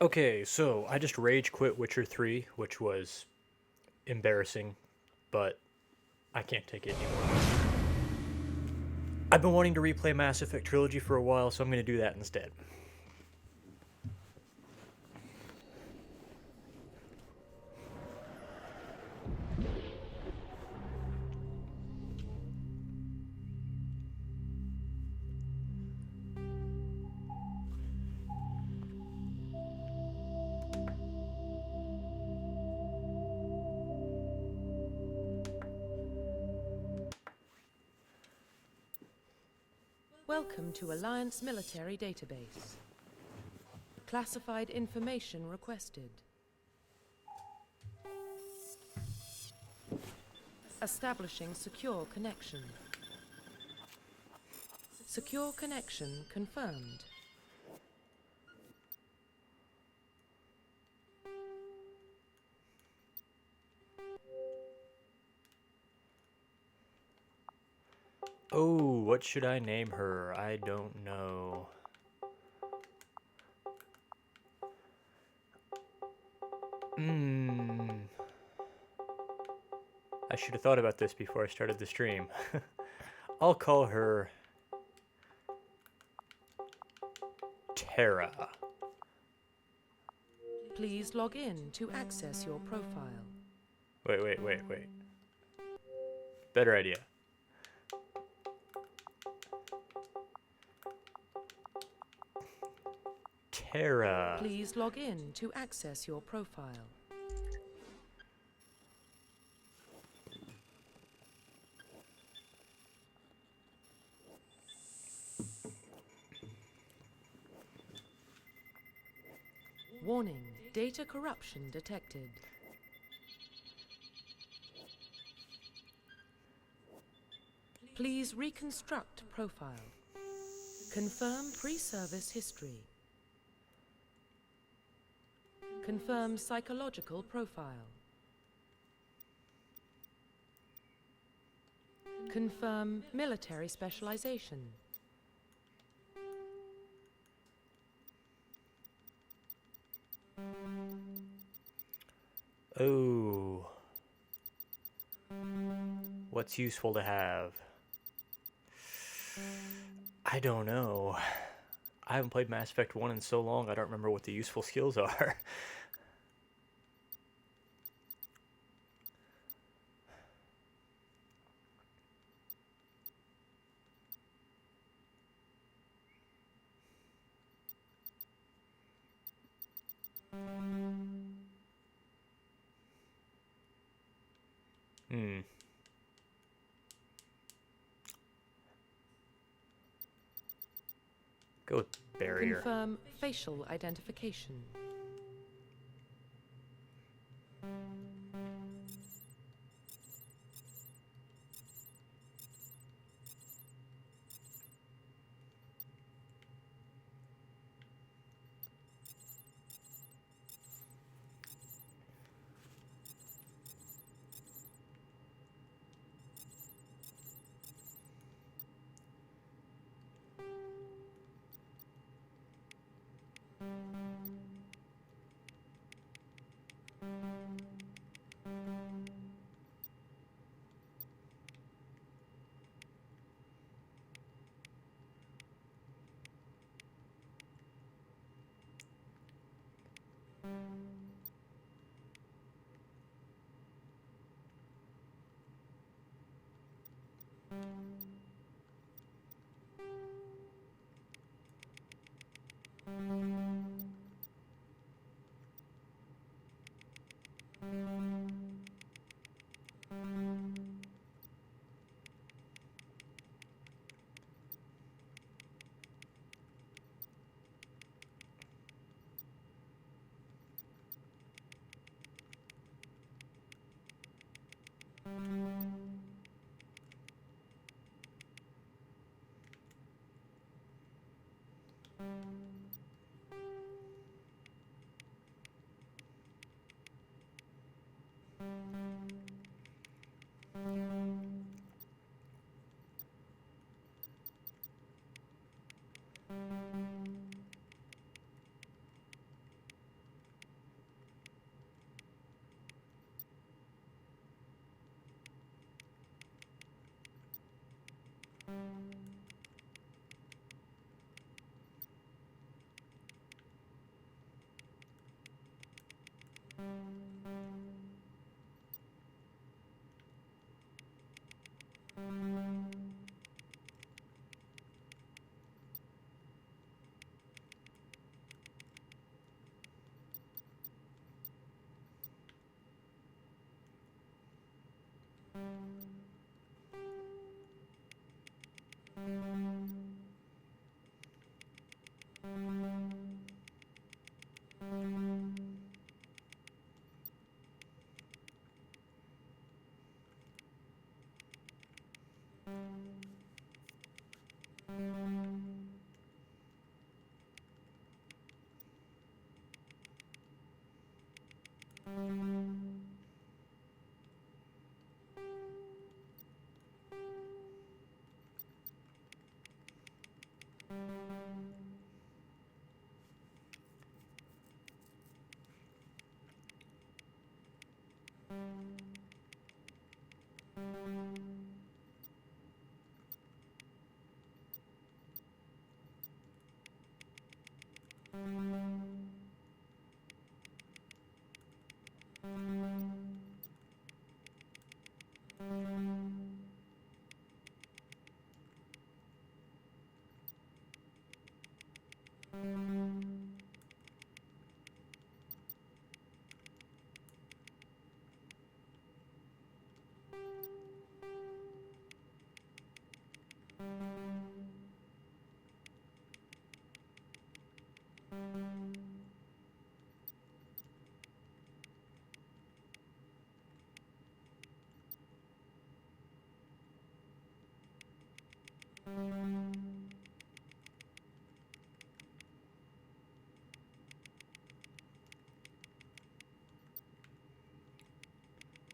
Okay, so I just rage quit Witcher 3, which was embarrassing, but I can't take it anymore. I've been wanting to replay Mass Effect Trilogy for a while, so I'm going to do that instead. Welcome to Alliance Military Database. Classified information requested. Establishing secure connection. Secure connection confirmed. Oh, what should I name her? I don't know. Hmm. I should have thought about this before I started the stream. I'll call her Terra. Please log in to access your profile. Wait. Better idea. Terra. Please log in to access your profile. Warning, data corruption detected. Please reconstruct profile. Confirm pre-service history. Confirm psychological profile. Confirm military specialization. Oh. What's useful to have? I don't know. I haven't played Mass Effect 1 in so long, I don't remember what the useful skills are. Hmm. Go with barrier. Confirm facial identification.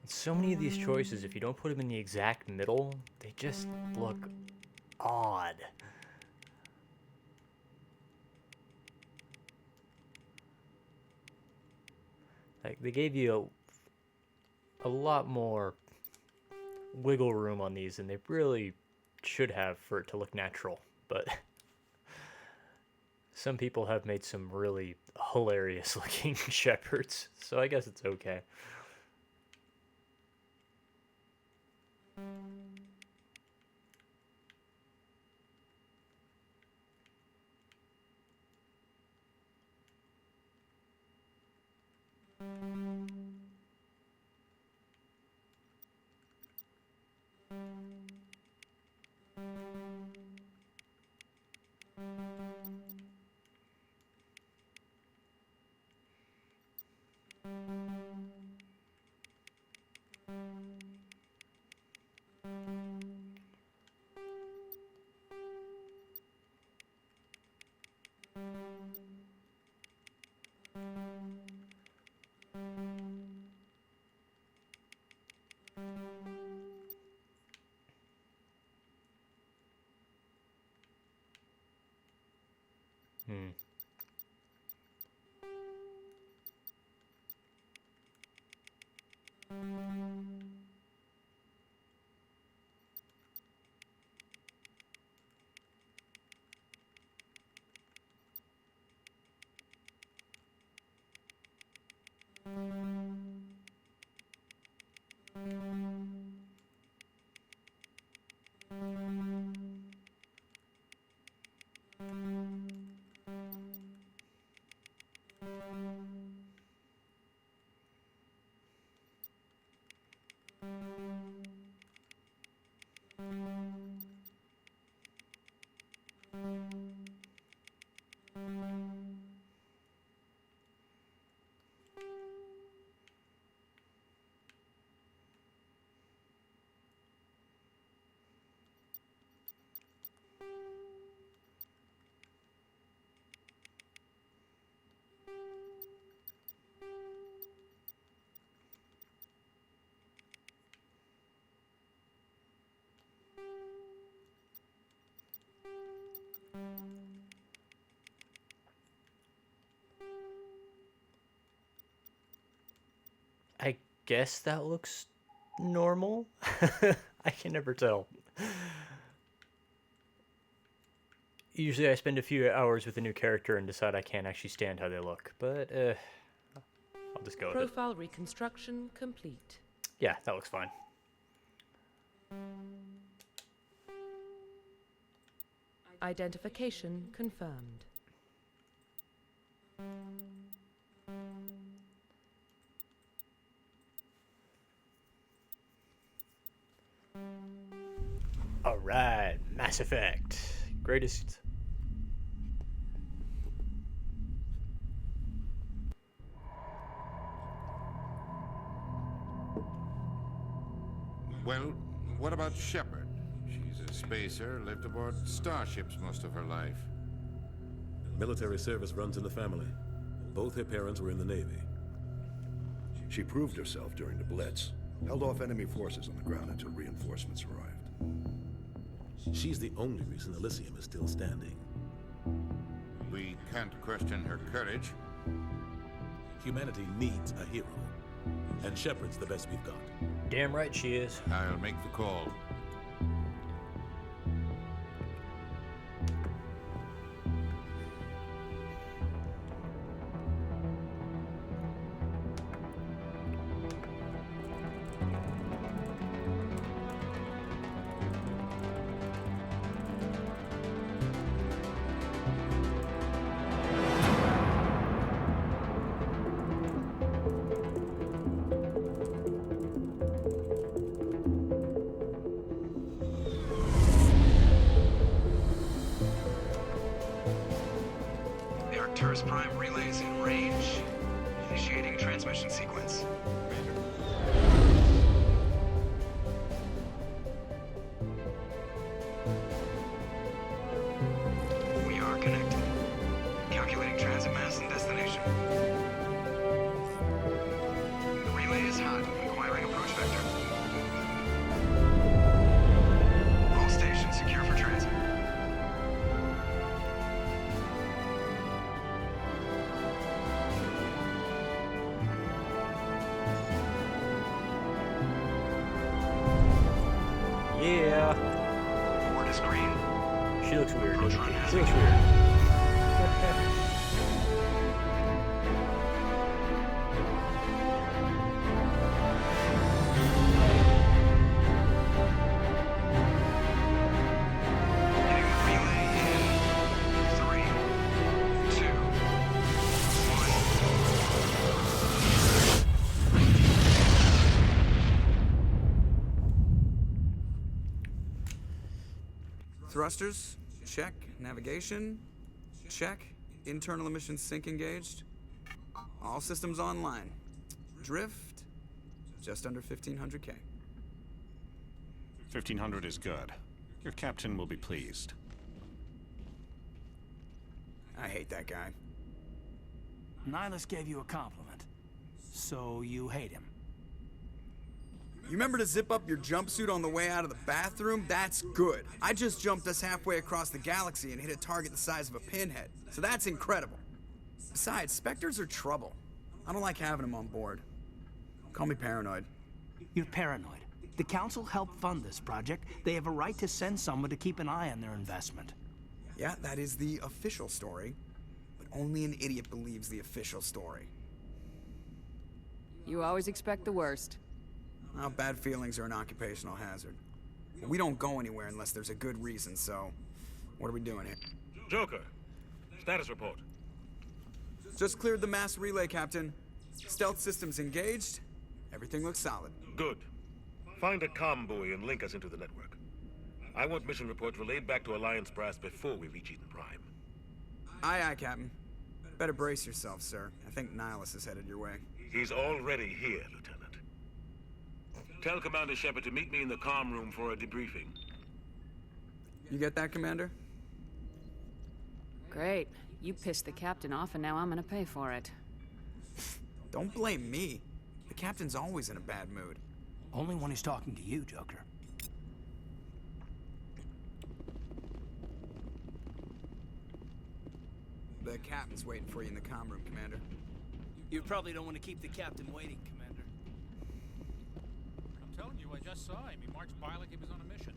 So many of these choices, if you don't put them in the exact middle, they just look odd. Like, they gave you a lot more wiggle room on these than they really should have for it to look natural, but some people have made some really hilarious looking shepherds, so I guess it's okay. Hmm. I guess that looks normal. I can never tell. Usually I spend a few hours with a new character and decide I can't actually stand how they look, but I'll just go with it. Profile reconstruction complete. Yeah, that looks fine. Identification confirmed. All right, Mass Effect. Greatest. Well, what about Shepard? She's a spacer, lived aboard starships most of her life. Military service runs in the family. Both her parents were in the Navy. She proved herself during the Blitz, held off enemy forces on the ground until reinforcements arrived. She's the only reason Elysium is still standing. We can't question her courage. Humanity needs a hero, and Shepard's the best we've got. Damn right she is. I'll make the call. The Arcturus Prime relay is in range. Initiating transmission sequence. We are connected. Calculating transit mass and destination. The relay is hot. Acquiring approach vector. All stations secure for transit. Yeah. Board is green. She looks weird, doesn't Run she? has She looks been- weird. Hitting the relay in 3, 2, 1. Thrusters, check. Navigation, check. Internal emissions sync engaged. All systems online. Drift, just under 1500K. 1500 is good. Your captain will be pleased. I hate that guy. Nihilus gave you a compliment. So you hate him. You remember to zip up your jumpsuit on the way out of the bathroom? That's good. I just jumped us halfway across the galaxy and hit a target the size of a pinhead. So that's incredible. Besides, Spectres are trouble. I don't like having them on board. Call me paranoid. You're paranoid. The Council helped fund this project. They have a right to send someone to keep an eye on their investment. Yeah, that is the official story. But only an idiot believes the official story. You always expect the worst. Well, bad feelings are an occupational hazard. But we don't go anywhere unless there's a good reason, so what are we doing here? Joker, status report. Just cleared the mass relay, Captain. Stealth systems engaged. Everything looks solid. Good. Find a comm buoy and link us into the network. I want mission reports relayed back to Alliance Brass before we reach Eden Prime. Aye, aye, Captain. Better brace yourself, sir. I think Nihilus is headed your way. He's already here, Lieutenant. Tell Commander Shepard to meet me in the comm room for a debriefing. You get that, Commander? Great. You pissed the captain off, and now I'm gonna pay for it. Don't blame me. The Captain's always in a bad mood. Only when he's talking to you, Joker. The Captain's waiting for you in the comm room, Commander. You probably don't want to keep the captain waiting, Commander. I'm telling you, I just saw him. He marched by like he was on a mission.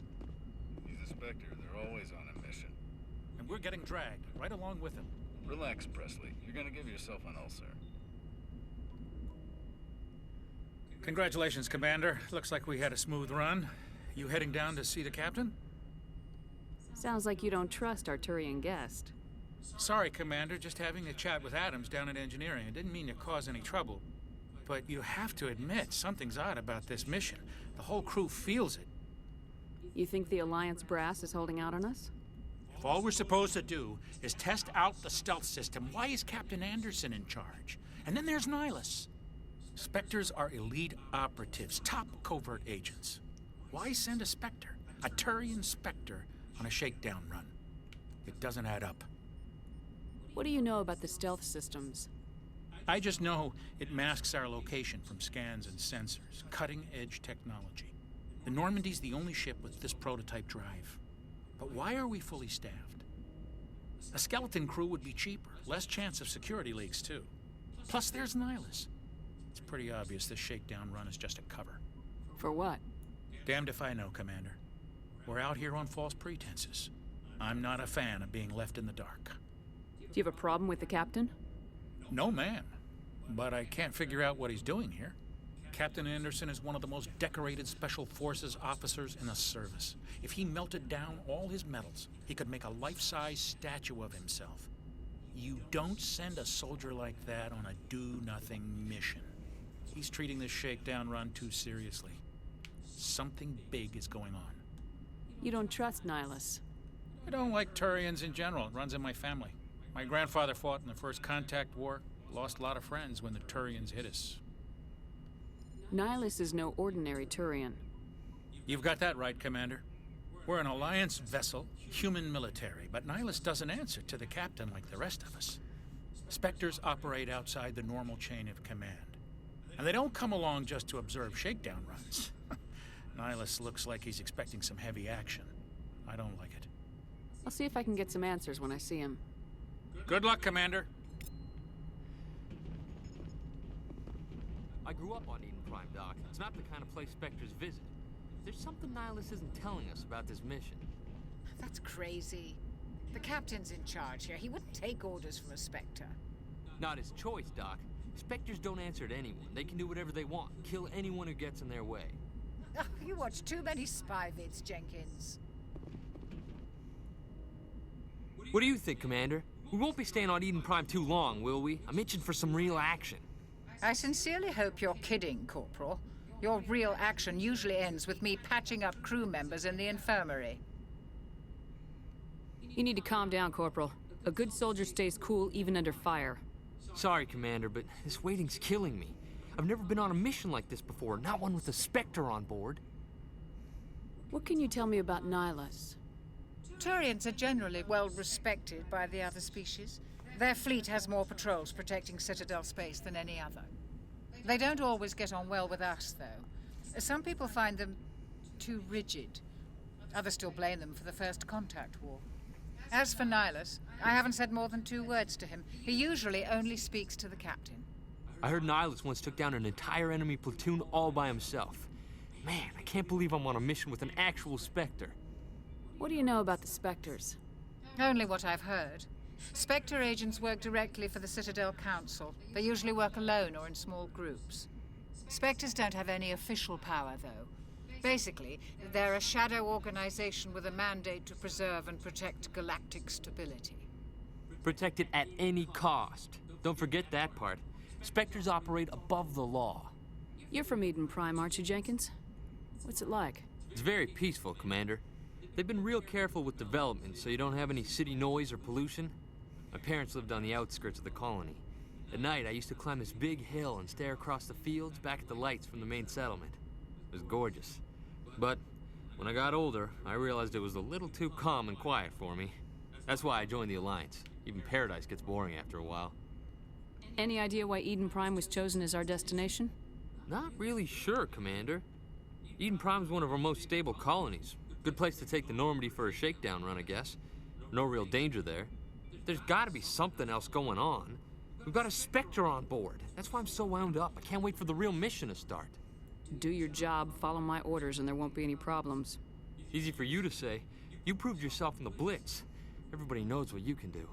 He's a Spectre. They're always on a mission. And we're getting dragged, right along with him. Relax, Presley. You're gonna give yourself an ulcer. Congratulations, Commander. Looks like we had a smooth run. You heading down to see the captain? Sounds like you don't trust our Turian guest. Sorry, Commander. Just having a chat with Adams down at engineering. I didn't mean to cause any trouble. But you have to admit, something's odd about this mission. The whole crew feels it. You think the Alliance brass is holding out on us? If all we're supposed to do is test out the stealth system, why is Captain Anderson in charge? And then there's Nihilus. Spectres are elite operatives, top covert agents. Why send a Spectre, a Turian Spectre, on a shakedown run? It doesn't add up. What do you know about the stealth systems? I just know it masks our location from scans and sensors. Cutting-edge technology. The Normandy's the only ship with this prototype drive. But why are we fully staffed? A skeleton crew would be cheaper, less chance of security leaks, too. Plus, there's Nihilus. It's pretty obvious this shakedown run is just a cover. For what? Damned if I know, Commander. We're out here on false pretenses. I'm not a fan of being left in the dark. Do you have a problem with the captain? No, ma'am. But I can't figure out what he's doing here. Captain Anderson is one of the most decorated Special Forces officers in the service. If he melted down all his medals, he could make a life-size statue of himself. You don't send a soldier like that on a do-nothing mission. He's treating this shakedown run too seriously. Something big is going on. You don't trust Nihilus? I don't like Turians in general. It runs in my family. My grandfather fought in the First Contact War. Lost a lot of friends when the Turians hit us. Nihilus is no ordinary Turian. You've got that right, Commander. We're an Alliance vessel, human military, but Nihilus doesn't answer to the captain like the rest of us. Spectres operate outside the normal chain of command. And they don't come along just to observe shakedown runs. Nihilus looks like he's expecting some heavy action. I don't like it. I'll see if I can get some answers when I see him. Good luck, Commander. I grew up on Eden Prime, Doc. It's not the kind of place Spectres visit. There's something Nihilus isn't telling us about this mission. That's crazy. The captain's in charge here. He wouldn't take orders from a Spectre. Not his choice, Doc. Spectres don't answer to anyone. They can do whatever they want, kill anyone who gets in their way. Oh, you watch too many spy vids, Jenkins. What do you think, Commander? We won't be staying on Eden Prime too long, will we? I'm itching for some real action. I sincerely hope you're kidding, Corporal. Your real action usually ends with me patching up crew members in the infirmary. You need to calm down, Corporal. A good soldier stays cool even under fire. Sorry, Commander, but this waiting's killing me. I've never been on a mission like this before, not one with a Spectre on board. What can you tell me about Nihilus? Turians are generally well respected by the other species. Their fleet has more patrols protecting Citadel space than any other. They don't always get on well with us, though. Some people find them too rigid. Others still blame them for the First Contact War. As for Nihilus, I haven't said more than 2 words to him. He usually only speaks to the captain. I heard Nihilus once took down an entire enemy platoon all by himself. Man, I can't believe I'm on a mission with an actual Spectre. What do you know about the Spectres? Only what I've heard. Spectre agents work directly for the Citadel Council. They usually work alone or in small groups. Spectres don't have any official power, though. Basically, they're a shadow organization with a mandate to preserve and protect galactic stability. Protect it at any cost. Don't forget that part. Spectres operate above the law. You're from Eden Prime, aren't you, Jenkins? What's it like? It's very peaceful, Commander. They've been real careful with development, so you don't have any city noise or pollution. My parents lived on the outskirts of the colony. At night, I used to climb this big hill and stare across the fields back at the lights from the main settlement. It was gorgeous. But when I got older, I realized it was a little too calm and quiet for me. That's why I joined the Alliance. Even Paradise gets boring after a while. Any idea why Eden Prime was chosen as our destination? Not really sure, Commander. Eden Prime's one of our most stable colonies. Good place to take the Normandy for a shakedown run, I guess. No real danger there. There's gotta be something else going on. We've got a Spectre on board. That's why I'm so wound up. I can't wait for the real mission to start. Do your job, follow my orders, and there won't be any problems. Easy for you to say. You proved yourself in the Blitz. Everybody knows what you can do.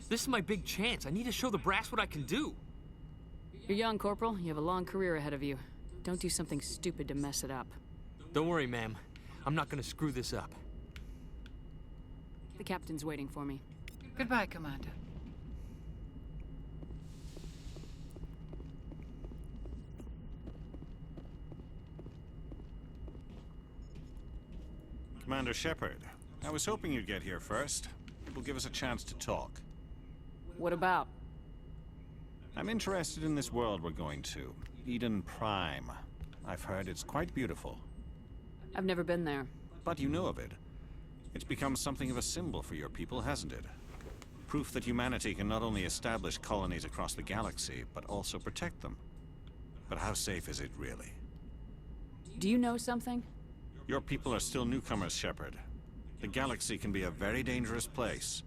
This is my big chance. I need to show the brass what I can do. You're young, Corporal. You have a long career ahead of you. Don't do something stupid to mess it up. Don't worry, ma'am. I'm not gonna screw this up. The captain's waiting for me. Goodbye, Commander. Commander Shepard, I was hoping you'd get here first. It will give us a chance to talk. What about? I'm interested in this world we're going to, Eden Prime. I've heard it's quite beautiful. I've never been there. But you know of it. It's become something of a symbol for your people, hasn't it? Proof that humanity can not only establish colonies across the galaxy, but also protect them. But how safe is it really? Do you know something? Your people are still newcomers, Shepard. The galaxy can be a very dangerous place.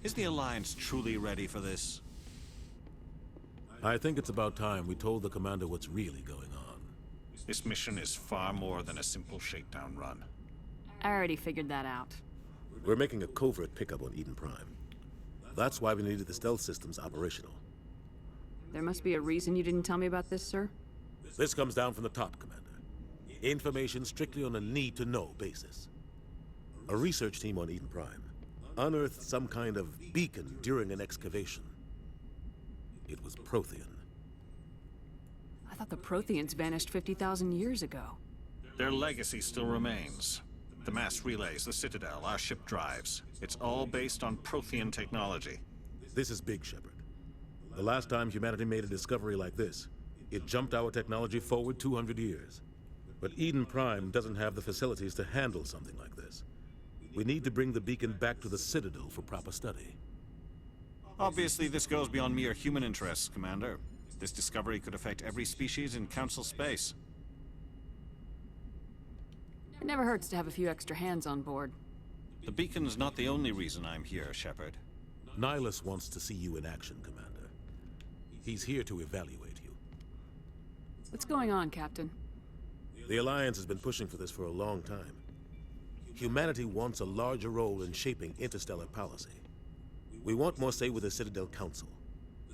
Is the Alliance truly ready for this? I think it's about time we told the commander what's really going on. This mission is far more than a simple shakedown run. I already figured that out. We're making a covert pickup on Eden Prime. That's why we needed the stealth systems operational. There must be a reason you didn't tell me about this, sir? This comes down from the top, Commander. Information strictly on a need-to-know basis. A research team on Eden Prime unearthed some kind of beacon during an excavation. It was Prothean. I thought the Protheans vanished 50,000 years ago. Their legacy still remains. The mass relays, the Citadel, our ship drives. It's all based on Prothean technology. This is big, Shepard. The last time humanity made a discovery like this, it jumped our technology forward 200 years. But Eden Prime doesn't have the facilities to handle something like this. We need to bring the beacon back to the Citadel for proper study. Obviously, this goes beyond mere human interests, Commander. This discovery could affect every species in Council space. It never hurts to have a few extra hands on board. The beacon's not the only reason I'm here, Shepard. Nihilus wants to see you in action, Commander. He's here to evaluate you. What's going on, Captain? The Alliance has been pushing for this for a long time. Humanity wants a larger role in shaping interstellar policy. We want more say with the Citadel Council.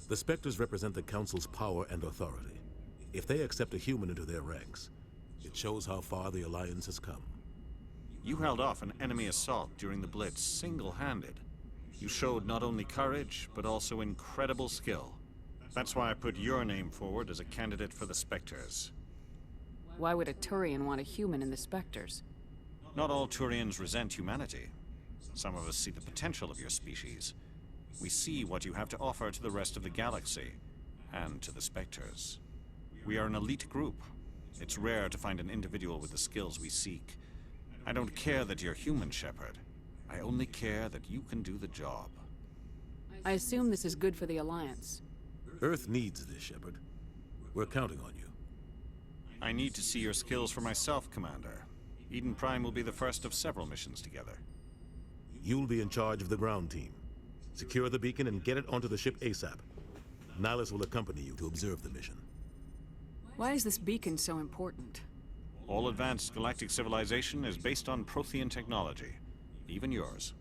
The Spectres represent the Council's power and authority. If they accept a human into their ranks, it shows how far the Alliance has come. You held off an enemy assault during the Blitz single-handed. You showed not only courage, but also incredible skill. That's why I put your name forward as a candidate for the Spectres. Why would a Turian want a human in the Spectres? Not all Turians resent humanity. Some of us see the potential of your species. We see what you have to offer to the rest of the galaxy, and to the Spectres. We are an elite group. It's rare to find an individual with the skills we seek. I don't care that you're human, Shepard. I only care that you can do the job. I assume this is good for the Alliance. Earth needs this, Shepard. We're counting on you. I need to see your skills for myself, Commander. Eden Prime will be the first of several missions together. You'll be in charge of the ground team. Secure the beacon and get it onto the ship ASAP. Nihilus will accompany you to observe the mission. Why is this beacon so important? All advanced galactic civilization is based on Prothean technology. Even yours.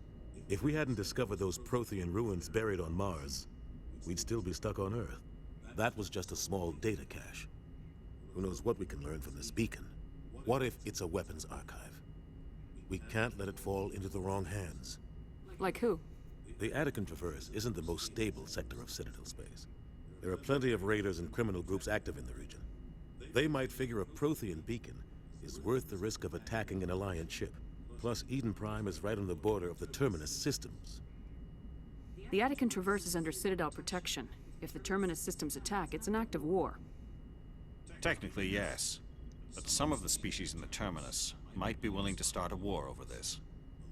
If we hadn't discovered those Prothean ruins buried on Mars, we'd still be stuck on Earth. That was just a small data cache. Who knows what we can learn from this beacon? What if it's a weapons archive? We can't let it fall into the wrong hands. Like who? The Attican Traverse isn't the most stable sector of Citadel space. There are plenty of raiders and criminal groups active in the region. They might figure a Prothean beacon is worth the risk of attacking an Alliance ship. Plus, Eden Prime is right on the border of the Terminus systems. The Attican Traverse is under Citadel protection. If the Terminus systems attack, it's an act of war. Technically, yes. But some of the species in the Terminus might be willing to start a war over this.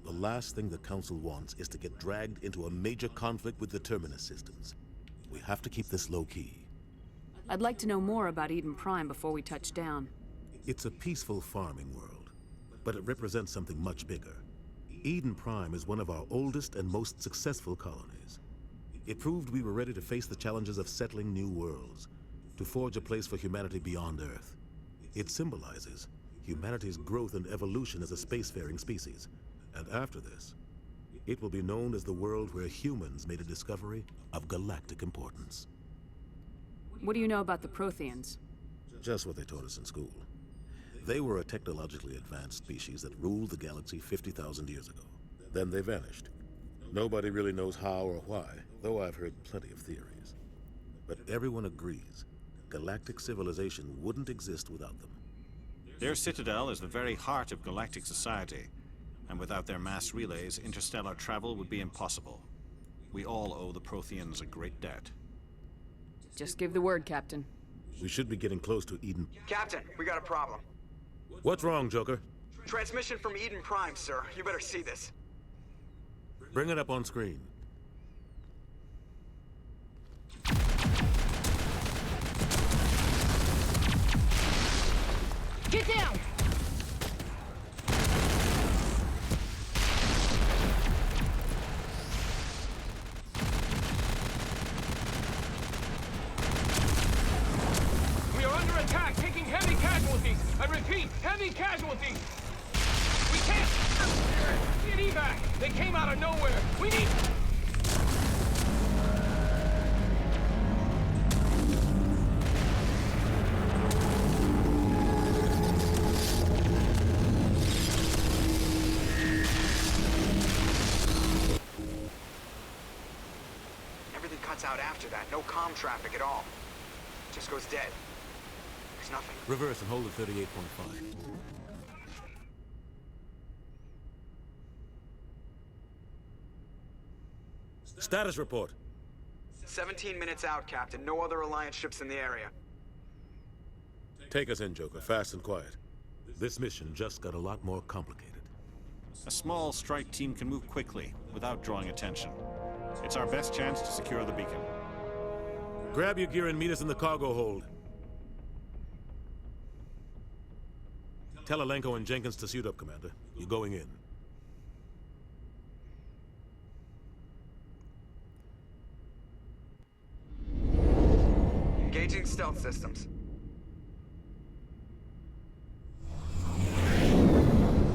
The last thing the Council wants is to get dragged into a major conflict with the Terminus systems. We have to keep this low-key. I'd like to know more about Eden Prime before we touch down. It's a peaceful farming world, but it represents something much bigger. Eden Prime is one of our oldest and most successful colonies. It proved we were ready to face the challenges of settling new worlds, to forge a place for humanity beyond Earth. It symbolizes humanity's growth and evolution as a spacefaring species. And after this, it will be known as the world where humans made a discovery of galactic importance. What do you know about the Protheans? Just what they taught us in school. They were a technologically advanced species that ruled the galaxy 50,000 years ago. Then they vanished. Nobody really knows how or why, though I've heard plenty of theories. But everyone agrees galactic civilization wouldn't exist without them. Their citadel is the very heart of galactic society, and without their mass relays, interstellar travel would be impossible. We all owe the Protheans a great debt. Just give the word, Captain. We should be getting close to Eden. Captain, we got a problem. What's wrong, Joker? Transmission from Eden Prime, sir. You better see this. Bring it up on screen. Get down! We are under attack, taking heavy casualties. I repeat, heavy casualties. We can't get evac. They came out of nowhere. We need... Everything cuts out after that. No comm traffic at all. Just goes dead. There's nothing. Reverse and hold at 38.5. Status report. 17 minutes out, Captain. No other Alliance ships in the area. Take us in, Joker, fast and quiet. This mission just got a lot more complicated. A small strike team can move quickly, without drawing attention. It's our best chance to secure the beacon. Grab your gear and meet us in the cargo hold. Tell Alenko and Jenkins to suit up, Commander. You're going in. Engaging stealth systems.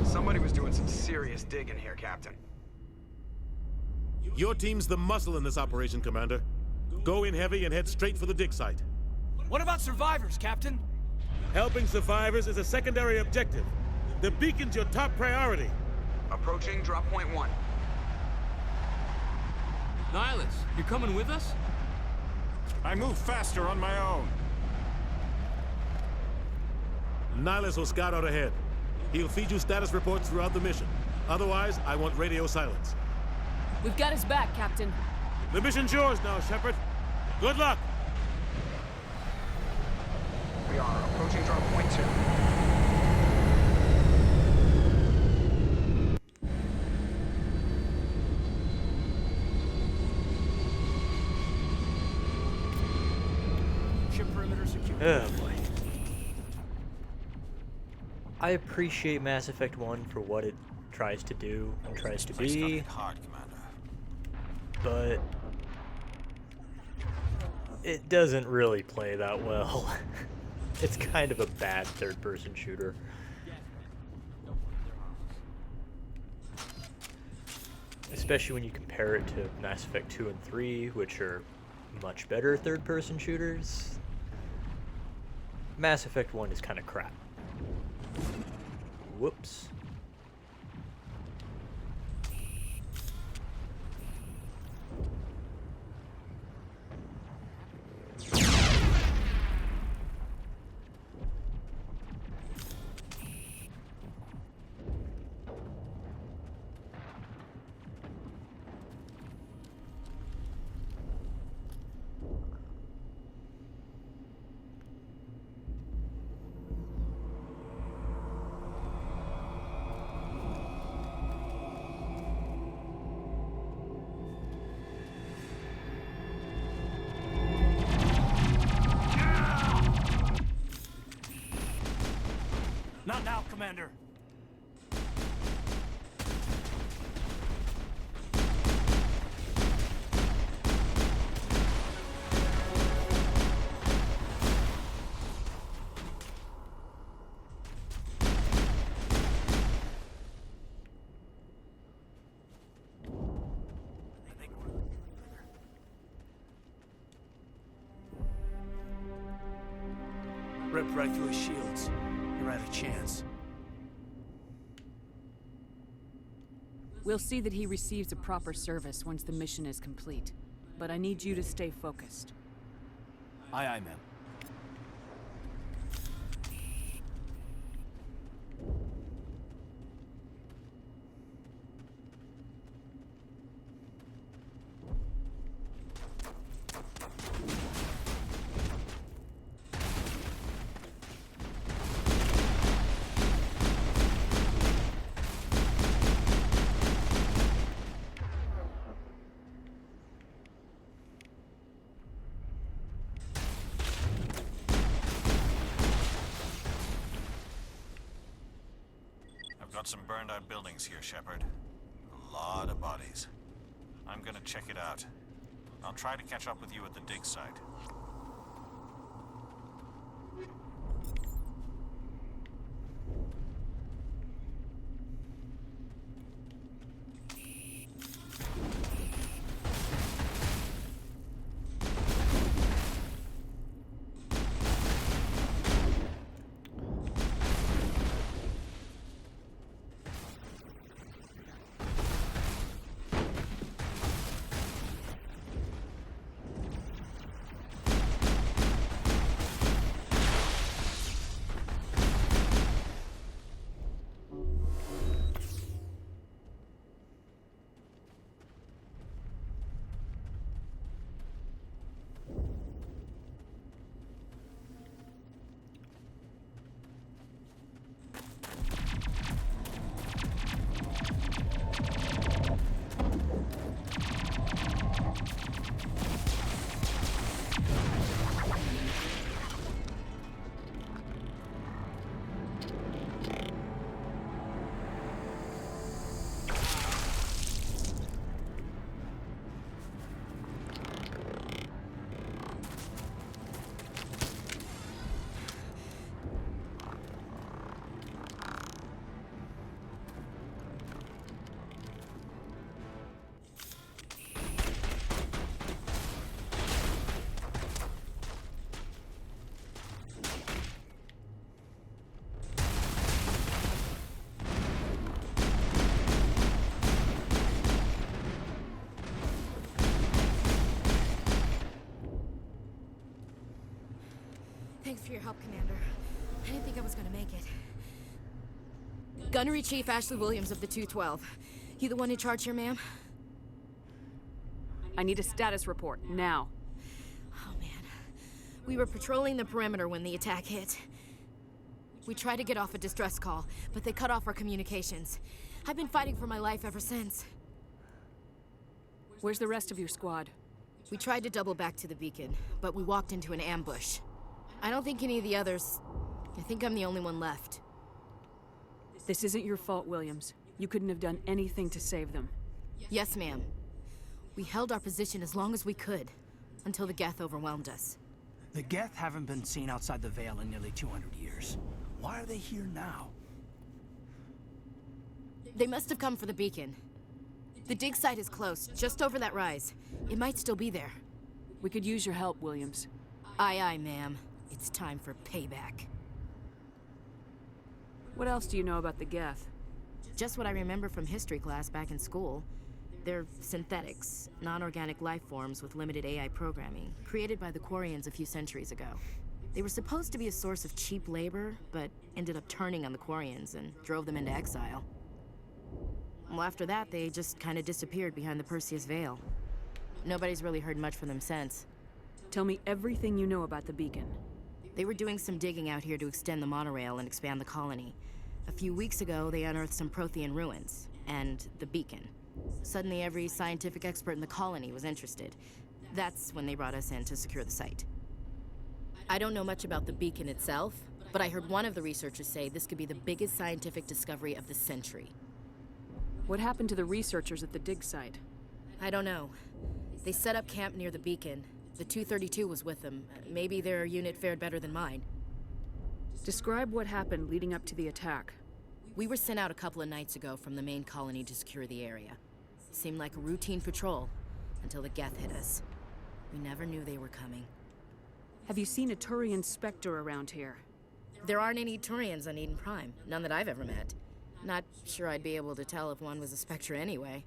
Somebody was doing some serious digging here, Captain. Your team's the muscle in this operation, Commander. Go in heavy and head straight for the dig site. What about survivors, Captain? Helping survivors is a secondary objective. The beacon's your top priority. Approaching drop point 1. Nihilus, you coming with us? I move faster on my own. Nihilus will scout out ahead. He'll feed you status reports throughout the mission. Otherwise, I want radio silence. We've got his back, Captain. The mission's yours now, Shepard. Good luck! We are approaching drop point 2. Ship perimeter secure. Oh boy. I appreciate Mass Effect 1 for what it tries to do and tries to be, Hard, Commander. but it doesn't really play that well. It's kind of a bad third-person shooter. Especially when you compare it to Mass Effect 2 and 3, which are much better third-person shooters. Mass Effect 1 is kind of crap. Whoops. Not now, Commander. Ripped right through his shields. You're out of chance. We'll see that he receives a proper service once the mission is complete. But I need you to stay focused. Aye, aye, ma'am. Got some burned out buildings here, Shepard. A lot of bodies. I'm gonna check it out. I'll try to catch up with you at the dig site. Thanks for your help, Commander. I didn't think I was gonna make it. Gunnery Chief Ashley Williams of the 212. You the one in charge here, ma'am? I need a status report, now. Oh, man. We were patrolling the perimeter when the attack hit. We tried to get off a distress call, but they cut off our communications. I've been fighting for my life ever since. Where's the rest of your squad? We tried to double back to the beacon, but we walked into an ambush. I don't think any of the others... I think I'm the only one left. This isn't your fault, Williams. You couldn't have done anything to save them. Yes, ma'am. We held our position as long as we could, until the Geth overwhelmed us. The Geth haven't been seen outside the Veil in nearly 200 years. Why are they here now? They must have come for the beacon. The dig site is close, just over that rise. It might still be there. We could use your help, Williams. Aye, aye, ma'am. It's time for payback. What else do you know about the Geth? Just what I remember from history class back in school. They're synthetics, non-organic life forms with limited AI programming, created by the Quarians a few centuries ago. They were supposed to be a source of cheap labor, but ended up turning on the Quarians and drove them into exile. Well, after that, they just kind of disappeared behind the Perseus Veil. Nobody's really heard much from them since. Tell me everything you know about the beacon. They were doing some digging out here to extend the monorail and expand the colony. A few weeks ago, they unearthed some Prothean ruins, and the beacon. Suddenly, every scientific expert in the colony was interested. That's when they brought us in to secure the site. I don't know much about the beacon itself, but I heard one of the researchers say this could be the biggest scientific discovery of the century. What happened to the researchers at the dig site? I don't know. They set up camp near the beacon. The 232 was with them. Maybe their unit fared better than mine. Describe what happened leading up to the attack. We were sent out a couple of nights ago from the main colony to secure the area. Seemed like a routine patrol, until the Geth hit us. We never knew they were coming. Have you seen a Turian Spectre around here? There aren't any Turians on Eden Prime. None that I've ever met. Not sure I'd be able to tell if one was a Spectre anyway.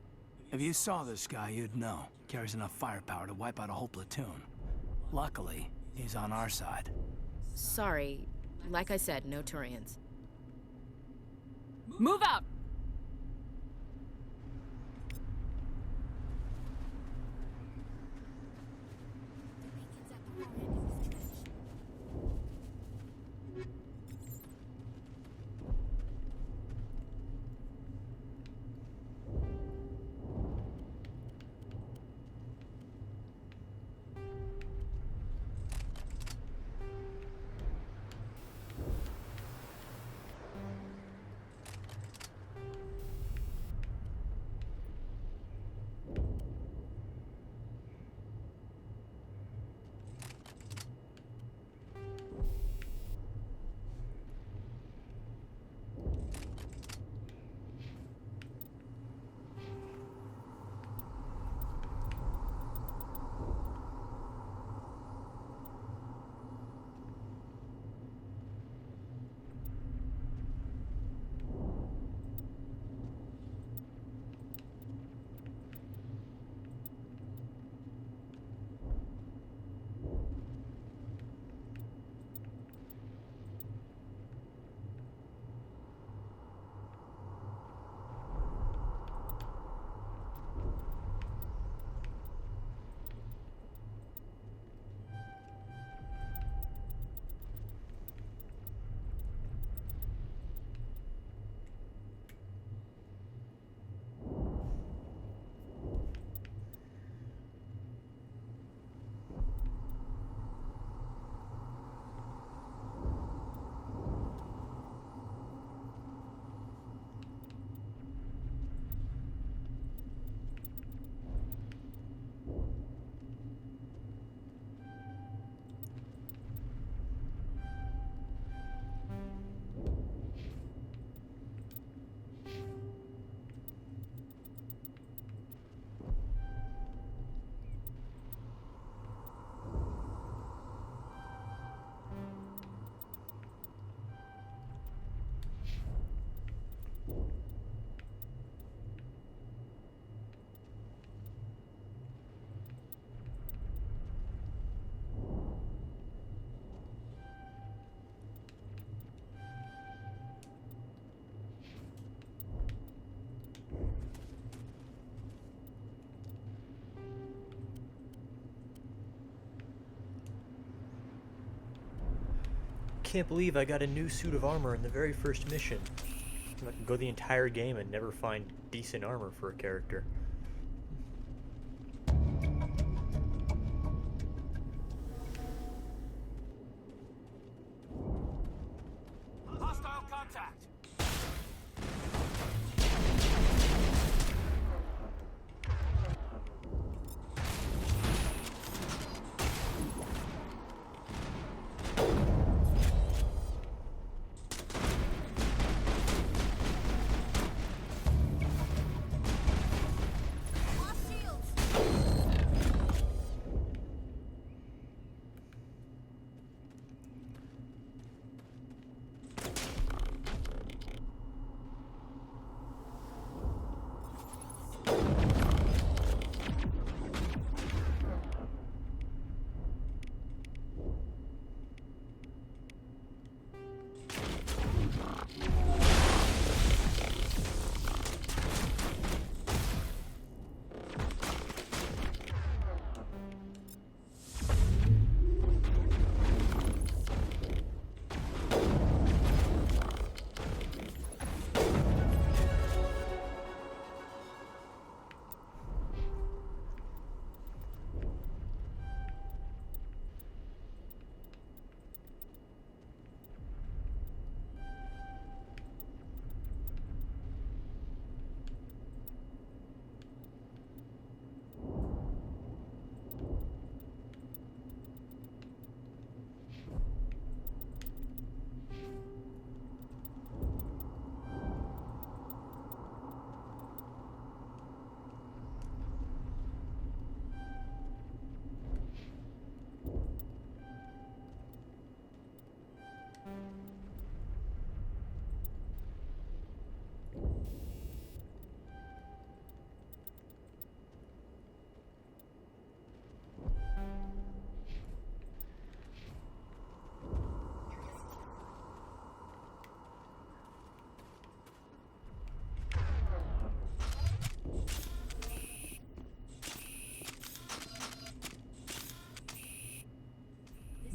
If you saw this guy, you'd know. Carries enough firepower to wipe out a whole platoon. Luckily, he's on our side. Sorry. Like I said, no Turians. Move out! Can't believe I got a new suit of armor in the very first mission. I can go the entire game and never find decent armor for a character. Hostile contact!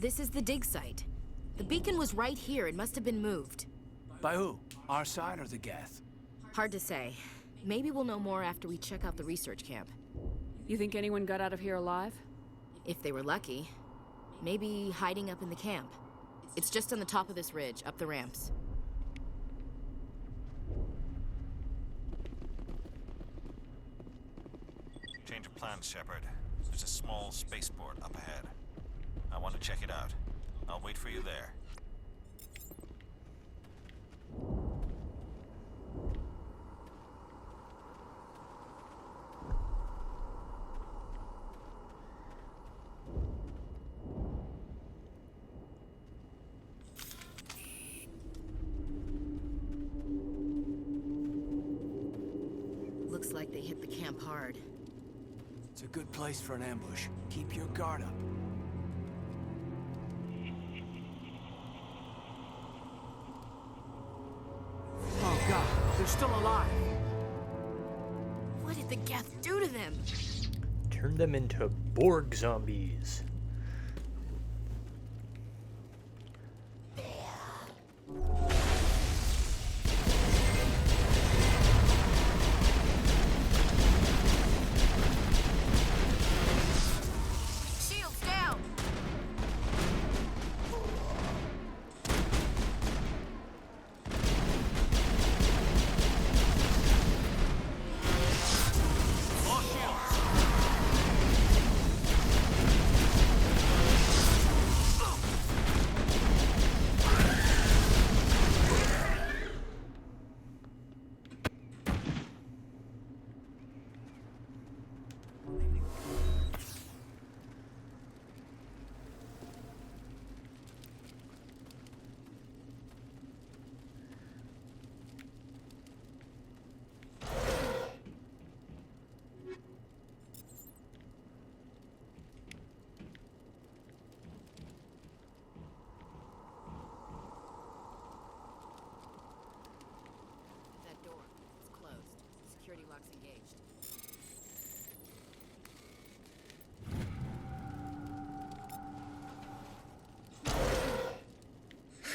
This is the dig site. The beacon was right here. It must have been moved. By who? Our side or the Geth? Hard to say. Maybe we'll know more after we check out the research camp. You think anyone got out of here alive? If they were lucky. Maybe hiding up in the camp. It's just on the top of this ridge, up the ramps. Change of plans, Shepard. There's a small spaceport up ahead. I want to check it out. I'll wait for you there. Looks like they hit the camp hard. It's a good place for an ambush. Keep your guard up. Oh god, they're still alive. What did the Geth do to them? Turn them into Borg zombies. Shields down! That door, it's closed. Security lock's engaged.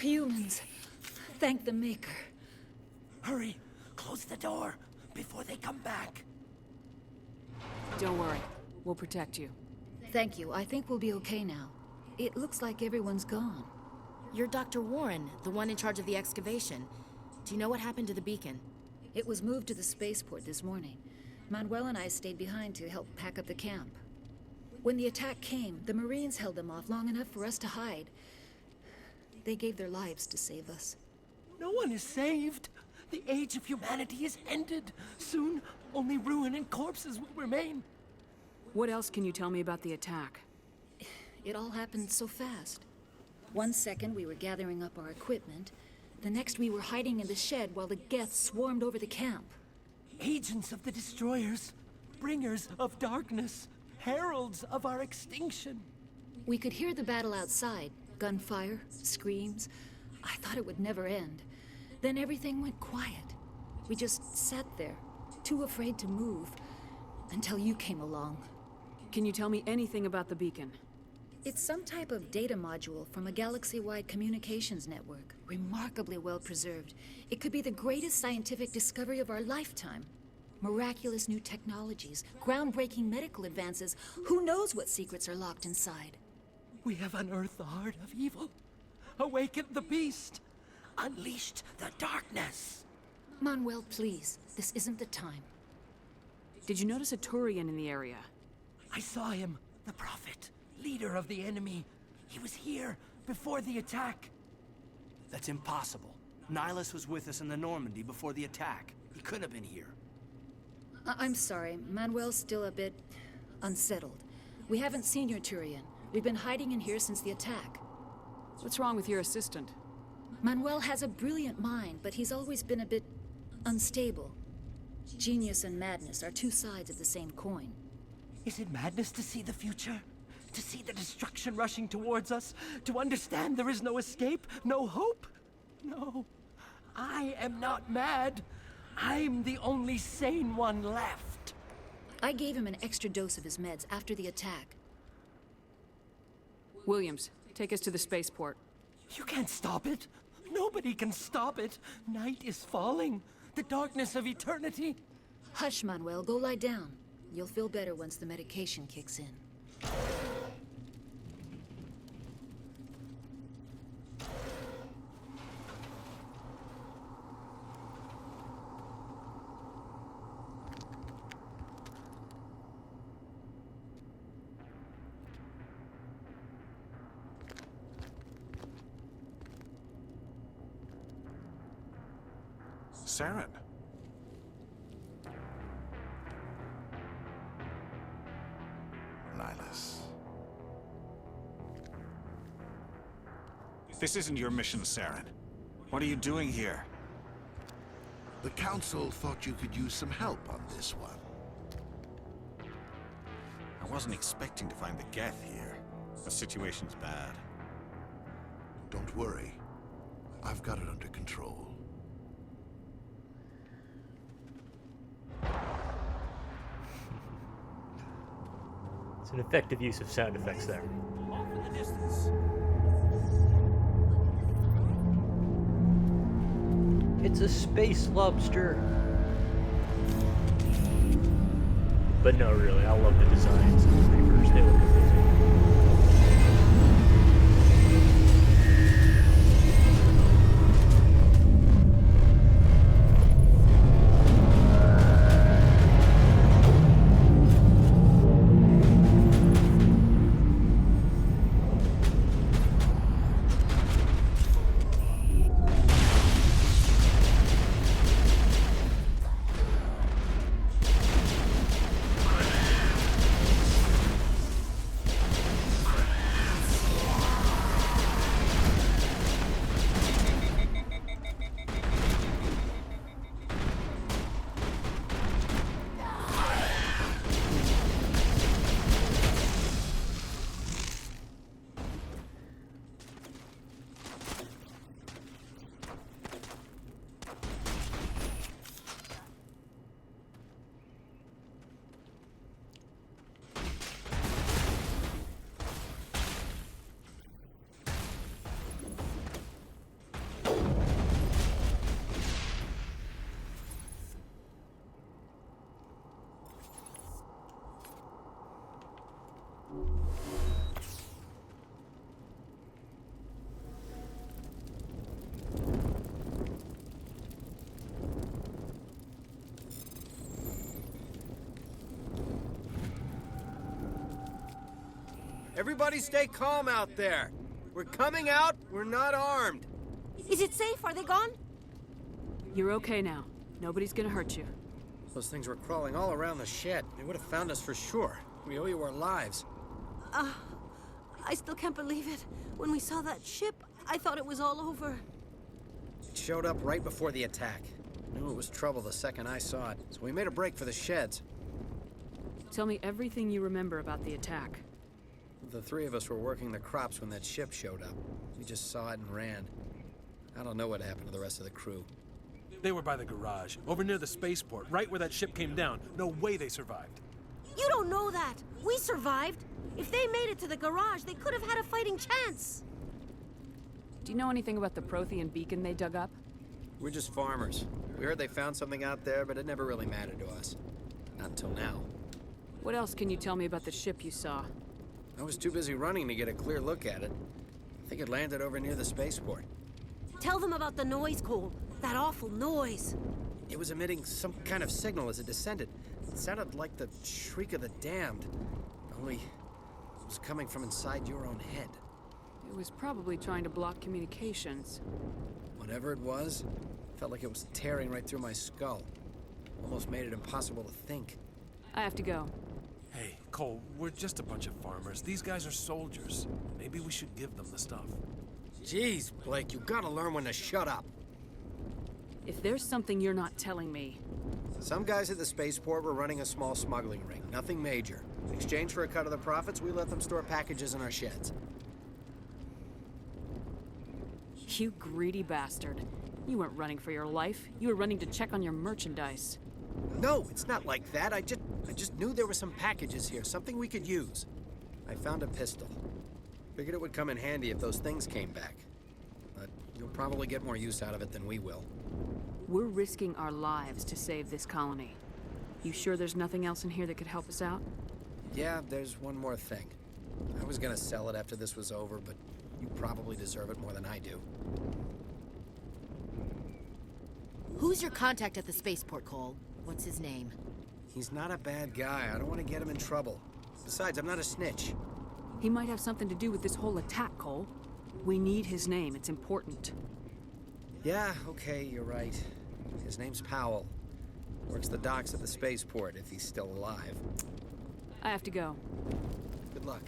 Humans. Thank the Maker. Hurry! Close the door before they come back. Don't worry. We'll protect you. Thank you. I think we'll be okay now. It looks like everyone's gone. You're Dr. Warren, the one in charge of the excavation. Do you know what happened to the beacon? It was moved to the spaceport this morning. Manuel and I stayed behind to help pack up the camp. When the attack came, the Marines held them off long enough for us to hide. They gave their lives to save us. No one is saved. The age of humanity is ended. Soon, only ruin and corpses will remain. What else can you tell me about the attack? It all happened so fast. One second we were gathering up our equipment. The next we were hiding in the shed while the Geth swarmed over the camp. Agents of the Destroyers, bringers of darkness, heralds of our extinction. We could hear the battle outside. Gunfire, screams. I thought it would never end. Then everything went quiet. We just sat there, too afraid to move, until you came along. Can you tell me anything about the beacon? It's some type of data module from a galaxy-wide communications network. Remarkably well preserved. It could be the greatest scientific discovery of our lifetime. Miraculous new technologies, groundbreaking medical advances. Who knows what secrets are locked inside? We have unearthed the heart of evil, awakened the beast, unleashed the darkness. Manuel, please. This isn't the time. Did you notice a Turian in the area? I saw him, the Prophet, leader of the enemy. He was here before the attack. That's impossible. Nihilus was with us in the Normandy before the attack. He couldn't have been here. I'm sorry. Manuel's still a bit unsettled. We haven't seen your Turian. We've been hiding in here since the attack. What's wrong with your assistant? Manuel has a brilliant mind, but he's always been a bit unstable. Genius and madness are two sides of the same coin. Is it madness to see the future? To see the destruction rushing towards us? To understand there is no escape? No hope? No. I am not mad. I'm the only sane one left. I gave him an extra dose of his meds after the attack. Williams, Take us to the spaceport. You can't stop it. Nobody can stop it. Night is falling. The darkness of eternity. Hush, Manuel. Go lie down. You'll feel better once the medication kicks in. Saren. Nihilus. This isn't your mission, Saren. What are you doing here? The Council thought you could use some help on this one. I wasn't expecting to find the Geth here. The situation's bad. Don't worry. I've got it under control. It's an effective use of sound effects there. Off in the distance. It's a space lobster. But no, really, I love the designs of the Reapers. They look amazing. Everybody stay calm out there. We're coming out, we're not armed. Is it safe? Are they gone? You're okay now. Nobody's gonna hurt you. Those things were crawling all around the shed. They would have found us for sure. We owe you our lives. I still can't believe it. When we saw that ship, I thought it was all over. It showed up right before the attack. Knew it was trouble the second I saw it, so we made a break for the sheds. Tell me everything you remember about the attack. The three of us were working the crops when that ship showed up. We just saw it and ran. I don't know what happened to the rest of the crew. They were by the garage, over near the spaceport, right where that ship came down. No way they survived. You don't know that. We survived. If they made it to the garage, they could have had a fighting chance. Do you know anything about the Prothean beacon they dug up? We're just farmers. We heard they found something out there, but it never really mattered to us. Not until now. What else can you tell me about the ship you saw? I was too busy running to get a clear look at it. I think it landed over near the spaceport. Tell them about the noise, Cole. That awful noise. It was emitting some kind of signal as it descended. It sounded like the shriek of the damned. Only it was coming from inside your own head. It was probably trying to block communications. Whatever it was, felt like it was tearing right through my skull. Almost made it impossible to think. I have to go. Hey, Cole, we're just a bunch of farmers. These guys are soldiers. Maybe we should give them the stuff. Jeez, Blake, you gotta learn when to shut up. If there's something you're not telling me... Some guys at the spaceport were running a small smuggling ring. Nothing major. In exchange for a cut of the profits, we let them store packages in our sheds. You greedy bastard. You weren't running for your life. You were running to check on your merchandise. No, it's not like that. I just knew there were some packages here, something we could use. I found a pistol. Figured it would come in handy if those things came back. But you'll probably get more use out of it than we will. We're risking our lives to save this colony. You sure there's nothing else in here that could help us out? Yeah, there's one more thing. I was gonna sell it after this was over, but you probably deserve it more than I do. Who's your contact at the spaceport, Cole? What's his name? He's not a bad guy. I don't want to get him in trouble. Besides, I'm not a snitch. He might have something to do with this whole attack, Cole. We need his name. It's important. Yeah, okay, you're right. His name's Powell. Works the docks at the spaceport, if he's still alive. I have to go. Good luck.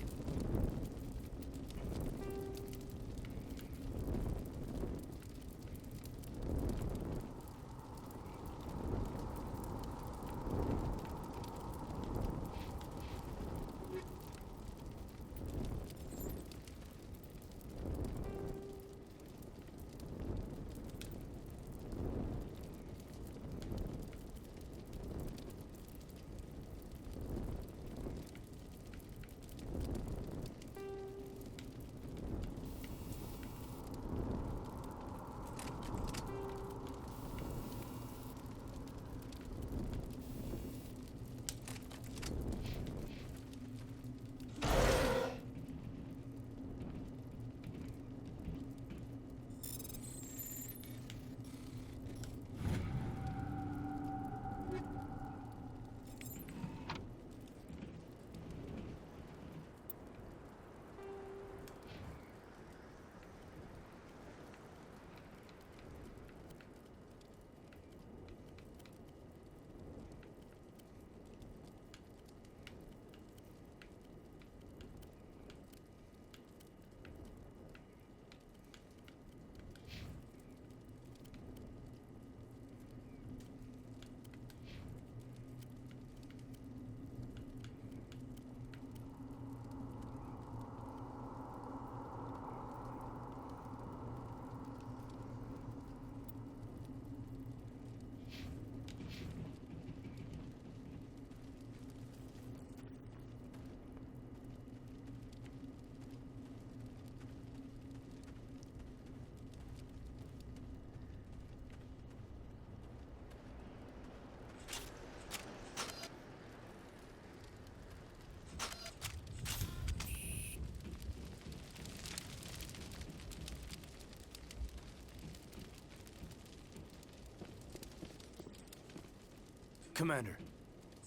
Commander,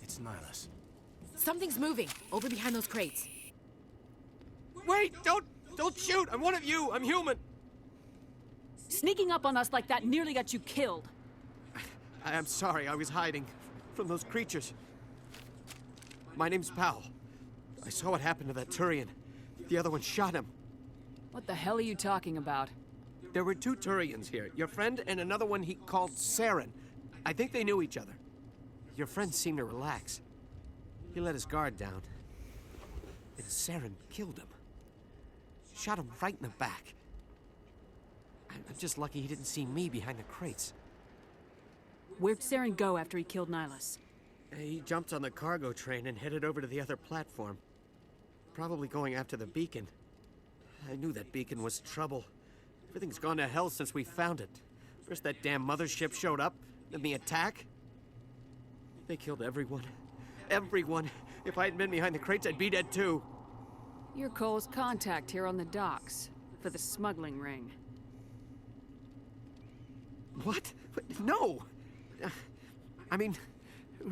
it's Nihilus. Something's moving, over behind those crates. Wait! Don't shoot! I'm one of you! I'm human! Sneaking up on us like that nearly got you killed. I'm sorry, I was hiding from those creatures. My name's Powell. I saw what happened to that Turian. The other one shot him. What the hell are you talking about? There were two Turians here. Your friend and another one he called Saren. I think they knew each other. Your friend seemed to relax. He let his guard down. And Saren killed him. Shot him right in the back. I'm just lucky he didn't see me behind the crates. Where'd Saren go after he killed Nihilus? He jumped on the cargo train and headed over to the other platform. Probably going after the beacon. I knew that beacon was trouble. Everything's gone to hell since we found it. First that damn mothership showed up, then the attack. They killed everyone. Everyone. If I hadn't been behind the crates, I'd be dead too. You're Cole's contact here on the docks for the smuggling ring. What? No! I mean,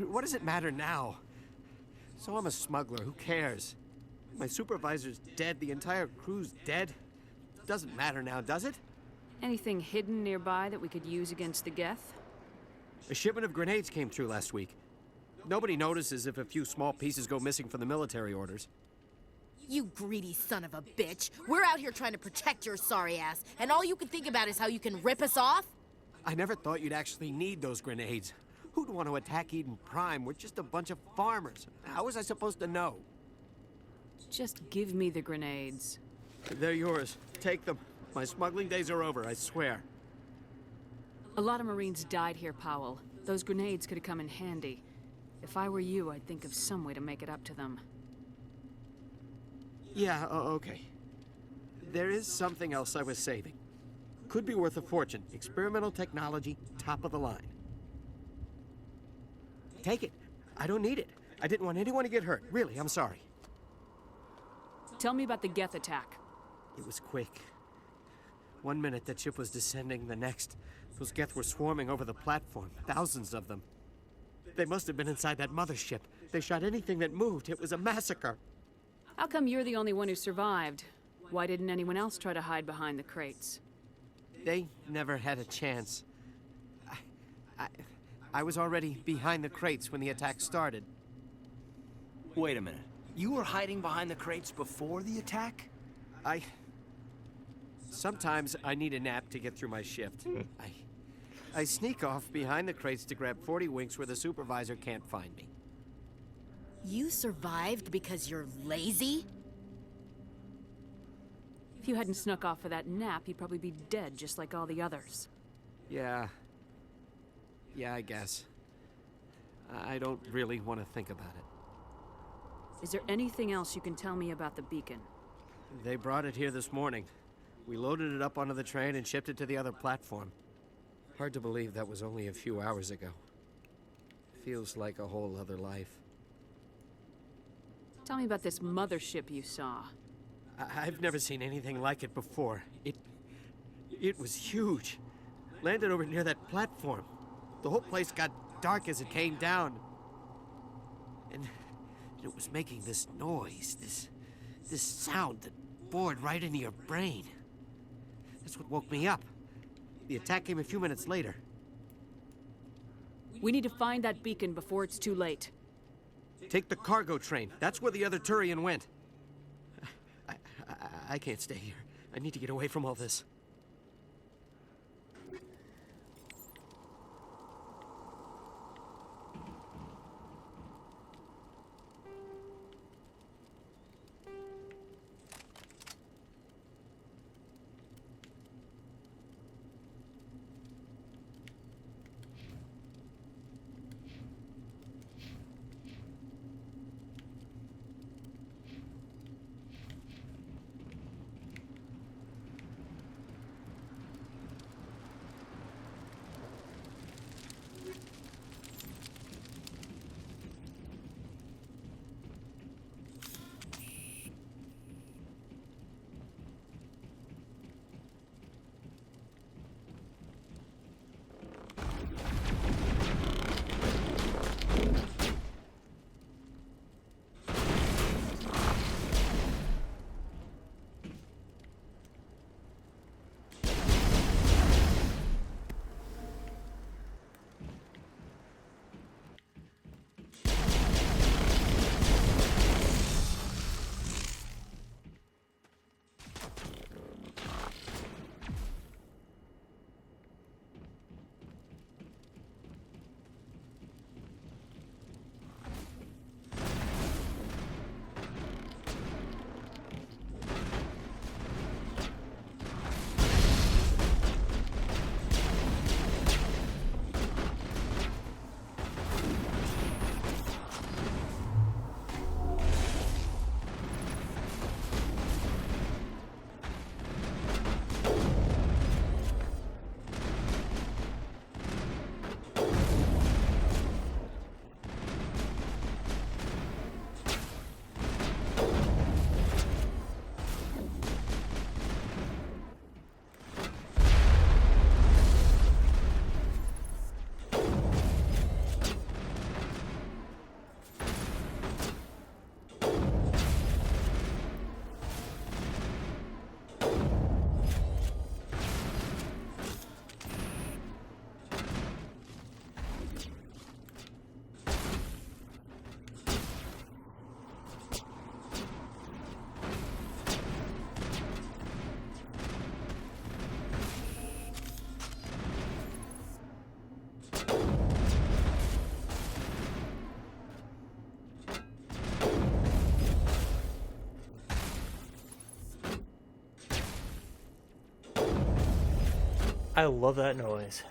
what does it matter now? So I'm a smuggler, who cares? My supervisor's dead, the entire crew's dead. Doesn't matter now, does it? Anything hidden nearby that we could use against the Geth? A shipment of grenades came through last week. Nobody notices if a few small pieces go missing from the military orders. You greedy son of a bitch. We're out here trying to protect your sorry ass, and all you can think about is how you can rip us off? I never thought you'd actually need those grenades. Who'd want to attack Eden Prime? We're just a bunch of farmers. How was I supposed to know? Just give me the grenades. They're yours. Take them. My smuggling days are over, I swear. A lot of Marines died here, Powell. Those grenades could have come in handy. If I were you, I'd think of some way to make it up to them. Yeah, okay. There is something else I was saving. Could be worth a fortune. Experimental technology, top of the line. Take it. I don't need it. I didn't want anyone to get hurt. Really, I'm sorry. Tell me about the Geth attack. It was quick. 1 minute that ship was descending, the next, those Geth were swarming over the platform. Thousands of them. They must have been inside that mothership. They shot anything that moved. It was a massacre. How come you're the only one who survived? Why didn't anyone else try to hide behind the crates? They never had a chance. I was already behind the crates when the attack started. Wait a minute. You were hiding behind the crates before the attack? Sometimes I need a nap to get through my shift. I sneak off behind the crates to grab 40 winks where the supervisor can't find me. You survived because you're lazy? If you hadn't snuck off for that nap, you'd probably be dead just like all the others. Yeah, I guess. I don't really want to think about it. Is there anything else you can tell me about the beacon? They brought it here this morning. We loaded it up onto the train and shipped it to the other platform. Hard to believe that was only a few hours ago. Feels like a whole other life. Tell me about this mothership you saw. I've never seen anything like it before. It was huge. Landed over near that platform. The whole place got dark as it came down. And it was making this noise, this sound that bored right into your brain. That's what woke me up. The attack came a few minutes later. We need to find that beacon before it's too late. Take the cargo train. That's where the other Turian went. I can't stay here. I need to get away from all this. I love that noise.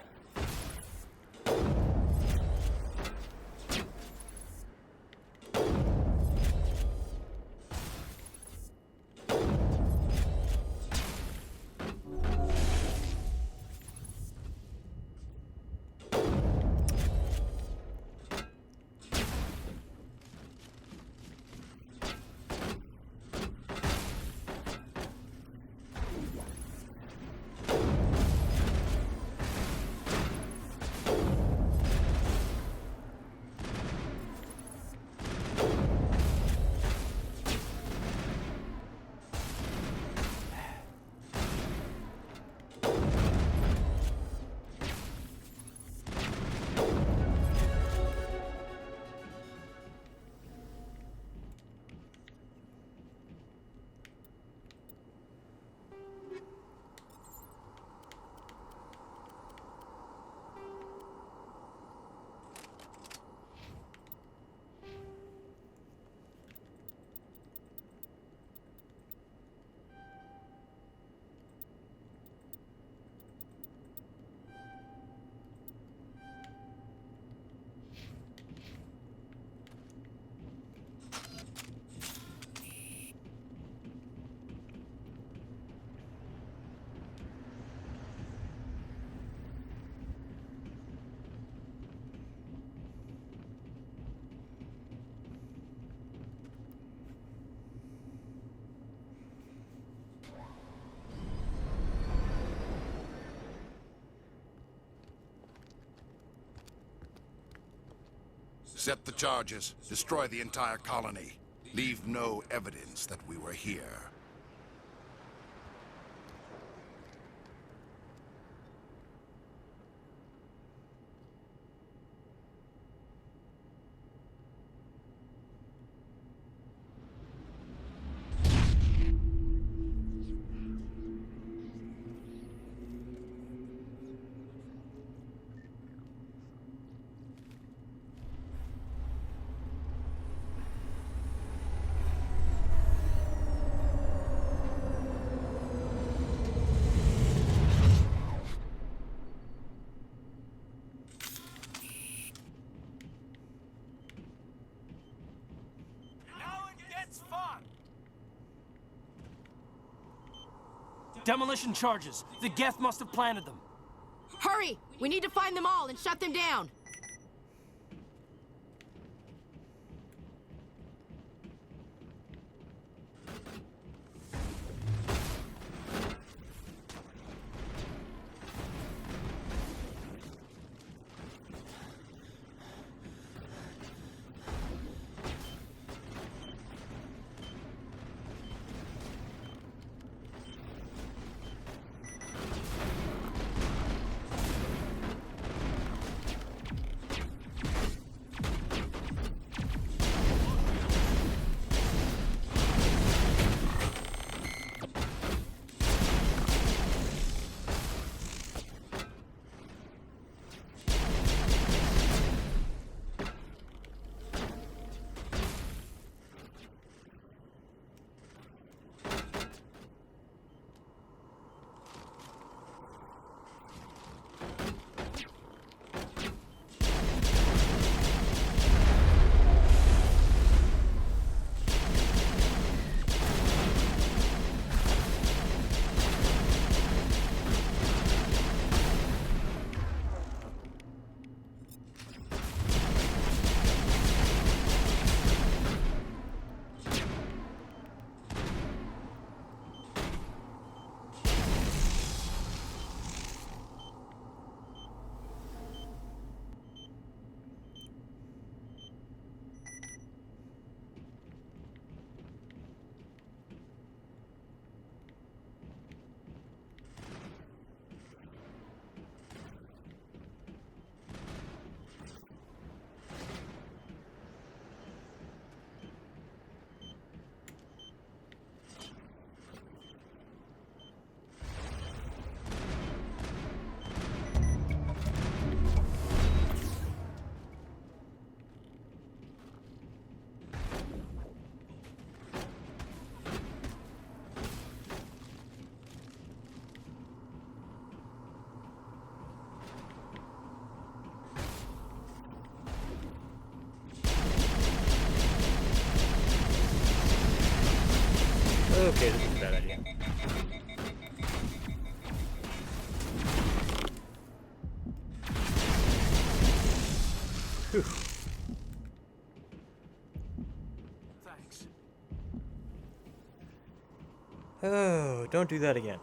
Accept the charges. Destroy the entire colony. Leave no evidence that we were here. Demolition charges. The Geth must have planted them. Hurry! We need to find them all and shut them down. Okay, this is a bad idea. Whew. Thanks. Oh, don't do that again.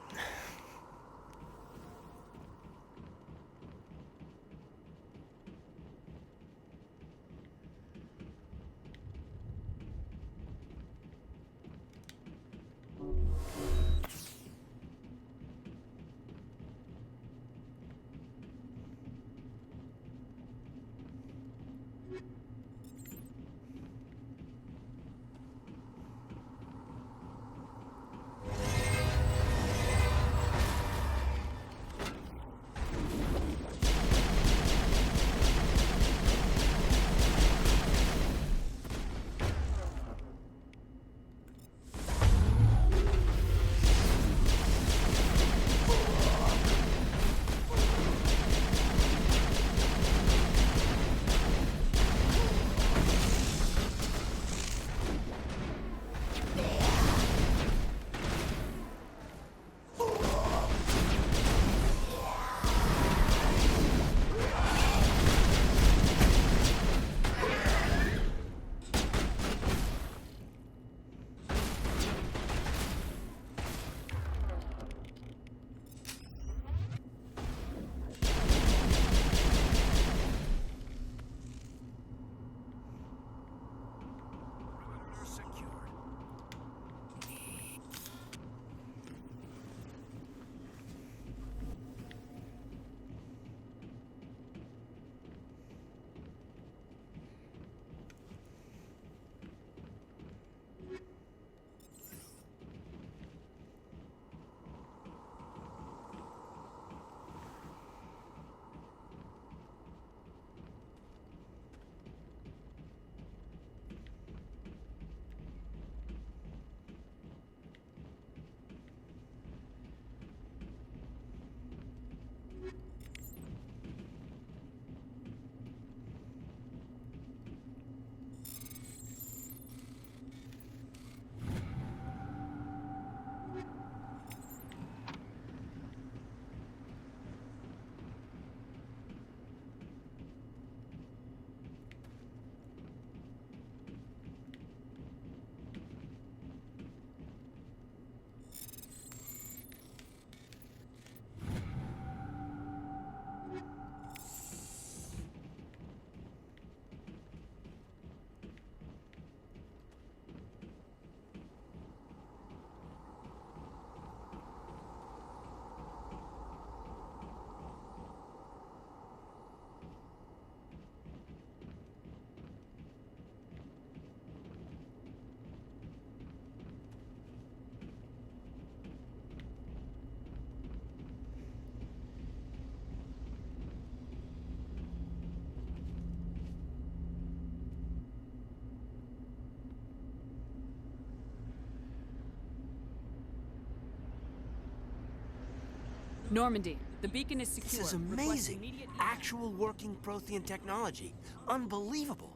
Normandy, the beacon is secure. This is Request amazing. immediate- Actual working Prothean technology. Unbelievable.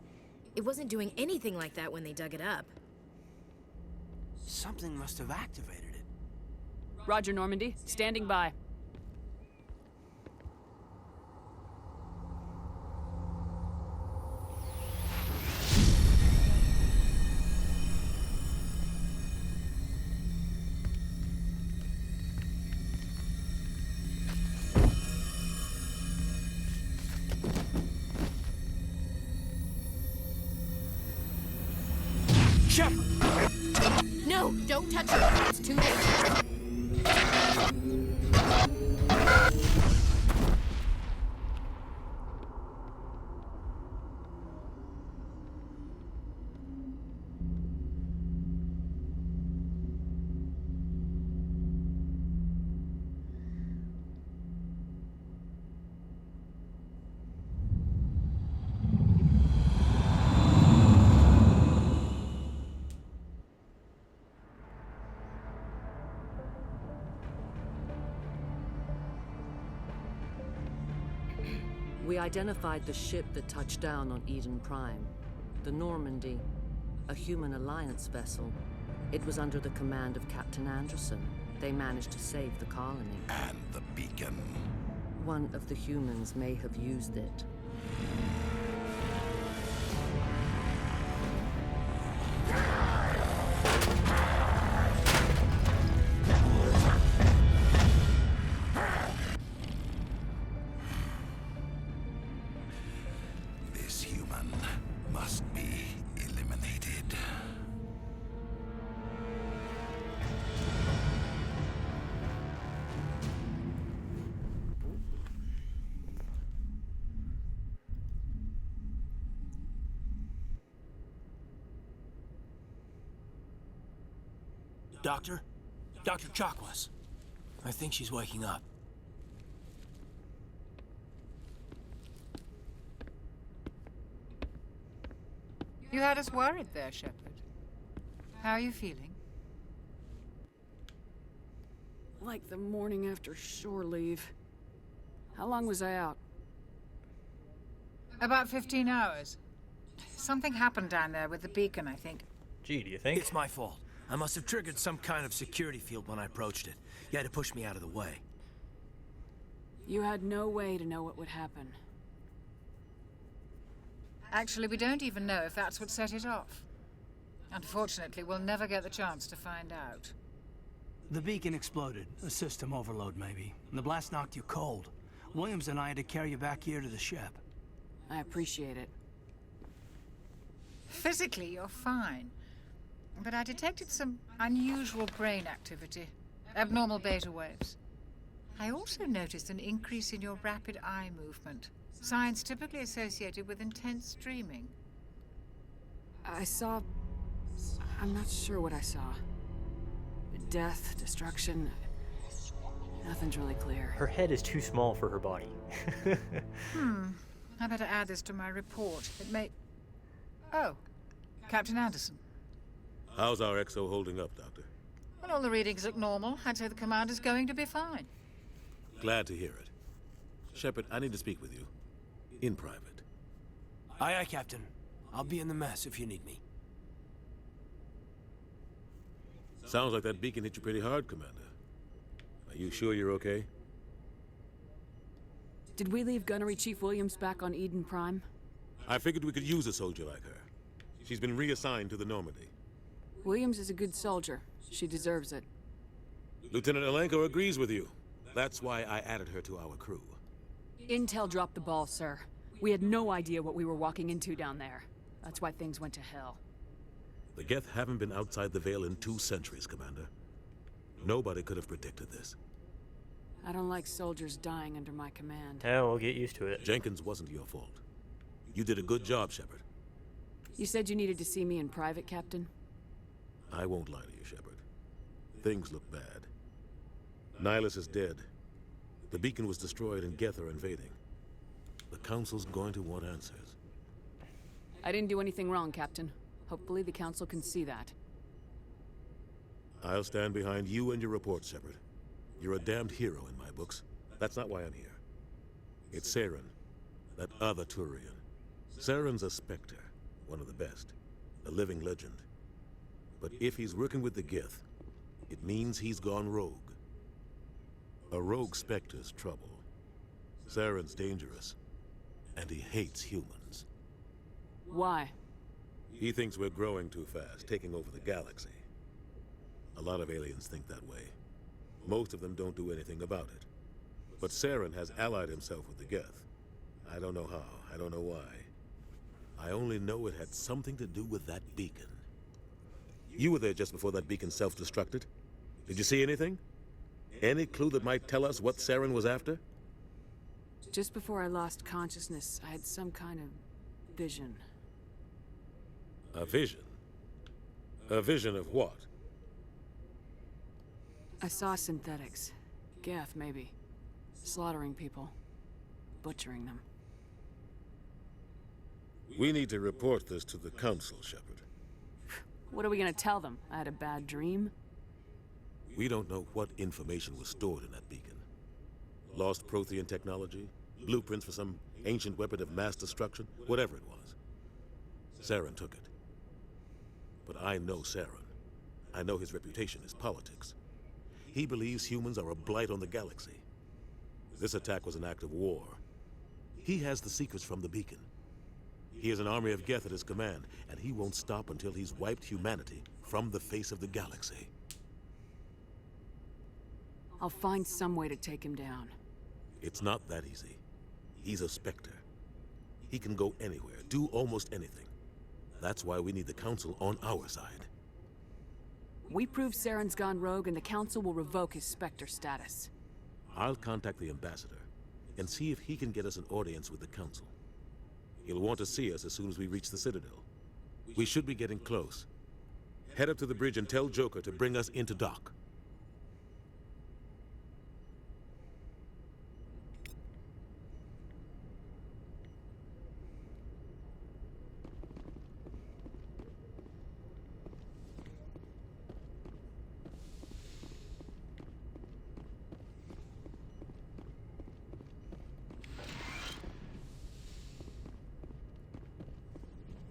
It wasn't doing anything like that when they dug it up. Something must have activated it. Roger, Normandy. Standing by. Shepard! No, don't touch it. It's too dangerous. We identified the ship that touched down on Eden Prime. The Normandy, a human alliance vessel. It was under the command of Captain Anderson. They managed to save the colony. And the beacon. One of the humans may have used it. This human must be eliminated. Doctor? Dr. Chakwas. I think she's waking up. You had us worried there, Shepard. How are you feeling? Like the morning after shore leave. How long was I out? About 15 hours. Something happened down there with the beacon, I think. Gee, do you think? It's my fault. I must have triggered some kind of security field when I approached it. You had to push me out of the way. You had no way to know what would happen. Actually, we don't even know if that's what set it off. Unfortunately, we'll never get the chance to find out. The beacon exploded. A system overload, maybe. And the blast knocked you cold. Williams and I had to carry you back here to the ship. I appreciate it. Physically, you're fine. But I detected some unusual brain activity. Abnormal beta waves. I also noticed an increase in your rapid eye movement. Signs typically associated with intense dreaming. I saw... I'm not sure what I saw. Death, destruction... Nothing's really clear. Her head is too small for her body. I better add this to my report. It may... Oh, Captain Anderson. How's our XO holding up, Doctor? Well, all the readings look normal. I'd say the commander's going to be fine. Glad to hear it. Shepard, I need to speak with you. In private. Aye, aye, Captain. I'll be in the mess if you need me. Sounds like that beacon hit you pretty hard, Commander. Are you sure you're okay? Did we leave Gunnery Chief Williams back on Eden Prime? I figured we could use a soldier like her. She's been reassigned to the Normandy. Williams is a good soldier. She deserves it. Lieutenant Alenko agrees with you. That's why I added her to our crew. Intel dropped the ball, sir. We had no idea what we were walking into down there. That's why things went to hell. The Geth haven't been outside the Veil in 2 centuries, Commander. Nobody could have predicted this. I don't like soldiers dying under my command. Yeah, we'll get used to it. Jenkins wasn't your fault. You did a good job, Shepard. You said you needed to see me in private, Captain? I won't lie to you, Shepard. Things look bad. Nihilus is dead. The beacon was destroyed and Geth are invading. The Council's going to want answers. I didn't do anything wrong, Captain. Hopefully the Council can see that. I'll stand behind you and your report, Shepard. You're a damned hero in my books. That's not why I'm here. It's Saren, that other Turian. Saren's a Spectre, one of the best, a living legend. But if he's working with the Gith, it means he's gone rogue. A rogue Spectre's trouble. Saren's dangerous, and he hates humans. Why? He thinks we're growing too fast, taking over the galaxy. A lot of aliens think that way. Most of them don't do anything about it. But Saren has allied himself with the Geth. I don't know how, I don't know why. I only know it had something to do with that beacon. You were there just before that beacon self-destructed. Did you see anything? Any clue that might tell us what Saren was after? Just before I lost consciousness, I had some kind of vision. A vision? A vision of what? I saw synthetics. Geth, maybe. Slaughtering people. Butchering them. We need to report this to the Council, Shepard. What are we gonna tell them? I had a bad dream? We don't know what information was stored in that beacon. Lost Prothean technology? Blueprints for some ancient weapon of mass destruction? Whatever it was. Saren took it. But I know Saren. I know his reputation is politics. He believes humans are a blight on the galaxy. This attack was an act of war. He has the secrets from the beacon. He has an army of Geth at his command, and he won't stop until he's wiped humanity from the face of the galaxy. I'll find some way to take him down. It's not that easy. He's a Spectre. He can go anywhere, do almost anything. That's why we need the Council on our side. We prove Saren's gone rogue and the Council will revoke his Spectre status. I'll contact the Ambassador and see if he can get us an audience with the Council. He'll want to see us as soon as we reach the Citadel. We should be getting close. Head up to the bridge and tell Joker to bring us into dock.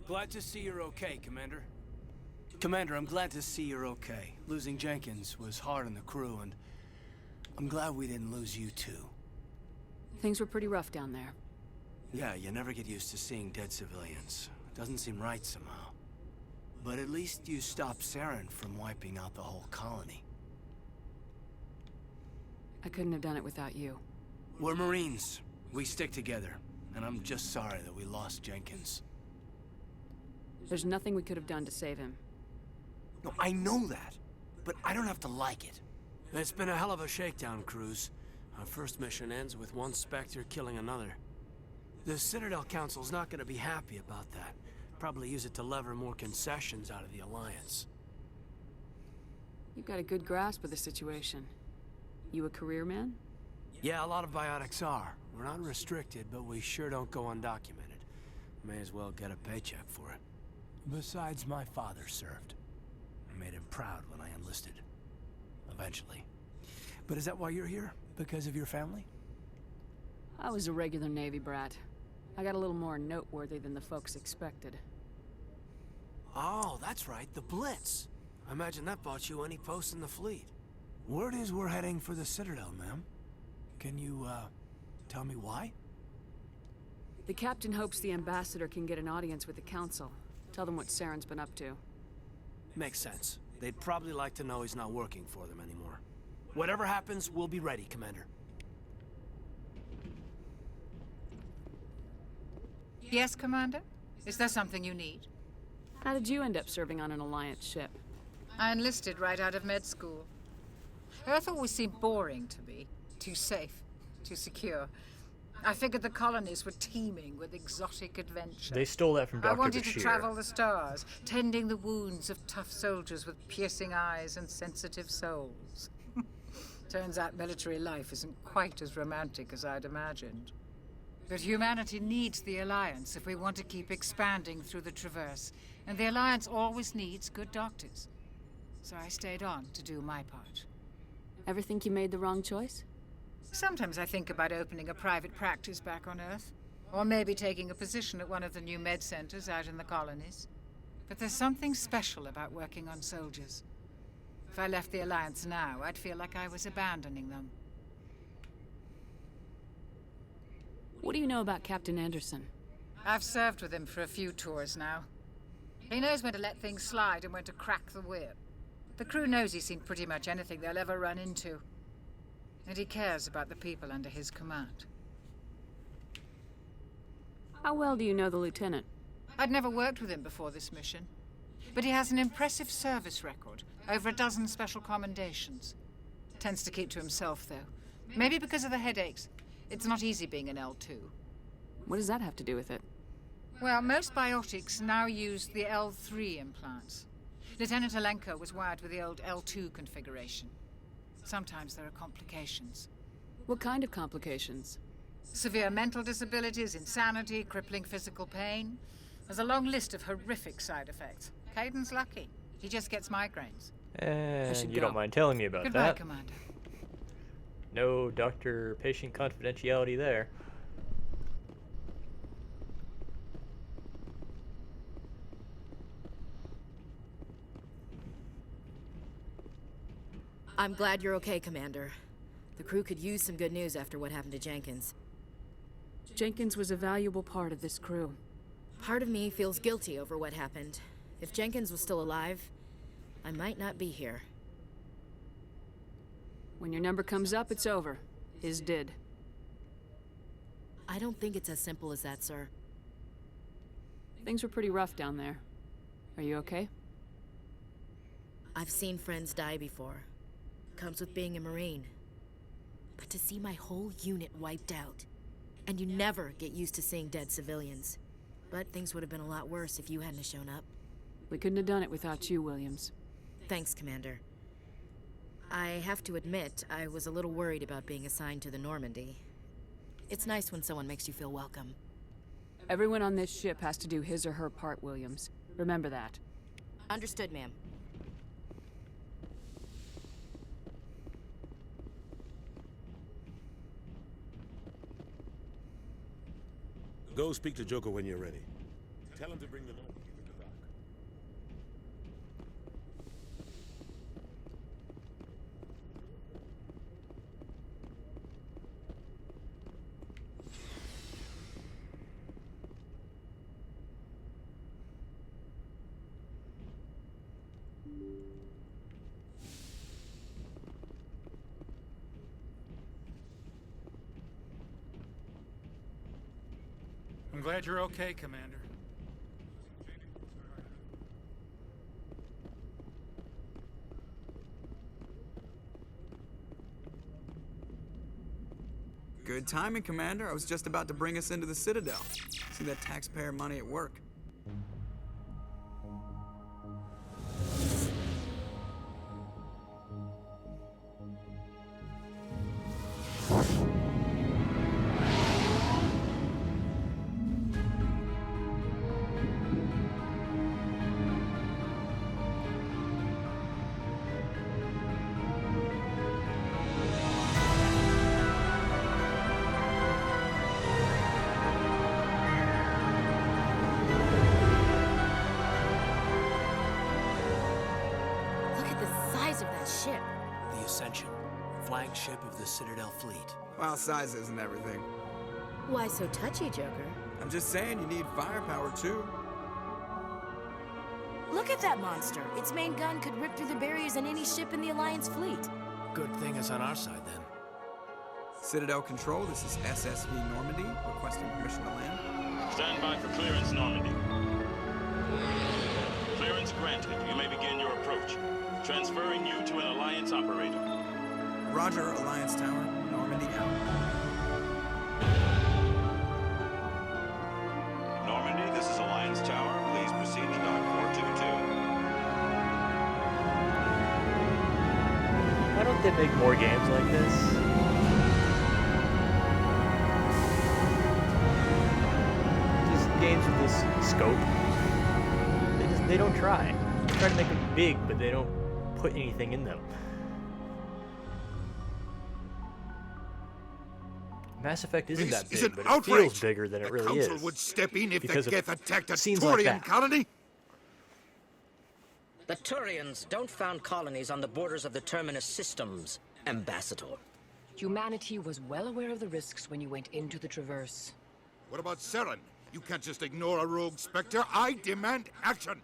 Glad to see you're okay, Commander. Commander, I'm glad to see you're okay. Losing Jenkins was hard on the crew, and I'm glad we didn't lose you too. Things were pretty rough down there. Yeah, you never get used to seeing dead civilians. It doesn't seem right somehow. But at least you stopped Saren from wiping out the whole colony. I couldn't have done it without you. We're Marines. We stick together. And I'm just sorry that we lost Jenkins. There's nothing we could have done to save him. No, I know that. But I don't have to like it. It's been a hell of a shakedown, Cruz. Our first mission ends with one Spectre killing another. The Citadel Council's not gonna be happy about that. Probably use it to lever more concessions out of the Alliance. You've got a good grasp of the situation. You a career man? Yeah, a lot of biotics are. We're not restricted, but we sure don't go undocumented. May as well get a paycheck for it. Besides, my father served. I made him proud when I enlisted. Eventually. But is that why you're here? Because of your family? I was a regular Navy brat. I got a little more noteworthy than the folks expected. Oh, that's right, the Blitz. I imagine that bought you any post in the fleet. Word is we're heading for the Citadel, ma'am. Can you, tell me why? The captain hopes the Ambassador can get an audience with the Council. Tell them what Saren's been up to. Makes sense. They'd probably like to know he's not working for them anymore. Whatever happens, we'll be ready, Commander. Yes, Commander? Is there something you need? How did you end up serving on an Alliance ship? I enlisted right out of med school. Earth always seemed boring to me. Too safe, too secure. I figured the colonies were teeming with exotic adventure. They stole that from Dr. I wanted Bashir. to travel the stars, tending the wounds of tough soldiers with piercing eyes and sensitive souls. Turns out military life isn't quite as romantic as I'd imagined. But humanity needs the Alliance if we want to keep expanding through the Traverse. And the Alliance always needs good doctors. So I stayed on to do my part. Ever think you made the wrong choice? Sometimes I think about opening a private practice back on Earth. Or maybe taking a position at one of the new med centers out in the colonies. But there's something special about working on soldiers. If I left the Alliance now, I'd feel like I was abandoning them. What do you know about Captain Anderson? I've served with him for a few tours now. He knows when to let things slide and when to crack the whip. The crew knows he's seen pretty much anything they'll ever run into. And he cares about the people under his command. How well do you know the Lieutenant? I'd never worked with him before this mission. But he has an impressive service record. Over a dozen special commendations. Tends to keep to himself, though. Maybe because of the headaches. It's not easy being an L2. What does that have to do with it? Well, most biotics now use the L3 implants. Lieutenant Alenko was wired with the old L2 configuration. Sometimes there are complications. What kind of complications? Severe mental disabilities, insanity, crippling physical pain. There's a long list of horrific side effects. Caden's lucky. He just gets migraines. And you don't mind telling me about Goodbye, that. Commander. No doctor-patient confidentiality there. I'm glad you're okay, Commander. The crew could use some good news after what happened to Jenkins. Jenkins was a valuable part of this crew. Part of me feels guilty over what happened. If Jenkins was still alive, I might not be here. When your number comes up, it's over. His did. I don't think it's as simple as that, sir. Things were pretty rough down there. Are you okay? I've seen friends die before. Comes with being a Marine. But to see my whole unit wiped out, and you never get used to seeing dead civilians. But things would have been a lot worse if you hadn't shown up. We couldn't have done it without you, Williams. Thanks, Commander. I have to admit, I was a little worried about being assigned to the Normandy. It's nice when someone makes you feel welcome. Everyone on this ship has to do his or her part, Williams. Remember that. Understood, ma'am. Go speak to Joker when you're ready. Tell him to bring the Normandy to the dock. I'm glad you're okay, Commander. Good timing, Commander. I was just about to bring us into the Citadel. See that taxpayer money at work. Ship. The Ascension, flagship of the Citadel fleet. Well, size isn't everything. Why so touchy, Joker? I'm just saying you need firepower, too. Look at that monster. Its main gun could rip through the barriers in any ship in the Alliance fleet. Good thing it's on our side, then. Citadel Control, this is SSV Normandy, requesting permission to land. Stand by for clearance, Normandy. Clearance granted. You may begin your approach. Transferring you to an Alliance operator. Roger, Alliance Tower. Normandy out. Normandy, this is Alliance Tower. Please proceed to Dock 422. Why don't they make more games like this? Just games with this scope. They don't try. They try to make them big, but they don't put anything in them. Mass Effect isn't This that is big, an but outrage. it feels bigger than it The really Council is. would step in if because the of Geth attacked a scenes like Turian that. colony. The Turians don't found colonies on the borders of the Terminus systems, Ambassador. Humanity was well aware of the risks when you went into the Traverse. What about Saren? You can't just ignore a rogue Spectre. I demand action.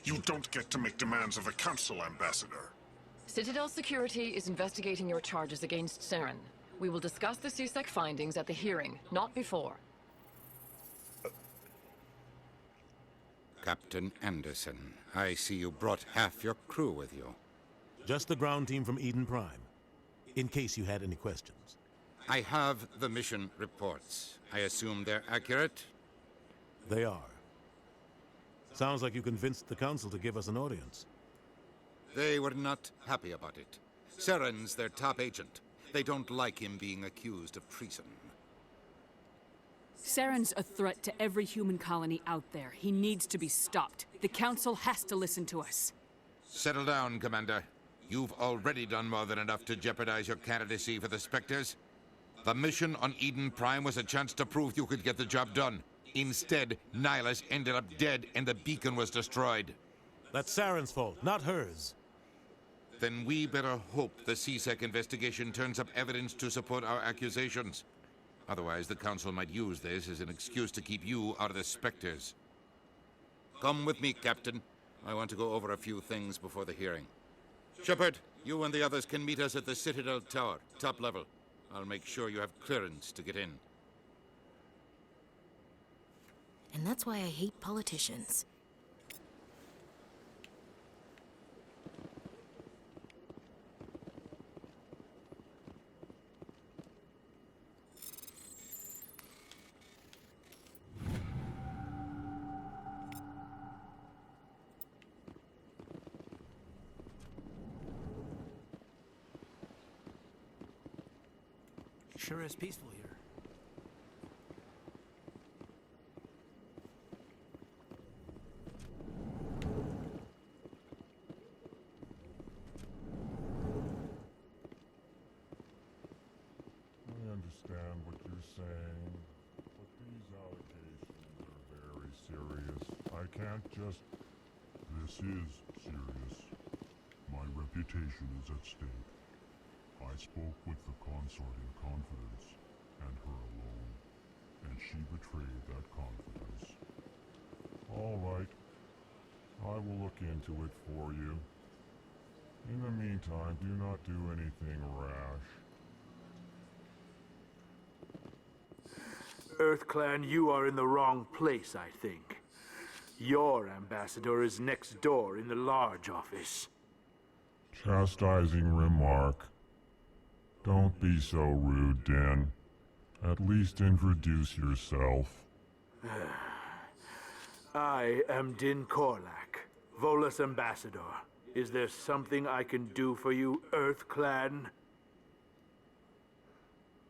You don't get to make demands of the Council, Ambassador. Citadel Security is investigating your charges against Saren. We will discuss the CSEC findings at the hearing, not before. Captain Anderson, I see you brought half your crew with you. Just the ground team from Eden Prime, in case you had any questions. I have the mission reports. I assume they're accurate? They are. Sounds like you convinced the Council to give us an audience. They were not happy about it. Saren's their top agent. They don't like him being accused of treason. Saren's a threat to every human colony out there. He needs to be stopped. The Council has to listen to us. Settle down, Commander. You've already done more than enough to jeopardize your candidacy for the Spectres. The mission on Eden Prime was a chance to prove you could get the job done. Instead, Nihilus ended up dead and the beacon was destroyed. That's Saren's fault, not hers. Then we better hope the CSEC investigation turns up evidence to support our accusations. Otherwise, the Council might use this as an excuse to keep you out of the Spectres. Come with me, Captain. I want to go over a few things before the hearing. Shepard, you and the others can meet us at the Citadel Tower, top level. I'll make sure you have clearance to get in. And that's why I hate politicians. Sure is peaceful here. I understand what you're saying, but these allegations are very serious. I can't just... This is serious. My reputation is at stake. I spoke with the consort in confidence, and her alone, and she betrayed that confidence. All right. I will look into it for you. In the meantime, do not do anything rash. EarthClan, you are in the wrong place, I think. Your ambassador is next door in the large office. Chastising remark. Don't be so rude, Den. At least introduce yourself. I am Din Korlak, Volus ambassador. Is there something I can do for you, EarthClan?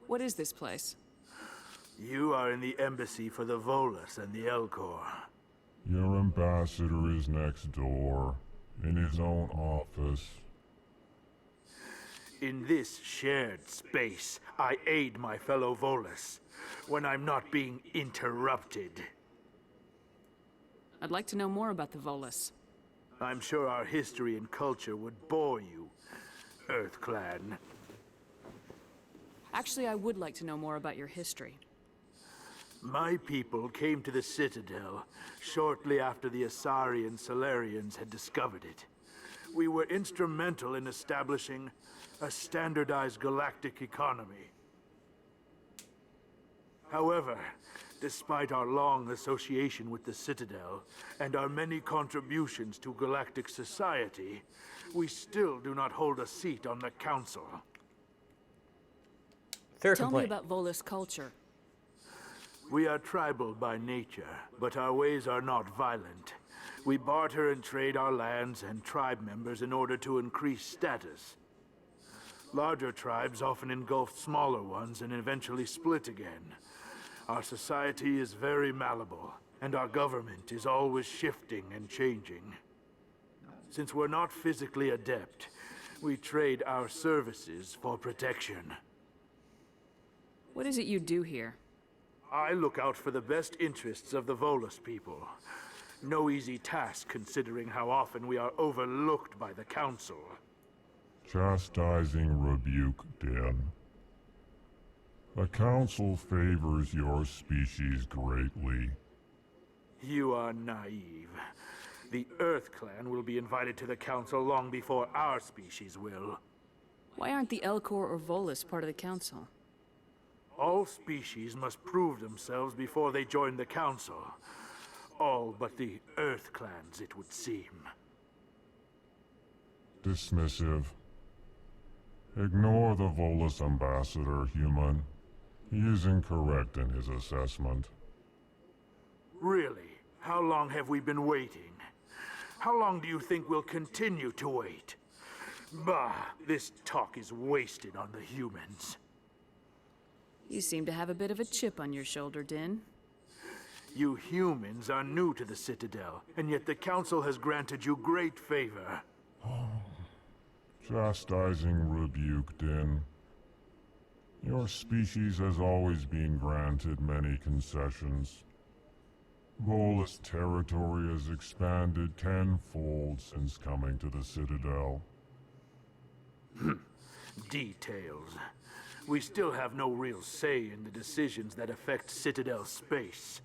What is this place? You are in the embassy for the Volus and the Elcor. Your ambassador is next door, in his own office. In this shared space, I aid my fellow Volus when I'm not being interrupted. I'd like to know more about the Volus. I'm sure our history and culture would bore you, EarthClan. Actually, I would like to know more about your history. My people came to the Citadel shortly after the Asari Salarians had discovered it. We were instrumental in establishing a standardized galactic economy. However, despite our long association with the Citadel and our many contributions to galactic society, we still do not hold a seat on the Council. Tell me about Volus culture. We are tribal by nature, but our ways are not violent. We barter and trade our lands and tribe members in order to increase status. Larger tribes often engulf smaller ones and eventually split again. Our society is very malleable, and our government is always shifting and changing. Since we're not physically adept, we trade our services for protection. What is it you do here? I look out for the best interests of the Volus people. No easy task considering how often we are overlooked by the Council. Chastising rebuke, Din. The Council favors your species greatly. You are naive. The Earth Clan will be invited to the Council long before our species will. Why aren't the Elcor or Volus part of the Council? All species must prove themselves before they join the Council. All but the Earth Clans, it would seem. Dismissive. Ignore the Volus ambassador, human. He is incorrect in his assessment. Really? How long have we been waiting? How long do you think we'll continue to wait? Bah, this talk is wasted on the humans. You seem to have a bit of a chip on your shoulder, Din. You humans are new to the Citadel, and yet the Council has granted you great favor. Chastising rebuke, Din. Your species has always been granted many concessions. Volus territory has expanded tenfold since coming to the Citadel. Details. We still have no real say in the decisions that affect Citadel space.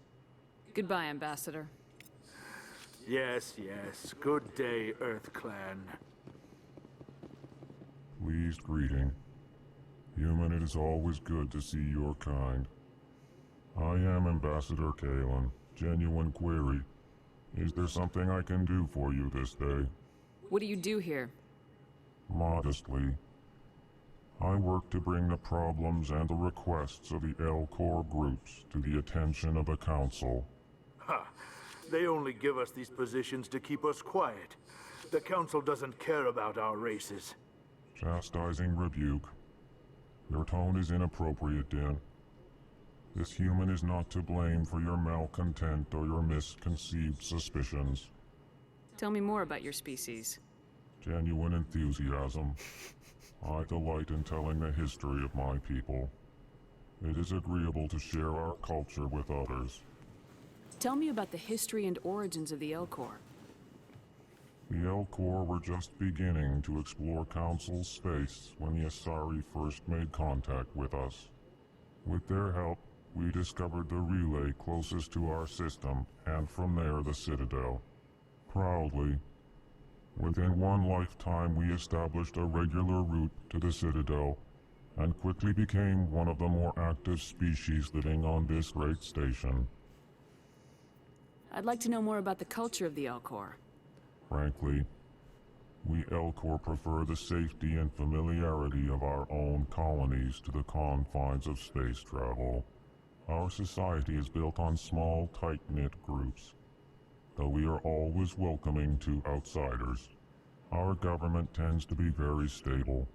Goodbye, Ambassador. Yes, yes. Good day, Earth Clan. Pleased greeting. Human, it is always good to see your kind. I am Ambassador Kalen. Genuine query. Is there something I can do for you this day? What do you do here? Modestly. I work to bring the problems and the requests of the Elcor groups to the attention of the Council. Ha! They only give us these positions to keep us quiet. The Council doesn't care about our races. Chastising rebuke. Your tone is inappropriate, Din. This human is not to blame for your malcontent or your misconceived suspicions. Tell me more about your species. Genuine enthusiasm. I delight in telling the history of my people. It is agreeable to share our culture with others. Tell me about the history and origins of the Elcor. The Elcor were just beginning to explore Council space when the Asari first made contact with us. With their help, we discovered the relay closest to our system, and from there the Citadel. Proudly, within one lifetime we established a regular route to the Citadel, and quickly became one of the more active species living on this great station. I'd like to know more about the culture of the Elcor. Frankly, we Elcor prefer the safety and familiarity of our own colonies to the confines of space travel. Our society is built on small, tight-knit groups. Though we are always welcoming to outsiders, our government tends to be very stable.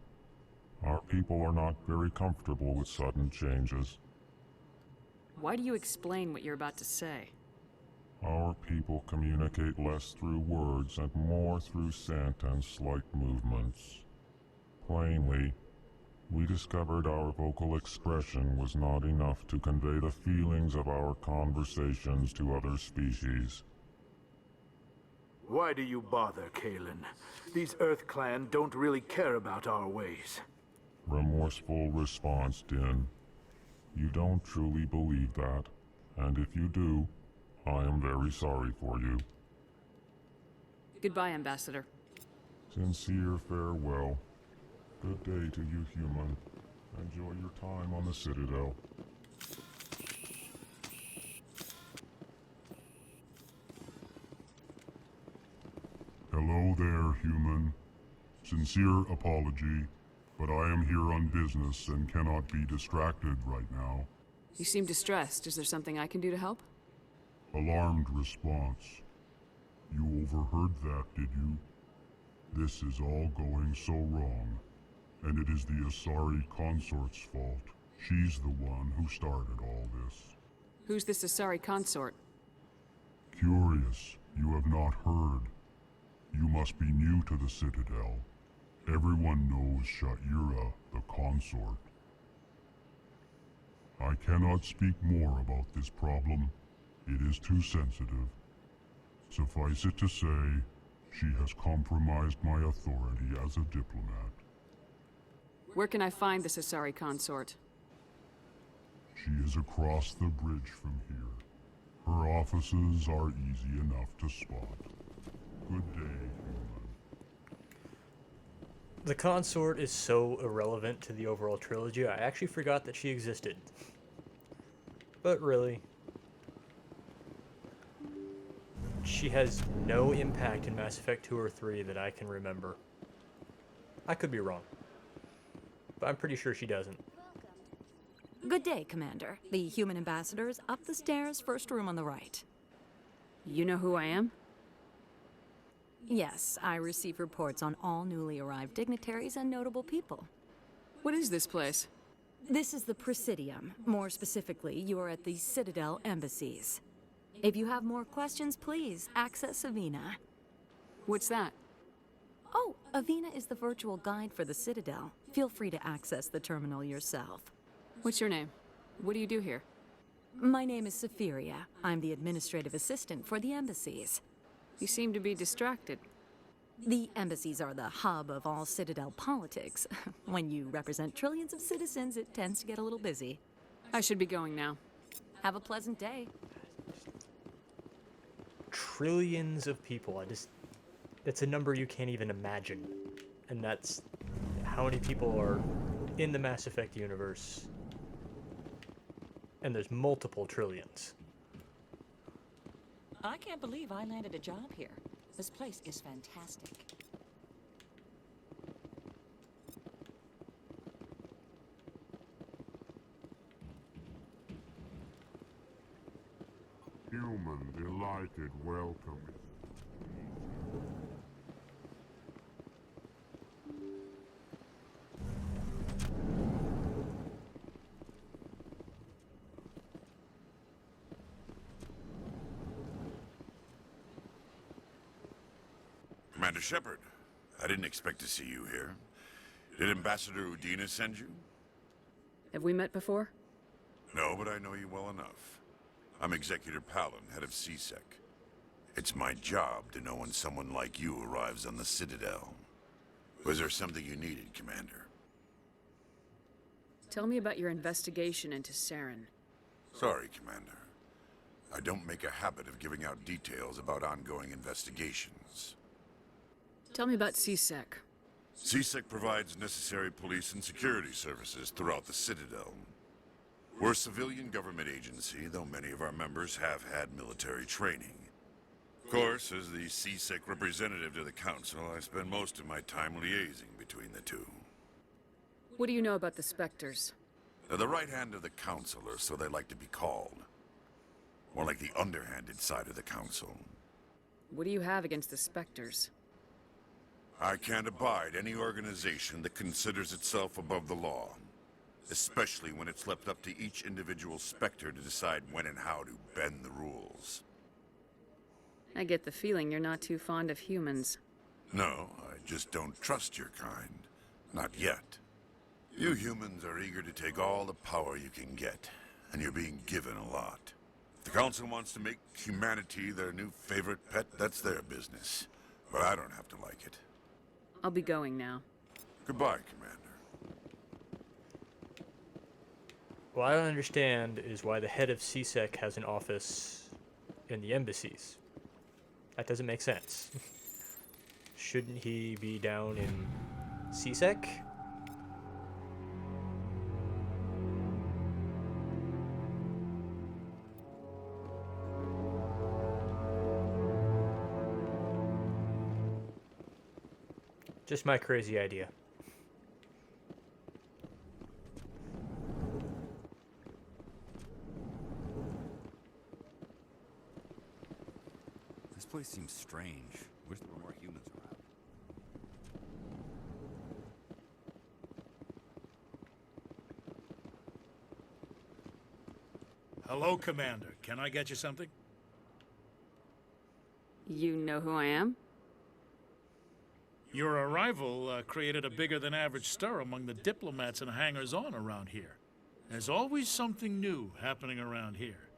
Our people are not very comfortable with sudden changes. Why do you explain what you're about to say? Our people communicate less through words and more through scent and slight movements. Plainly, we discovered our vocal expression was not enough to convey the feelings of our conversations to other species. Why do you bother, Kalen? These Earth Clan don't really care about our ways. Remorseful response, Din. You don't truly believe that, and if you do, I am very sorry for you. Goodbye, Ambassador. Sincere farewell. Good day to you, human. Enjoy your time on the Citadel. Hello there, human. Sincere apology, but I am here on business and cannot be distracted right now. You seem distressed. Is there something I can do to help? Alarmed response. You overheard that, did you? This is all going so wrong, and it is the Asari consort's fault. She's the one who started all this. Who's this Asari consort? Curious, you have not heard. You must be new to the Citadel. Everyone knows Sha'ira, the consort. I cannot speak more about this problem. It is too sensitive. Suffice it to say, she has compromised my authority as a diplomat. Where can I find the Cesari consort? She is across the bridge from here. Her offices are easy enough to spot. Good day, human. The consort is so irrelevant to the overall trilogy, I actually forgot that she existed. But really, she has no impact in Mass Effect 2 or 3 that I can remember. I could be wrong, but I'm pretty sure she doesn't. Good day, Commander. The human ambassador is up the stairs, first room on the right. You know who I am? Yes, I receive reports on all newly arrived dignitaries and notable people. What is this place? This is the Presidium. More specifically, you are at the Citadel embassies. If you have more questions, please access Avina. What's that? Oh, Avina is the virtual guide for the Citadel. Feel free to access the terminal yourself. What's your name? What do you do here? My name is Safiria. I'm the administrative assistant for the embassies. You seem to be distracted. The embassies are the hub of all Citadel politics. When you represent trillions of citizens, it tends to get a little busy. I should be going now. Have a pleasant day. Trillions of people. It's a number you can't even imagine. And that's how many people are in the Mass Effect universe. And there's multiple trillions. I can't believe I landed a job here. This place is fantastic. Human delighted welcome. Commander Shepard, I didn't expect to see you here. Did Ambassador Udina send you? Have we met before? No, but I know you well enough. I'm Executor Palin, head of CSEC. It's my job to know when someone like you arrives on the Citadel. Was there something you needed, Commander? Tell me about your investigation into Saren. Sorry, Commander. I don't make a habit of giving out details about ongoing investigations. Tell me about CSEC. CSEC provides necessary police and security services throughout the Citadel. We're a civilian government agency, though many of our members have had military training. Of course, as the CSEC representative to the Council, I spend most of my time liaising between the two. What do you know about the Spectres? They're the right hand of the Council, or so they like to be called. More like the underhanded side of the Council. What do you have against the Spectres? I can't abide any organization that considers itself above the law. Especially when it's left up to each individual Spectre to decide when and how to bend the rules. I get the feeling you're not too fond of humans. No, I just don't trust your kind. Not yet. You humans are eager to take all the power you can get, and you're being given a lot. If the Council wants to make humanity their new favorite pet, that's their business. But I don't have to like it. I'll be going now. Goodbye, Commander. What I don't understand is why the head of CSEC has an office in the embassies. That doesn't make sense. Shouldn't he be down in CSEC? Just my crazy idea. This place seems strange. Wish there were more humans around. Hello, Commander. Can I get you something? You know who I am? Your arrival created a bigger-than-average stir among the diplomats and hangers-on around here. There's always something new happening around here.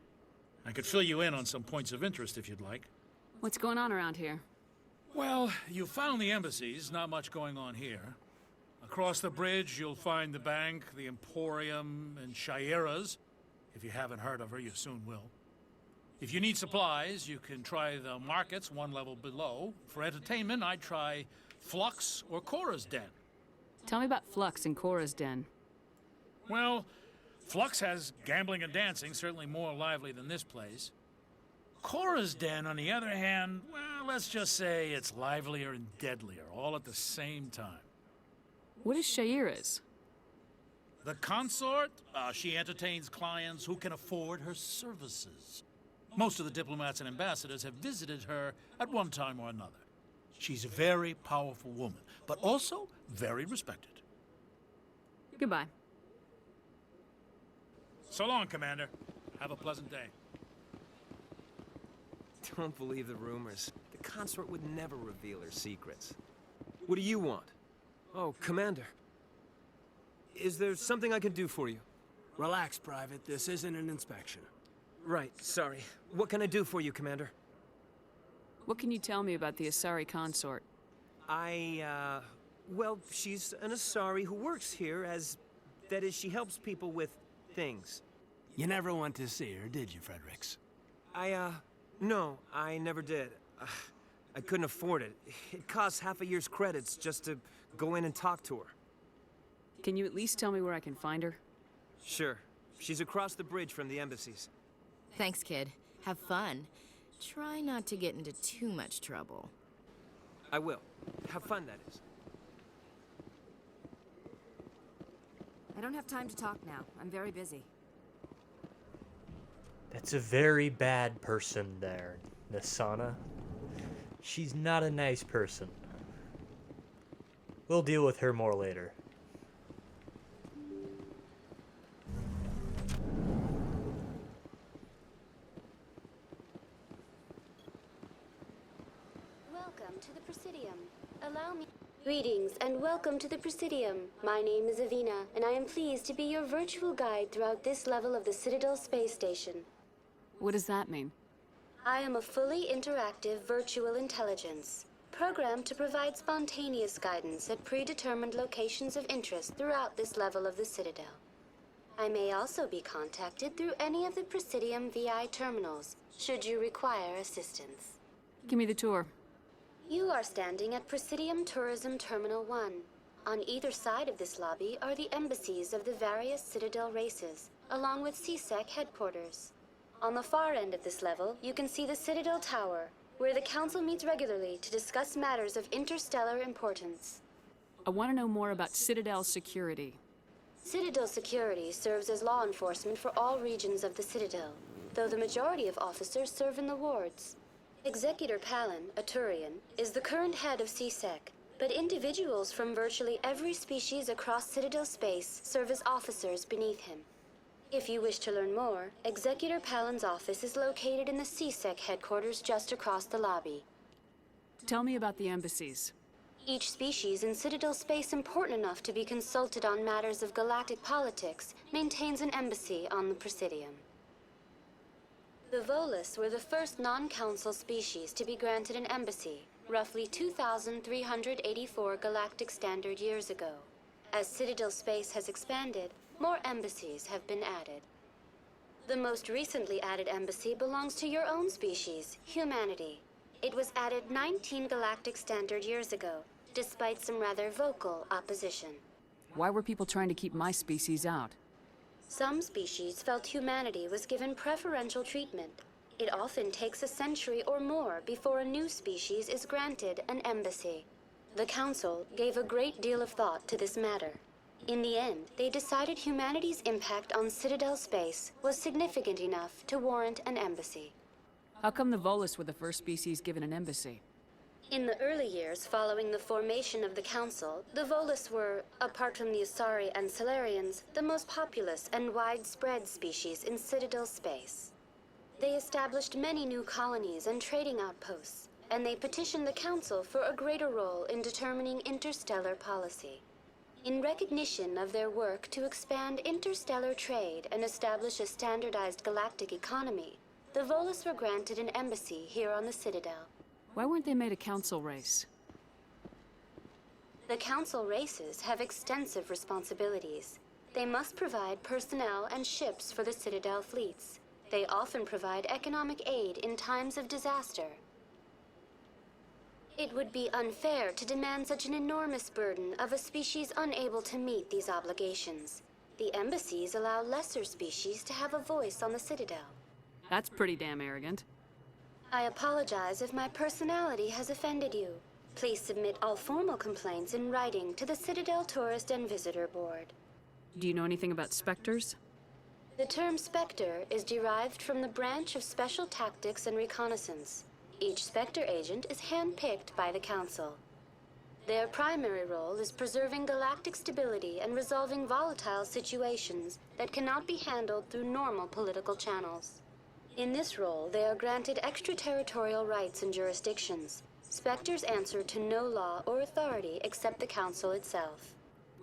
I could fill you in on some points of interest if you'd like. What's going on around here? Well, you found the embassies, not much going on here. Across the bridge, you'll find the bank, the Emporium, and Shaira's. If you haven't heard of her, you soon will. If you need supplies, you can try the markets one level below. For entertainment, I'd try Flux or Cora's Den. Tell me about Flux and Cora's Den. Well, Flux has gambling and dancing, certainly more lively than this place. Cora's Den, on the other hand, well, let's just say it's livelier and deadlier, all at the same time. What is Shaira's? The consort, she entertains clients who can afford her services. Most of the diplomats and ambassadors have visited her at one time or another. She's a very powerful woman, but also very respected. Goodbye. So long, Commander. Have a pleasant day. Don't believe the rumors. The consort would never reveal her secrets. What do you want? Oh, Commander. Is there something I can do for you? Relax, Private. This isn't an inspection. Right, sorry. What can I do for you, Commander? What can you tell me about the Asari consort? Well, she's an Asari who works here as... That is, she helps people with things. You never went to see her, did you, Fredericks? No, I never did. I couldn't afford it. It costs half a year's credits just to go in and talk to her. Can you at least tell me where I can find her? Sure. She's across the bridge from the embassies. Thanks, kid. Have fun. Try not to get into too much trouble. I will. Have fun, that is. I don't have time to talk now. I'm very busy. That's a very bad person there, Nassana. She's not a nice person. We'll deal with her more later. Welcome to the Presidium. Allow me... Greetings and welcome to the Presidium. My name is Avina, and I am pleased to be your virtual guide throughout this level of the Citadel Space Station. What does that mean? I am a fully interactive virtual intelligence, programmed to provide spontaneous guidance at predetermined locations of interest throughout this level of the Citadel. I may also be contacted through any of the Presidium VI terminals, should you require assistance. Give me the tour. You are standing at Presidium Tourism Terminal 1. On either side of this lobby are the embassies of the various Citadel races, along with CSEC headquarters. On the far end of this level, you can see the Citadel Tower, where the Council meets regularly to discuss matters of interstellar importance. I want to know more about Citadel security. Citadel security serves as law enforcement for all regions of the Citadel, though the majority of officers serve in the wards. Executor Palin, a Turian, is the current head of CSEC, but individuals from virtually every species across Citadel space serve as officers beneath him. If you wish to learn more, Executor Palin's office is located in the CSEC headquarters just across the lobby. Tell me about the embassies. Each species in Citadel space important enough to be consulted on matters of galactic politics maintains an embassy on the Presidium. The Volus were the first non-council species to be granted an embassy, roughly 2,384 galactic standard years ago. As Citadel space has expanded, more embassies have been added. The most recently added embassy belongs to your own species, humanity. It was added 19 galactic standard years ago, despite some rather vocal opposition. Why were people trying to keep my species out? Some species felt humanity was given preferential treatment. It often takes a century or more before a new species is granted an embassy. The Council gave a great deal of thought to this matter. In the end, they decided humanity's impact on Citadel space was significant enough to warrant an embassy. How come the Volus were the first species given an embassy? In the early years following the formation of the Council, the Volus were, apart from the Asari and Salarians, the most populous and widespread species in Citadel space. They established many new colonies and trading outposts, and they petitioned the Council for a greater role in determining interstellar policy. In recognition of their work to expand interstellar trade and establish a standardized galactic economy, the Volus were granted an embassy here on the Citadel. Why weren't they made a council race? The council races have extensive responsibilities. They must provide personnel and ships for the Citadel fleets. They often provide economic aid in times of disaster. It would be unfair to demand such an enormous burden of a species unable to meet these obligations. The embassies allow lesser species to have a voice on the Citadel. That's pretty damn arrogant. I apologize if my personality has offended you. Please submit all formal complaints in writing to the Citadel Tourist and Visitor Board. Do you know anything about Spectres? The term Spectre is derived from the branch of Special Tactics and Reconnaissance. Each Spectre agent is handpicked by the Council. Their primary role is preserving galactic stability and resolving volatile situations that cannot be handled through normal political channels. In this role, they are granted extraterritorial rights and jurisdictions. Spectres answer to no law or authority except the Council itself.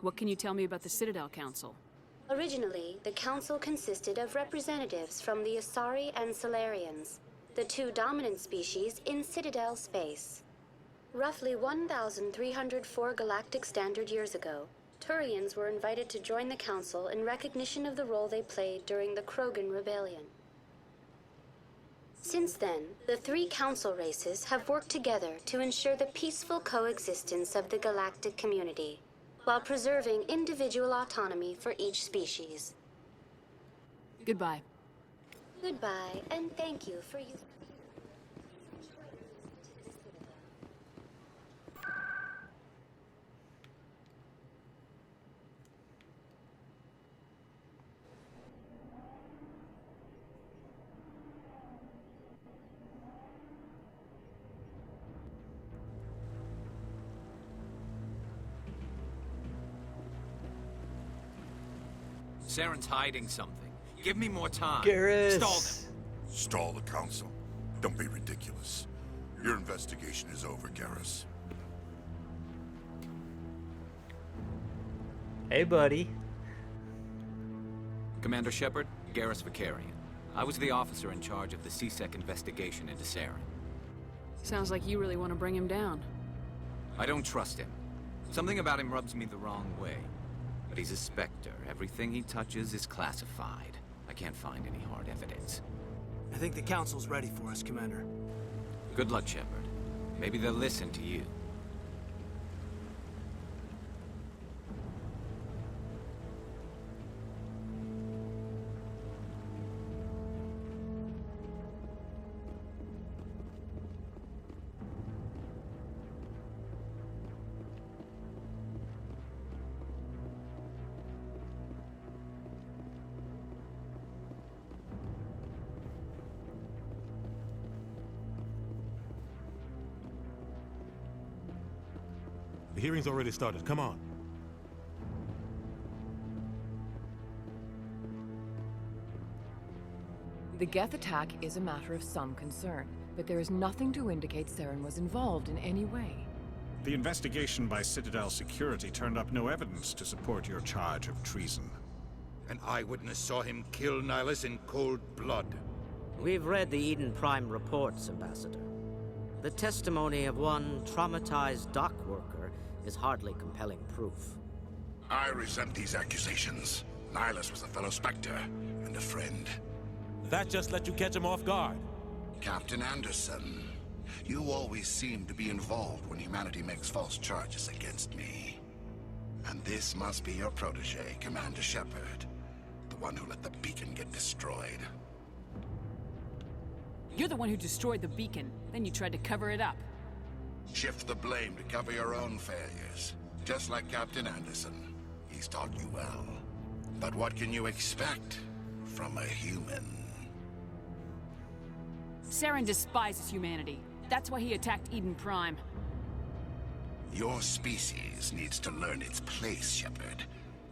What can you tell me about the Citadel Council? Originally, the Council consisted of representatives from the Asari and Solarians, the two dominant species in Citadel space. Roughly 1,304 galactic standard years ago, Turians were invited to join the Council in recognition of the role they played during the Krogan Rebellion. Since then, the three Council races have worked together to ensure the peaceful coexistence of the galactic community, while preserving individual autonomy for each species. Goodbye. Goodbye, and thank you for you. Saren's hiding something. Give me more time. Garrus! Stall them. Stall the Council? Don't be ridiculous. Your investigation is over, Garrus. Hey, buddy. Commander Shepard, Garrus Vakarian. I was the officer in charge of the C-Sec investigation into Saren. Sounds like you really want to bring him down. I don't trust him. Something about him rubs me the wrong way. But he's a Spectre. Everything he touches is classified. I can't find any hard evidence. I think the Council's ready for us, Commander. Good luck, Shepard. Maybe they'll listen to you. The hearing's already started. Come on. The Geth attack is a matter of some concern, but there is nothing to indicate Saren was involved in any way. The investigation by Citadel Security turned up no evidence to support your charge of treason. An eyewitness saw him kill Nihilus in cold blood. We've read the Eden Prime reports, Ambassador. The testimony of one traumatized dock worker is hardly compelling proof. I resent these accusations. Nihilus was a fellow Spectre and a friend. That just let you catch him off guard. Captain Anderson, you always seem to be involved when humanity makes false charges against me. And this must be your protege, Commander Shepard. The one who let the beacon get destroyed. You're the one who destroyed the beacon, then you tried to cover it up. Shift the blame to cover your own failures. Just like Captain Anderson. He's taught you well. But what can you expect from a human? Saren despises humanity. That's why he attacked Eden Prime. Your species needs to learn its place, Shepard.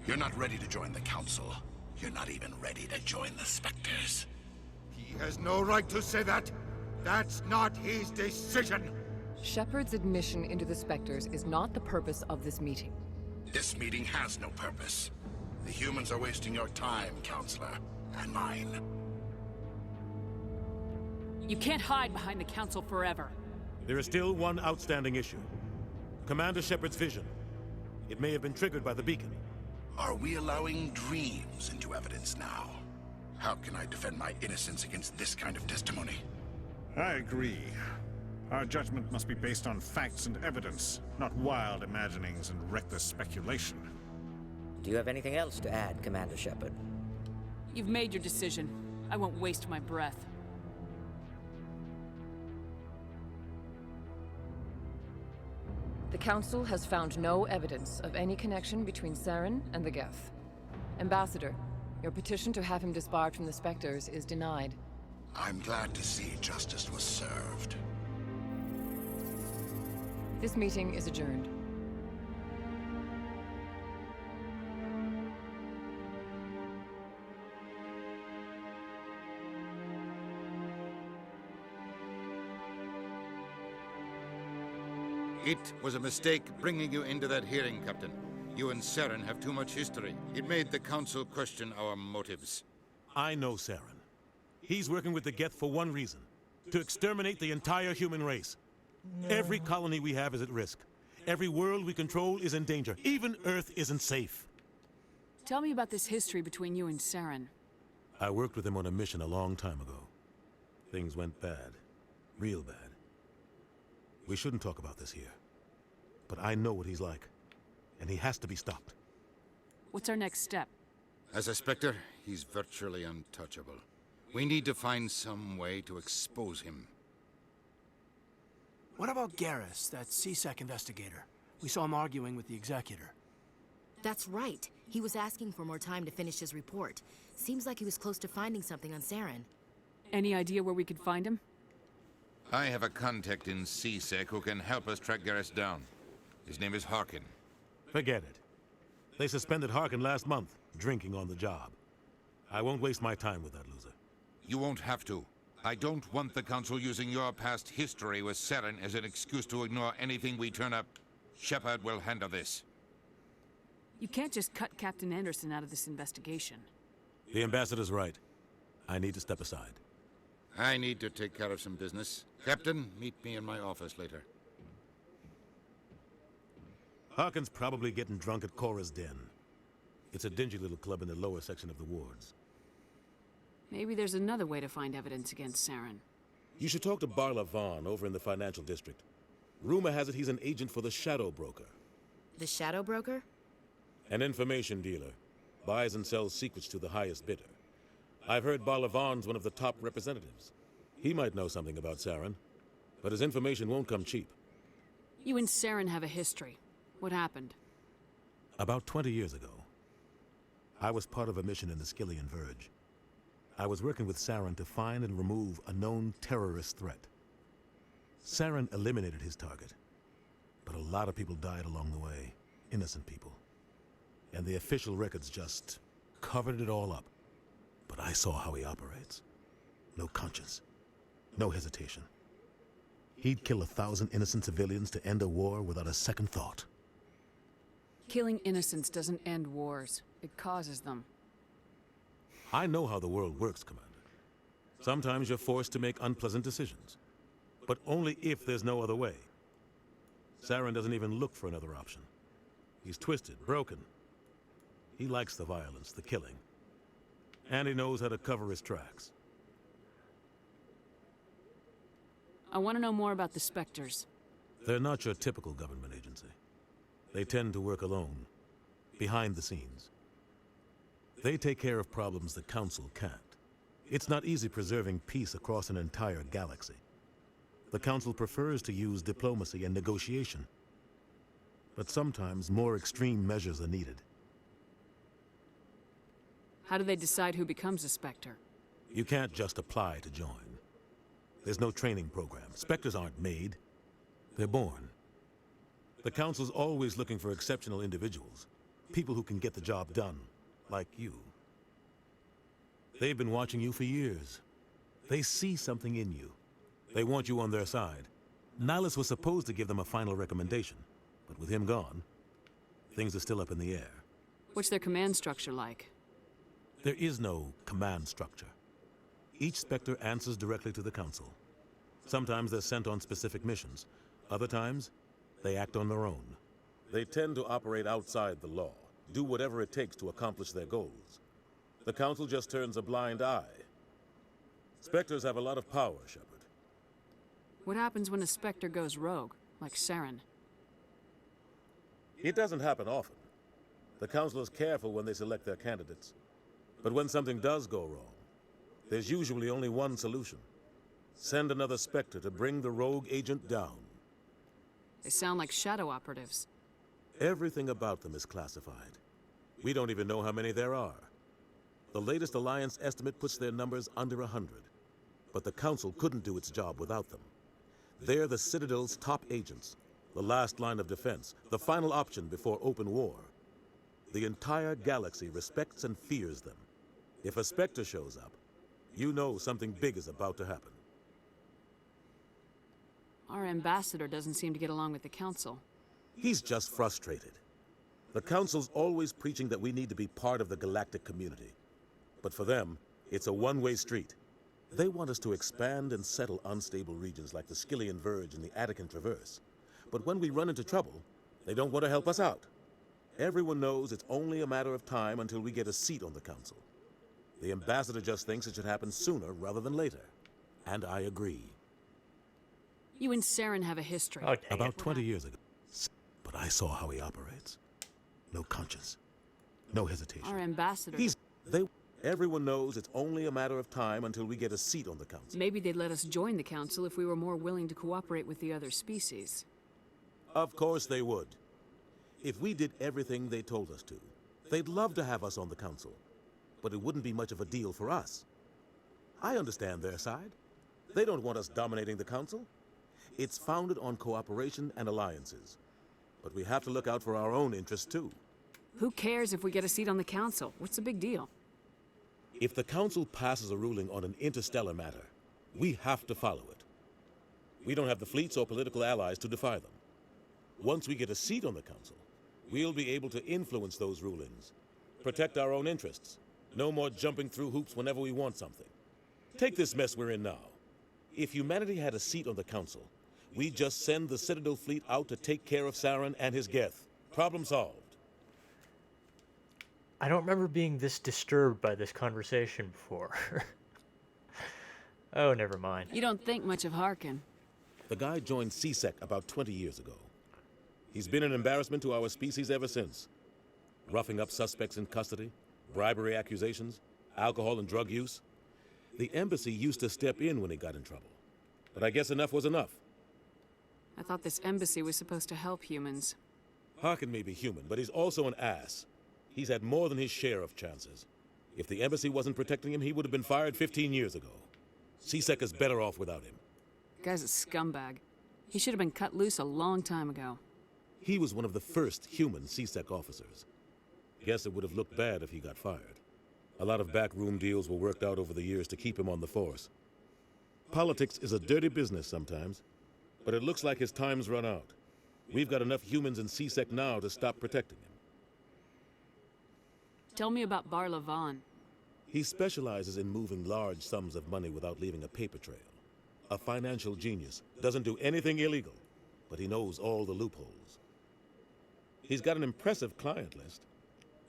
You're not ready to join the Council. You're not even ready to join the Spectres. He has no right to say that. That's not his decision. Shepard's admission into the Spectres is not the purpose of this meeting. This meeting has no purpose. The humans are wasting your time, Counselor, and mine. You can't hide behind the Council forever. There is still one outstanding issue. Commander Shepard's vision. It may have been triggered by the beacon. Are we allowing dreams into evidence now? How can I defend my innocence against this kind of testimony? I agree. Our judgment must be based on facts and evidence, not wild imaginings and reckless speculation. Do you have anything else to add, Commander Shepard? You've made your decision. I won't waste my breath. The Council has found no evidence of any connection between Saren and the Geth. Ambassador, your petition to have him disbarred from the Spectres is denied. I'm glad to see justice was served. This meeting is adjourned. It was a mistake bringing you into that hearing, Captain. You and Saren have too much history. It made the Council question our motives. I know Saren. He's working with the Geth for one reason. To exterminate the entire human race. Every colony we have is at risk. Every world we control is in danger. Even Earth isn't safe. Tell me about this history between you and Saren. I worked with him on a mission a long time ago. Things went bad. Real bad. We shouldn't talk about this here. But I know what he's like. And he has to be stopped. What's our next step? As a Spectre, he's virtually untouchable. We need to find some way to expose him. What about Garrus, that C-Sec investigator? We saw him arguing with the Executor. That's right. He was asking for more time to finish his report. Seems like he was close to finding something on Saren. Any idea where we could find him? I have a contact in C-Sec who can help us track Garrus down. His name is Harkin. Forget it. They suspended Harkin last month, drinking on the job. I won't waste my time with that loser. You won't have to. I don't want the Council using your past history with Saren as an excuse to ignore anything we turn up. Shepard will handle this. You can't just cut Captain Anderson out of this investigation. The Ambassador's right. I need to step aside. I need to take care of some business. Captain, meet me in my office later. Harkin's probably getting drunk at Cora's Den. It's a dingy little club in the lower section of the wards. Maybe there's another way to find evidence against Saren. You should talk to Barla Vaughn over in the financial district. Rumor has it he's an agent for the Shadow Broker. The Shadow Broker? An information dealer. Buys and sells secrets to the highest bidder. I've heard Barla Vaughn's one of the top representatives. He might know something about Saren, but his information won't come cheap. You and Saren have a history. What happened? About 20 years ago, I was part of a mission in the Skillian Verge. I was working with Saren to find and remove a known terrorist threat. Saren eliminated his target, but a lot of people died along the way, innocent people. And the official records just covered it all up. But I saw how he operates. No conscience, no hesitation. He'd kill 1,000 innocent civilians to end a war without a second thought. Killing innocents doesn't end wars. It causes them. I know how the world works, Commander. Sometimes you're forced to make unpleasant decisions, but only if there's no other way. Saren doesn't even look for another option. He's twisted, broken. He likes the violence, the killing. And he knows how to cover his tracks. I want to know more about the Spectres. They're not your typical government agency. They tend to work alone, behind the scenes. They take care of problems the Council can't. It's not easy preserving peace across an entire galaxy. The Council prefers to use diplomacy and negotiation. But sometimes more extreme measures are needed. How do they decide who becomes a Spectre? You can't just apply to join. There's no training program. Spectres aren't made. They're born. The Council's always looking for exceptional individuals. People who can get the job done. Like you. They've been watching you for years. They see something in you. They want you on their side. Nihilus was supposed to give them a final recommendation, but with him gone, Things are still up in the air. What's their command structure like? There is no command structure. Each Spectre answers directly to the Council. Sometimes they're sent on specific missions. Other times, they act on their own. They tend to operate outside the law, do whatever it takes to accomplish their goals. The Council just turns a blind eye. Spectres have a lot of power, Shepard. What happens when a Spectre goes rogue, like Saren? It doesn't happen often. The Council is careful when they select their candidates. But when something does go wrong, there's usually only one solution. Send another Spectre to bring the rogue agent down. They sound like shadow operatives. Everything about them is classified. We don't even know how many there are. The latest Alliance estimate puts their numbers under 100. But the Council couldn't do its job without them. They're the Citadel's top agents, the last line of defense, the final option before open war. The entire galaxy respects and fears them. If a Spectre shows up, you know something big is about to happen. Our ambassador doesn't seem to get along with the Council. He's just frustrated. The Council's always preaching that we need to be part of the galactic community. But for them, it's a one-way street. They want us to expand and settle unstable regions like the Skillian Verge and the Attican Traverse. But when we run into trouble, they don't want to help us out. Everyone knows it's only a matter of time until we get a seat on the Council. The ambassador just thinks it should happen sooner rather than later. And I agree. You and Saren have a history. About 20 years ago. But I saw how he operates. No conscience. No hesitation. Our ambassador... Everyone knows it's only a matter of time until we get a seat on the Council. Maybe they'd let us join the Council if we were more willing to cooperate with the other species. Of course they would. If we did everything they told us to, they'd love to have us on the Council. But it wouldn't be much of a deal for us. I understand their side. They don't want us dominating the Council. It's founded on cooperation and alliances. But we have to look out for our own interests, too. Who cares if we get a seat on the Council? What's the big deal? If the Council passes a ruling on an interstellar matter, we have to follow it. We don't have the fleets or political allies to defy them. Once we get a seat on the Council, we'll be able to influence those rulings, protect our own interests. No more jumping through hoops whenever we want something. Take this mess we're in now. If humanity had a seat on the Council, we'd just send the Citadel fleet out to take care of Saren and his Geth. Problem solved. I don't remember being this disturbed by this conversation before. Oh, never mind. You don't think much of Harkin. The guy joined CSEC about 20 years ago. He's been an embarrassment to our species ever since. Roughing up suspects in custody, bribery accusations, alcohol and drug use. The embassy used to step in when he got in trouble. But I guess enough was enough. I thought this embassy was supposed to help humans. Harkin may be human, but he's also an ass. He's had more than his share of chances. If the embassy wasn't protecting him, he would have been fired 15 years ago. CSEC is better off without him. Guy's a scumbag. He should have been cut loose a long time ago. He was one of the first human CSEC officers. Guess it would have looked bad if he got fired. A lot of backroom deals were worked out over the years to keep him on the force. Politics is a dirty business sometimes, but it looks like his time's run out. We've got enough humans in CSEC now to stop protecting him. Tell me about Barla Von. He specializes in moving large sums of money without leaving a paper trail. A financial genius, doesn't do anything illegal, but he knows all the loopholes. He's got an impressive client list.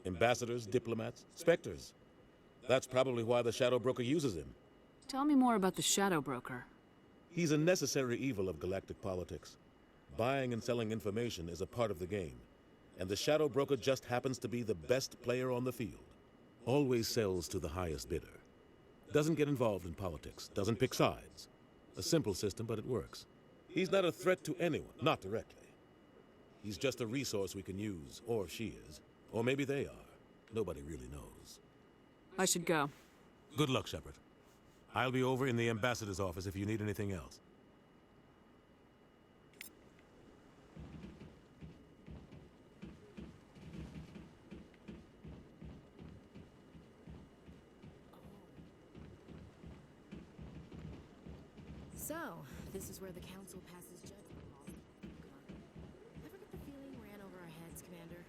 Ambassadors, diplomats, specters. That's probably why the Shadow Broker uses him. Tell me more about the Shadow Broker. He's a necessary evil of galactic politics. Buying and selling information is a part of the game, and the Shadow Broker just happens to be the best player on the field. Always sells to the highest bidder. Doesn't get involved in politics, doesn't pick sides. A simple system, but it works. He's not a threat to anyone, not directly. He's just a resource we can use, or she is. Or maybe they are. Nobody really knows. I should go. Good luck, Shepard. I'll be over in the ambassador's office if you need anything else. So, this is where the Council passes judgment. Ever get the feeling ran over our heads, Commander?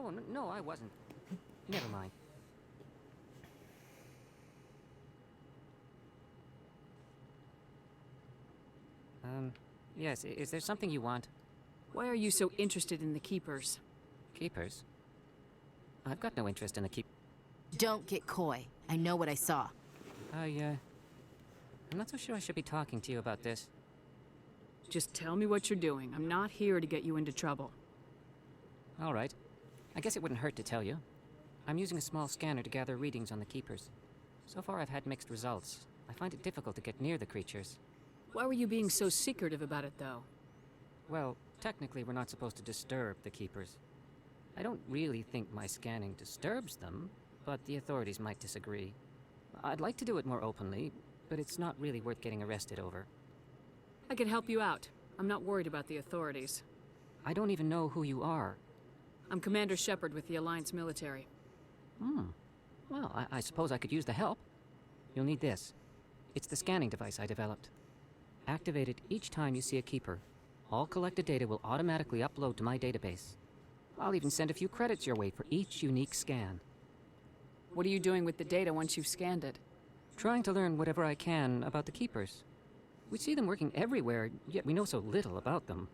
Oh, no, I wasn't. Never mind. Yes, is there something you want? Why are you so interested in the Keepers? Keepers? I've got no interest in the Don't get coy. I know what I saw. I'm not so sure I should be talking to you about this. Just tell me what you're doing. I'm not here to get you into trouble. All right. I guess it wouldn't hurt to tell you. I'm using a small scanner to gather readings on the Keepers. So far I've had mixed results. I find it difficult to get near the creatures. Why were you being so secretive about it, though? Well, technically we're not supposed to disturb the Keepers. I don't really think my scanning disturbs them, but the authorities might disagree. I'd like to do it more openly, but it's not really worth getting arrested over. I can help you out. I'm not worried about the authorities. I don't even know who you are. I'm Commander Shepard with the Alliance military. Well, I suppose I could use the help. You'll need this. It's the scanning device I developed. Activate it each time you see a Keeper. All collected data will automatically upload to my database. I'll even send a few credits your way for each unique scan. What are you doing with the data once you've scanned it? Trying to learn whatever I can about the Keepers. We see them working everywhere, yet we know so little about them.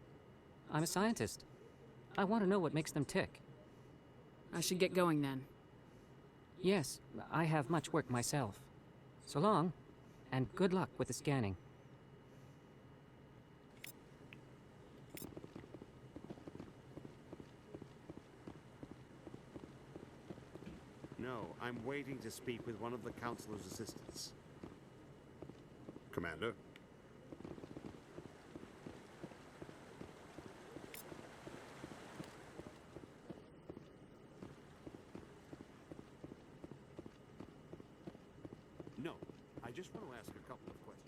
I'm a scientist. I want to know what makes them tick. I should get going then. Yes, I have much work myself. So long, and good luck with the scanning. No, I'm waiting to speak with one of the Councilor's assistants. Commander? No, I just want to ask a couple of questions.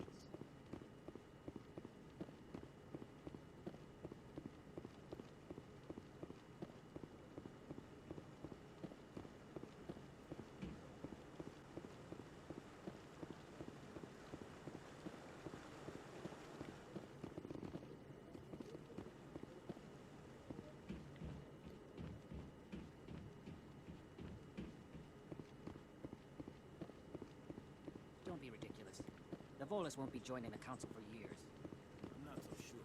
Don't be ridiculous. The Volus won't be joining the Council for years. I'm not so sure.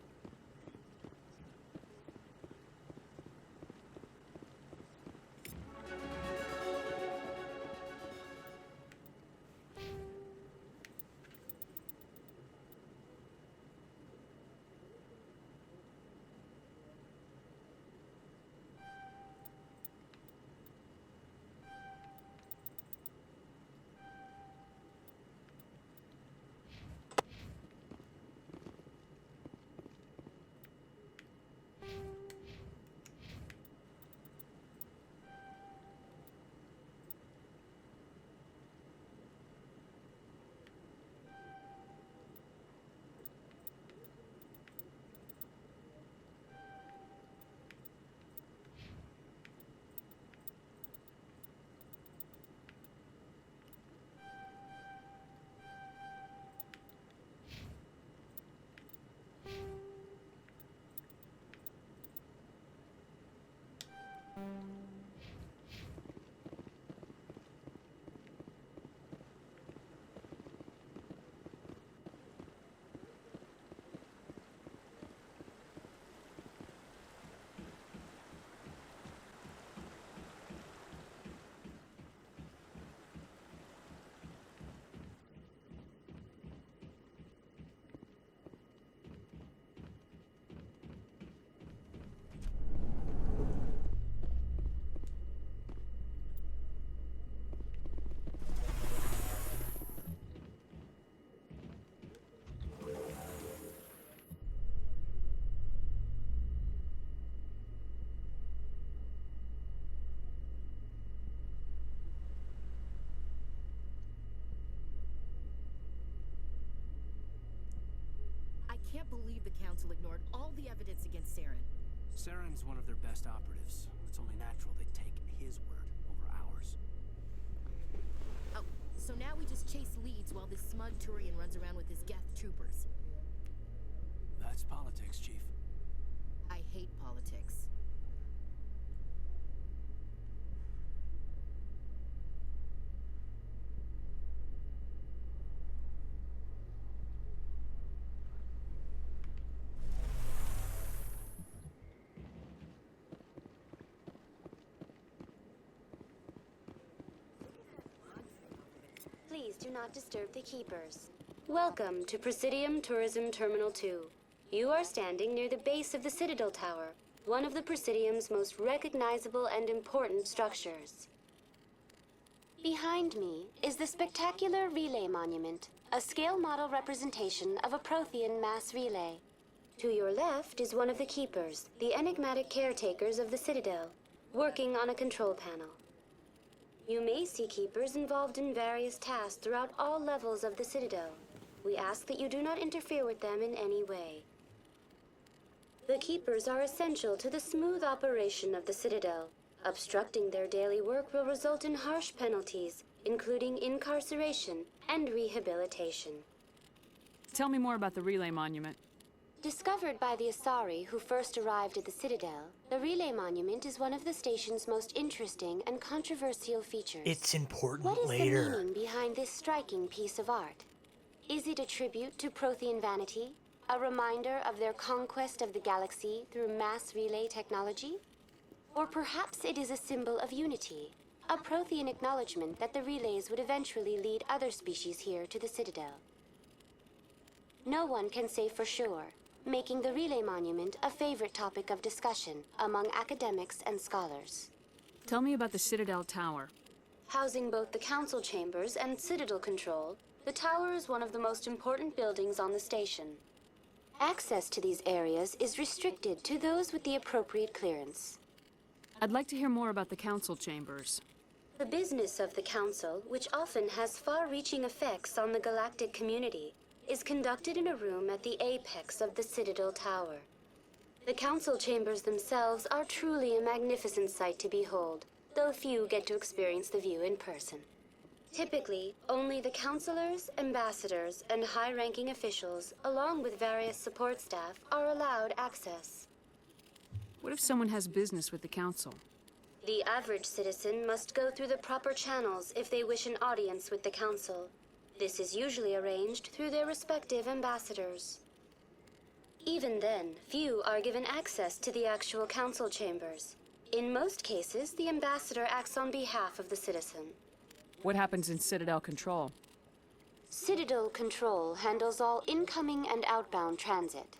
I can't believe the Council ignored all the evidence against Saren. Saren's one of their best operatives. It's only natural they'd take his word over ours. Oh, so now we just chase leads while this smug Turian runs around with his Geth troopers. That's politics, Chief. I hate politics. Please do not disturb the keepers. Welcome to Presidium Tourism Terminal 2. You are standing near the base of the Citadel Tower, one of the Presidium's most recognizable and important structures. Behind me is the spectacular Relay Monument, a scale model representation of a Prothean mass relay. To your left is one of the keepers, the enigmatic caretakers of the Citadel, working on a control panel. You may see keepers involved in various tasks throughout all levels of the Citadel. We ask that you do not interfere with them in any way. The keepers are essential to the smooth operation of the Citadel. Obstructing their daily work will result in harsh penalties, including incarceration and rehabilitation. Tell me more about the Relay Monument. Discovered by the Asari who first arrived at the Citadel, the Relay Monument is one of the station's most interesting and controversial features. It's important What is later. the meaning behind this striking piece of art? Is it a tribute to Prothean vanity? A reminder of their conquest of the galaxy through mass relay technology? Or perhaps it is a symbol of unity, a Prothean acknowledgement that the relays would eventually lead other species here to the Citadel. No one can say for sure, making the Relay Monument a favorite topic of discussion among academics and scholars. Tell me about the Citadel Tower. Housing both the council chambers and Citadel control, the tower is one of the most important buildings on the station. Access to these areas is restricted to those with the appropriate clearance. I'd like to hear more about the council chambers. The business of the council, which often has far-reaching effects on the galactic community, is conducted in a room at the apex of the Citadel Tower. The council chambers themselves are truly a magnificent sight to behold, though few get to experience the view in person. Typically, only the councilors, ambassadors, and high-ranking officials, along with various support staff, are allowed access. What if someone has business with the council? The average citizen must go through the proper channels if they wish an audience with the council. This is usually arranged through their respective ambassadors. Even then, few are given access to the actual council chambers. In most cases, the ambassador acts on behalf of the citizen. What happens in Citadel Control? Citadel Control handles all incoming and outbound transit.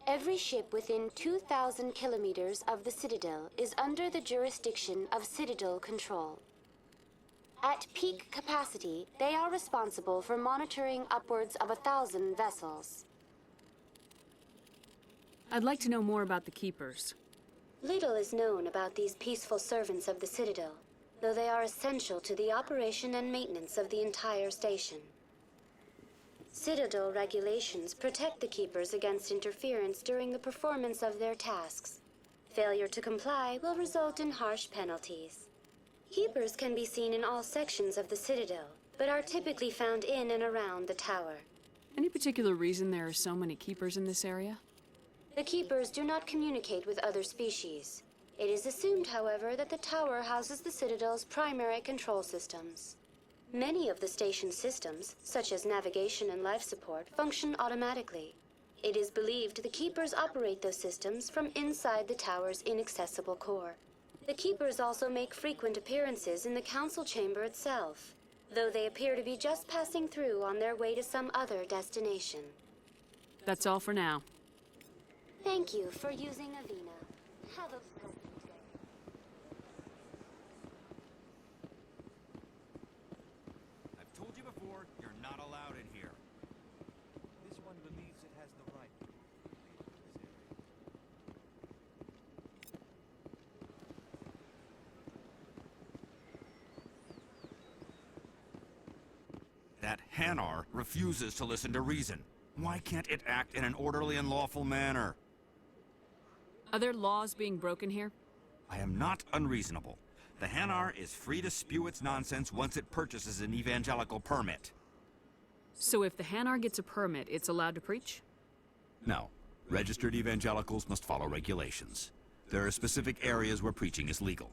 Every ship within 2,000 kilometers of the Citadel is under the jurisdiction of Citadel Control. At peak capacity, they are responsible for monitoring upwards of 1,000 vessels. I'd like to know more about the Keepers. Little is known about these peaceful servants of the Citadel, though they are essential to the operation and maintenance of the entire station. Citadel regulations protect the Keepers against interference during the performance of their tasks. Failure to comply will result in harsh penalties. Keepers can be seen in all sections of the Citadel, but are typically found in and around the tower. Any particular reason there are so many Keepers in this area? The Keepers do not communicate with other species. It is assumed, however, that the tower houses the Citadel's primary control systems. Many of the station's systems, such as navigation and life support, function automatically. It is believed the Keepers operate those systems from inside the tower's inaccessible core. The Keepers also make frequent appearances in the council chamber itself, though they appear to be just passing through on their way to some other destination. That's all for now. Thank you for using Avina. Have a pleasant day. I've told you before, you're not allowed in here. This one believes it has the right. That Hanar refuses to listen to reason. Why can't it act in an orderly and lawful manner? Are there laws being broken here? I am not unreasonable. The Hanar is free to spew its nonsense once it purchases an evangelical permit. So if the Hanar gets a permit, it's allowed to preach? No. Registered evangelicals must follow regulations. There are specific areas where preaching is legal.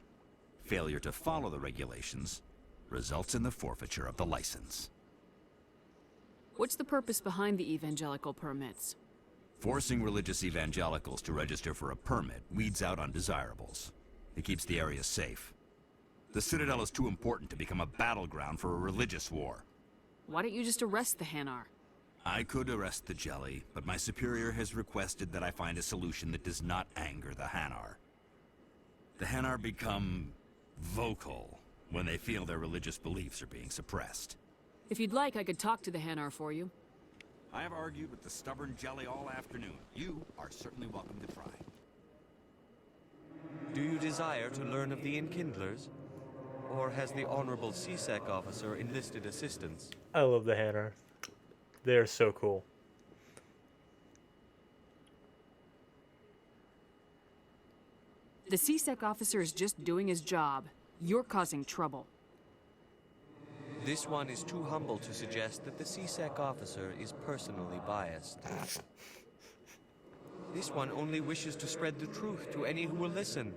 Failure to follow the regulations results in the forfeiture of the license. What's the purpose behind the evangelical permits? Forcing religious evangelicals to register for a permit weeds out undesirables. It keeps the area safe. The Citadel is too important to become a battleground for a religious war. Why don't you just arrest the Hanar? I could arrest the Jelly, but my superior has requested that I find a solution that does not anger the Hanar. The Hanar become vocal when they feel their religious beliefs are being suppressed. If you'd like, I could talk to the Hanar for you. I have argued with the stubborn Jelly all afternoon. You are certainly welcome to try. Do you desire to learn of the Enkindlers? Or has the Honorable CSEC officer enlisted assistance? I love the Hanar. They're so cool. The CSEC officer is just doing his job. You're causing trouble. This one is too humble to suggest that the CSEC officer is personally biased. This one only wishes to spread the truth to any who will listen.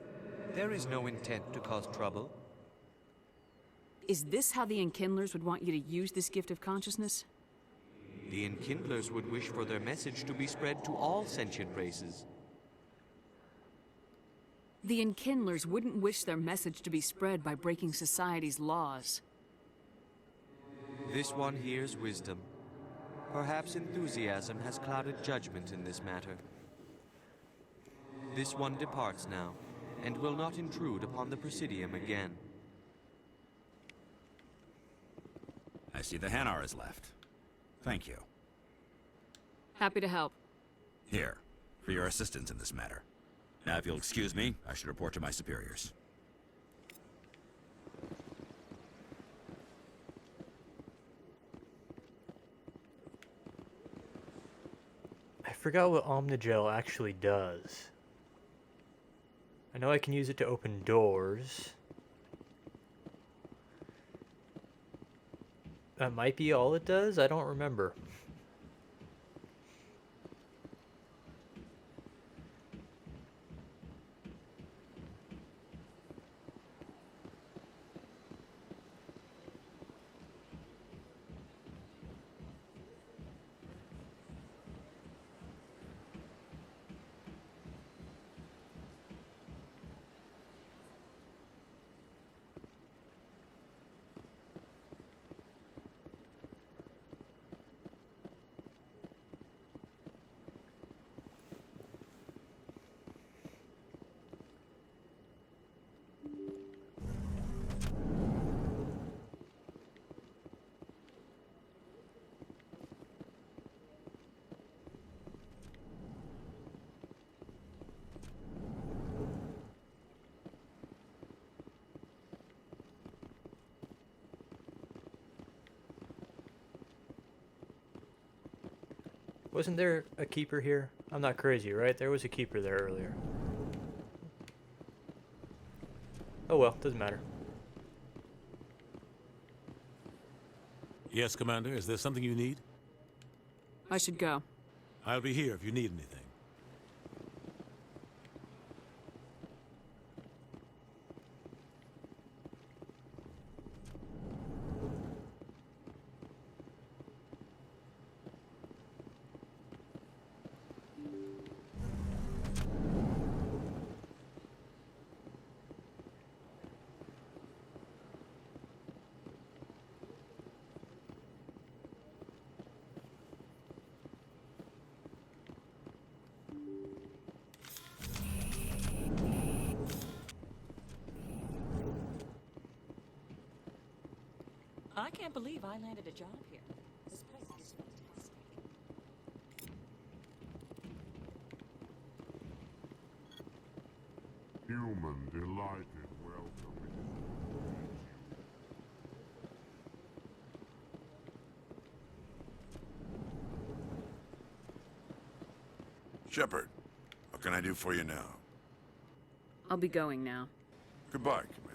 There is no intent to cause trouble. Is this how the Enkindlers would want you to use this gift of consciousness? The Enkindlers would wish for their message to be spread to all sentient races. The Enkindlers wouldn't wish their message to be spread by breaking society's laws. This one hears wisdom. Perhaps enthusiasm has clouded judgment in this matter. This one departs now, and will not intrude upon the Presidium again. I see the Hanar is left. Thank you. Happy to help. Here, for your assistance in this matter. Now, if you'll excuse me, I should report to my superiors. I forgot what Omnigel actually does. I know I can use it to open doors. That might be all it does? I don't remember. Wasn't there a keeper here? I'm not crazy, right? There was a keeper there earlier. Oh well, doesn't matter. Yes, Commander. Is there something you need? I should go. I'll be here if you need anything. I can't believe I landed a job here. This place is fantastic. Human delighted welcome. Shepard, what can I do for you now? I'll be going now. Goodbye, Commander.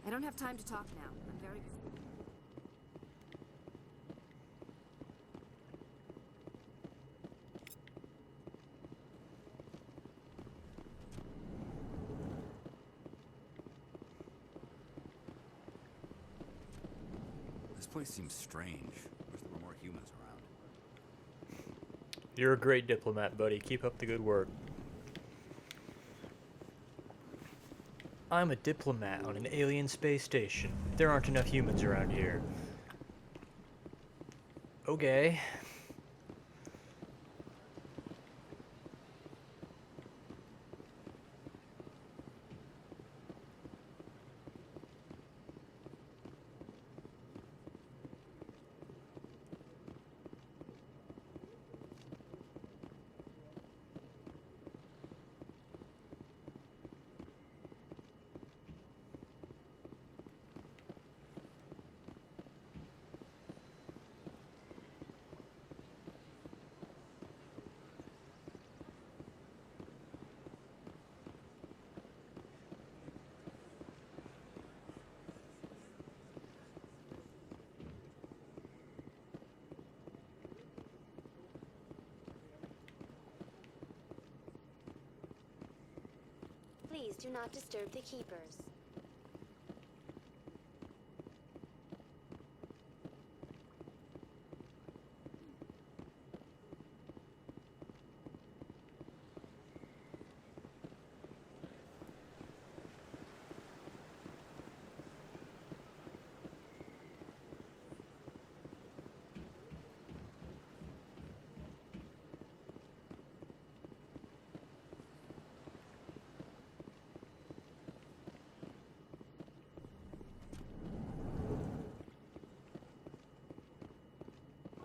I don't have time to talk now. I'm very busy. place seems strange. Wish there were more humans around. You're a great diplomat, buddy. Keep up the good work. I'm a diplomat on an alien space station. There aren't enough humans around here. Okay. Please do not disturb the keepers.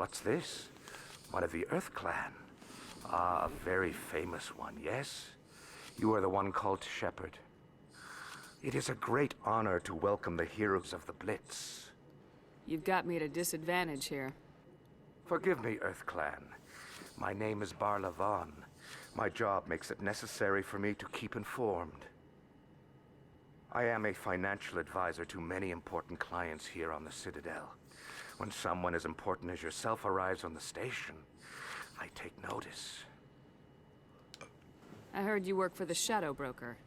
What's this? One of the Earth Clan. Ah, a very famous one, yes? You are the one called Shepard. It is a great honor to welcome the heroes of the Blitz. You've got me at a disadvantage here. Forgive me, Earth Clan. My name is Barla Vaughn. My job makes it necessary for me to keep informed. I am a financial advisor to many important clients here on the Citadel. When someone as important as yourself arrives on the station, I take notice. I heard you work for the Shadow Broker.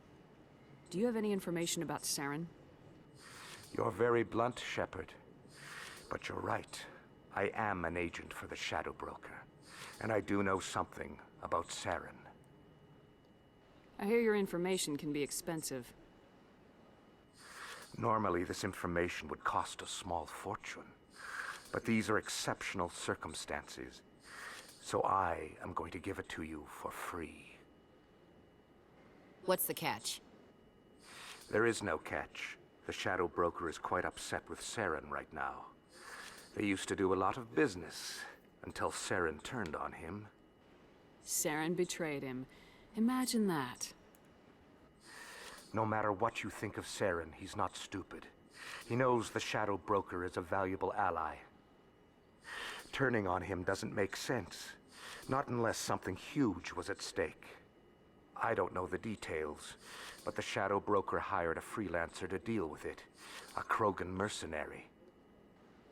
Do you have any information about Saren? You're very blunt, Shepard. But you're right. I am an agent for the Shadow Broker. And I do know something about Saren. I hear your information can be expensive. Normally, this information would cost a small fortune. But these are exceptional circumstances, so I am going to give it to you for free. What's the catch? There is no catch. The Shadow Broker is quite upset with Saren right now. They used to do a lot of business, until Saren turned on him. Saren betrayed him. Imagine that. No matter what you think of Saren, he's not stupid. He knows the Shadow Broker is a valuable ally. Turning on him doesn't make sense. Not unless something huge was at stake. I don't know the details, but the Shadow Broker hired a freelancer to deal with it. A Krogan mercenary.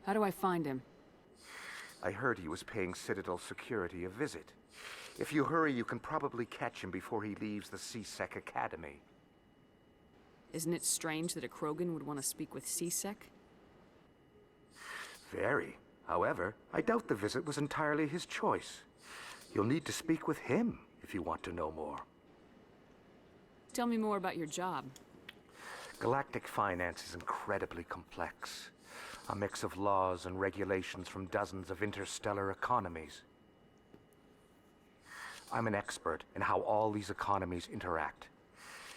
How do I find him? I heard he was paying Citadel security a visit. If you hurry, you can probably catch him before he leaves the C-Sec Academy. Isn't it strange that a Krogan would want to speak with C-Sec? Very. However, I doubt the visit was entirely his choice. You'll need to speak with him if you want to know more. Tell me more about your job. Galactic finance is incredibly complex. A mix of laws and regulations from dozens of interstellar economies. I'm an expert in how all these economies interact.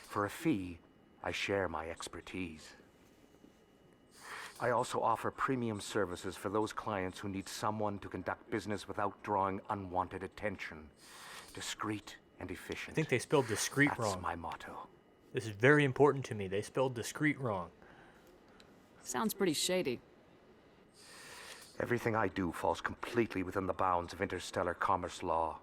For a fee, I share my expertise. I also offer premium services for those clients who need someone to conduct business without drawing unwanted attention. Discreet and efficient. I think they spelled discreet wrong. That's my motto. This is very important to me. They spelled discreet wrong. Sounds pretty shady. Everything I do falls completely within the bounds of interstellar commerce law.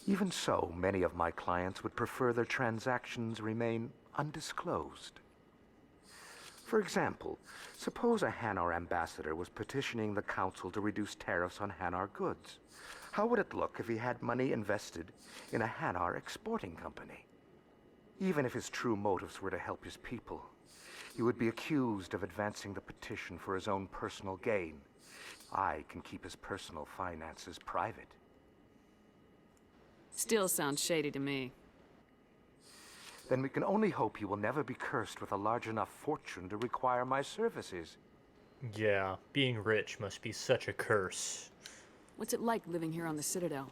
Even so, many of my clients would prefer their transactions remain undisclosed. For example, suppose a Hanar ambassador was petitioning the Council to reduce tariffs on Hanar goods. How would it look if he had money invested in a Hanar exporting company? Even if his true motives were to help his people, He would be accused of advancing the petition for his own personal gain. I can keep his personal finances private. Still sounds shady to me. Then we can only hope he will never be cursed with a large enough fortune to require my services. Yeah, being rich must be such a curse. What's it like living here on the Citadel?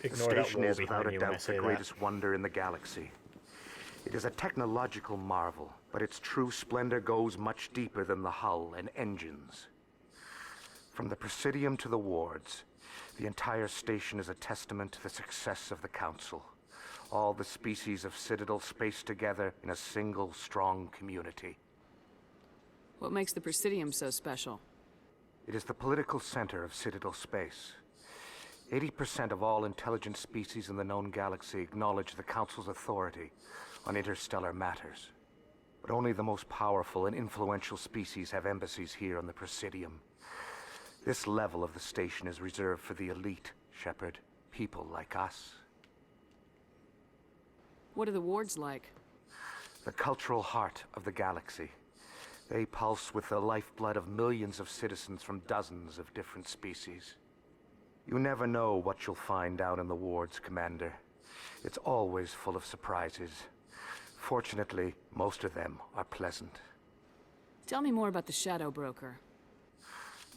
Ignore The that station wall is without behind a you when I doubt say the that. greatest wonder in the galaxy. It is a technological marvel, but its true splendor goes much deeper than the hull and engines. From the Presidium to the wards, the entire station is a testament to the success of the Council. All the species of Citadel space together in a single strong community. What makes the Presidium so special? It is the political center of Citadel space. 80% of all intelligent species in the known galaxy acknowledge the Council's authority on interstellar matters. But only the most powerful and influential species have embassies here on the Presidium. This level of the station is reserved for the elite, Shepard. People like us. What are the wards like? The cultural heart of the galaxy. They pulse with the lifeblood of millions of citizens from dozens of different species. You never know what you'll find down in the wards, Commander. It's always full of surprises. Fortunately, most of them are pleasant. Tell me more about the Shadow Broker.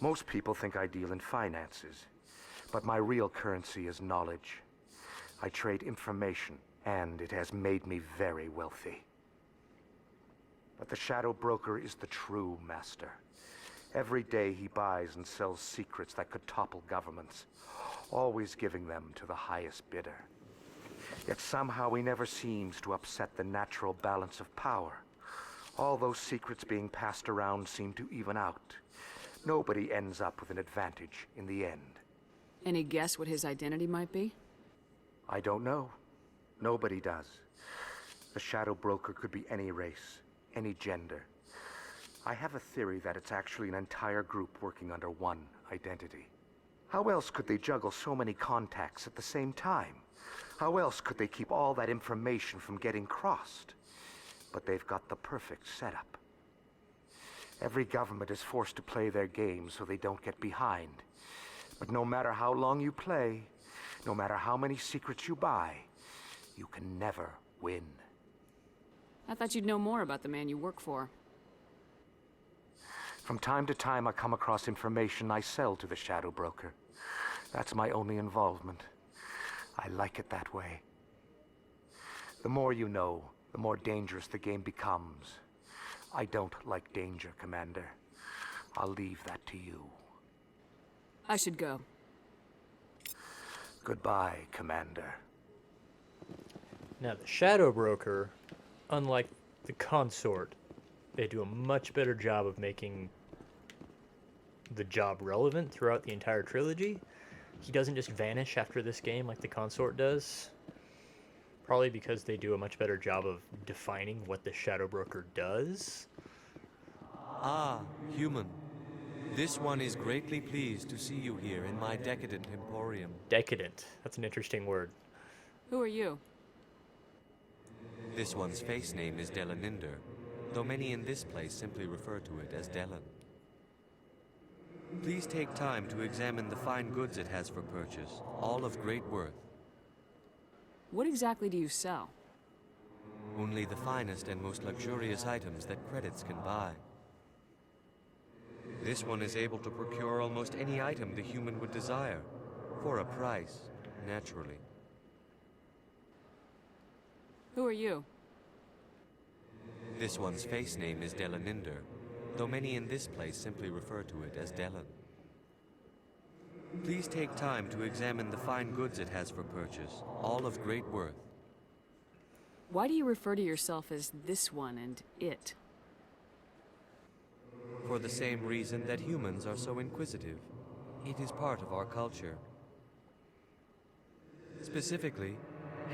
Most people think I deal in finances, but my real currency is knowledge. I trade information, and it has made me very wealthy. But the Shadow Broker is the true master. Every day he buys and sells secrets that could topple governments, always giving them to the highest bidder. Yet somehow he never seems to upset the natural balance of power. All those secrets being passed around seem to even out. Nobody ends up with an advantage in the end. Any guess what his identity might be? I don't know. Nobody does. The Shadow Broker could be any race, any gender. I have a theory that it's actually an entire group working under one identity. How else could they juggle so many contacts at the same time? How else could they keep all that information from getting crossed? But they've got the perfect setup. Every government is forced to play their game so they don't get behind. But no matter how long you play, no matter how many secrets you buy, you can never win. I thought you'd know more about the man you work for. From time to time, I come across information I sell to the Shadow Broker. That's my only involvement. I like it that way. The more you know, the more dangerous the game becomes. I don't like danger, Commander. I'll leave that to you. I should go. Goodbye, Commander. Now, the Shadow Broker, unlike the Consort, they do a much better job of making the job relevant throughout the entire trilogy. He doesn't just vanish after this game like the Consort does. Probably because they do a much better job of defining what the Shadow Broker does. Ah, human. This one is greatly pleased to see you here in my decadent emporium. Decadent. That's an interesting word. Who are you? This one's face name is Delaninder, though many in this place simply refer to it as Delan. Please take time to examine the fine goods it has for purchase, all of great worth. What exactly do you sell? Only the finest and most luxurious items that credits can buy. This one is able to procure almost any item the human would desire, for a price, naturally. Who are you? This one's face name is Delaninder, though many in this place simply refer to it as Delan. Please take time to examine the fine goods it has for purchase, all of great worth. Why do you refer to yourself as this one and it? For the same reason that humans are so inquisitive. It is part of our culture. Specifically,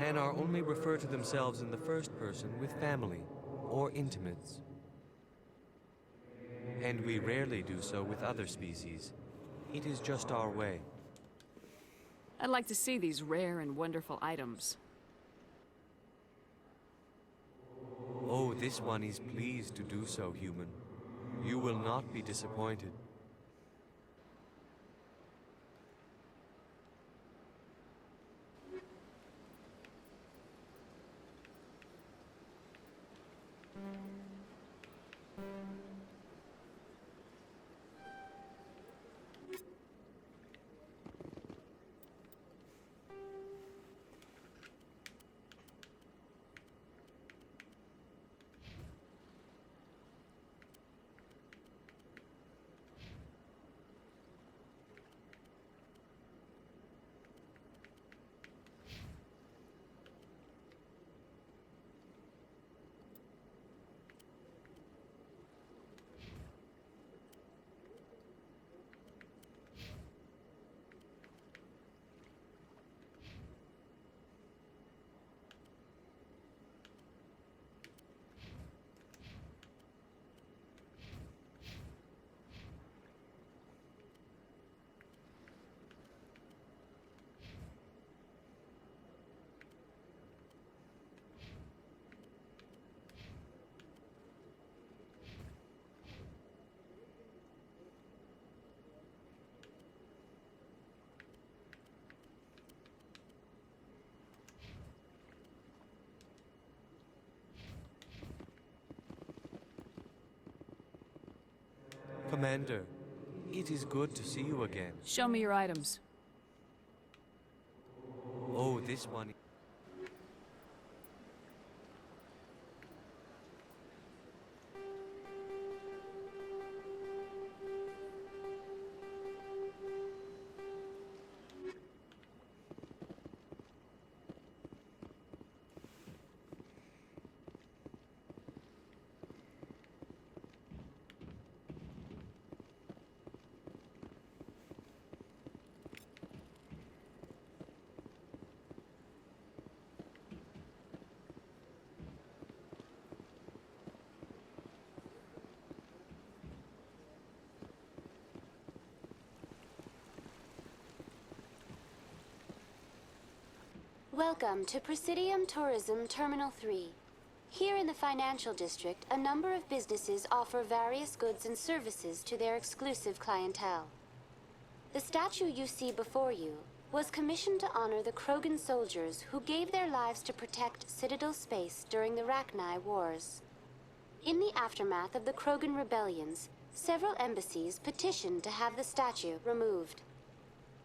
Hanar only refer to themselves in the first person with family or intimates. And we rarely do so with other species. It is just our way. I'd like to see these rare and wonderful items. Oh, this one is pleased to do so, human. You will not be disappointed. Commander, it is good to see you again. Show me your items. Oh, this one. Welcome to Presidium Tourism Terminal 3. Here in the financial district, a number of businesses offer various goods and services to their exclusive clientele. The statue you see before you was commissioned to honor the Krogan soldiers who gave their lives to protect Citadel space during the Rachni Wars. In the aftermath of the Krogan rebellions, several embassies petitioned to have the statue removed.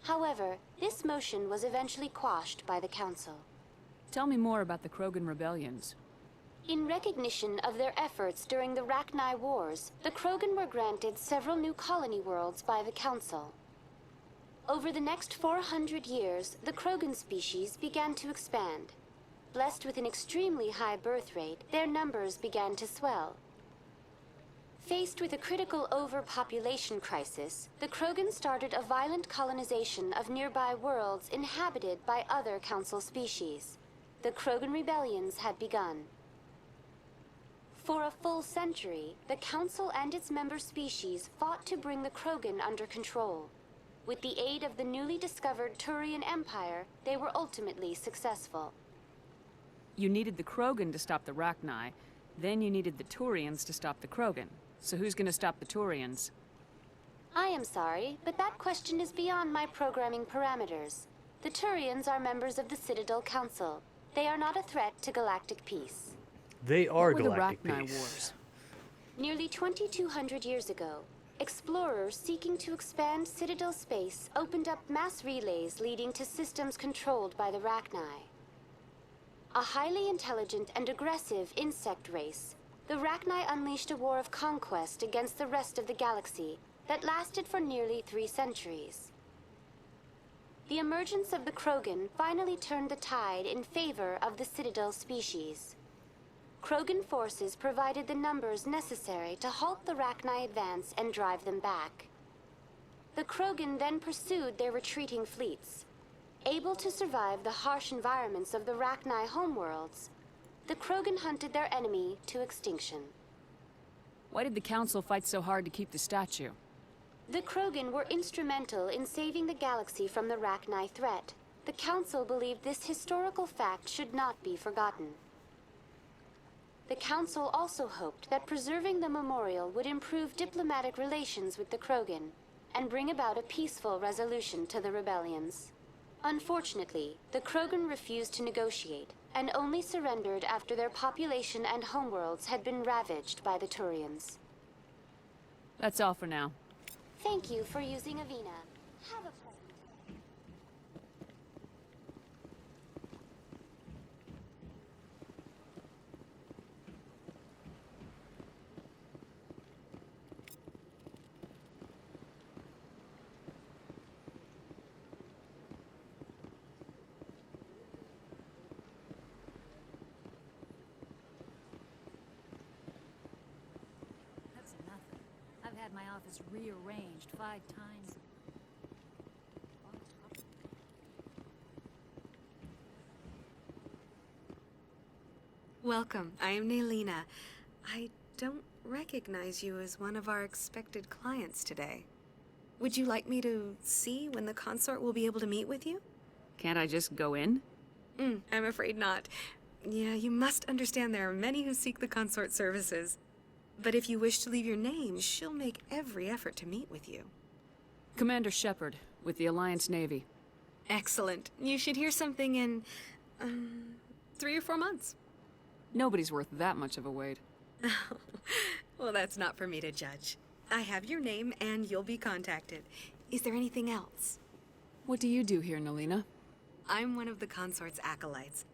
However, this motion was eventually quashed by the Council. Tell me more about the Krogan rebellions. In recognition of their efforts during the Rachni Wars, the Krogan were granted several new colony worlds by the Council. Over the next 400 years, the Krogan species began to expand. Blessed with an extremely high birth rate, their numbers began to swell. Faced with a critical overpopulation crisis, the Krogan started a violent colonization of nearby worlds inhabited by other Council species. The Krogan rebellions had begun. For a full century, the Council and its member species fought to bring the Krogan under control. With the aid of the newly discovered Turian Empire, they were ultimately successful. You needed the Krogan to stop the Rachni, then you needed the Turians to stop the Krogan. So who's gonna stop the Turians? I am sorry, but that question is beyond my programming parameters. The Turians are members of the Citadel Council. They are not a threat to galactic peace. They are What were galactic the Rachni peace. Wars? Nearly 2,200 years ago, explorers seeking to expand Citadel space opened up mass relays leading to systems controlled by the Rachni. A highly intelligent and aggressive insect race, the Rachni unleashed a war of conquest against the rest of the galaxy that lasted for nearly 3 centuries. The emergence of the Krogan finally turned the tide in favor of the Citadel species. Krogan forces provided the numbers necessary to halt the Rachni advance and drive them back. The Krogan then pursued their retreating fleets. Able to survive the harsh environments of the Rachni homeworlds, the Krogan hunted their enemy to extinction. Why did the Council fight so hard to keep the statue? The Krogan were instrumental in saving the galaxy from the Rachni threat. The Council believed this historical fact should not be forgotten. The Council also hoped that preserving the memorial would improve diplomatic relations with the Krogan and bring about a peaceful resolution to the rebellions. Unfortunately, the Krogan refused to negotiate and only surrendered after their population and homeworlds had been ravaged by the Turians. That's all for now. Thank you for using Avina. Have a That's nothing. I've had my office rearranged 5 times. Welcome. I am Nelina. I don't recognize you as one of our expected clients today. Would you like me to see when the consort will be able to meet with you? Can't I just go in? I'm afraid not. Yeah, you must understand there are many who seek the consort services. But if you wish to leave your name, she'll make every effort to meet with you. Commander Shepard, with the Alliance Navy. Excellent. You should hear something in, 3 or 4 months. Nobody's worth that much of a wait. Well, that's not for me to judge. I have your name, and you'll be contacted. Is there anything else? What do you do here, Nelina? I'm one of the consort's acolytes.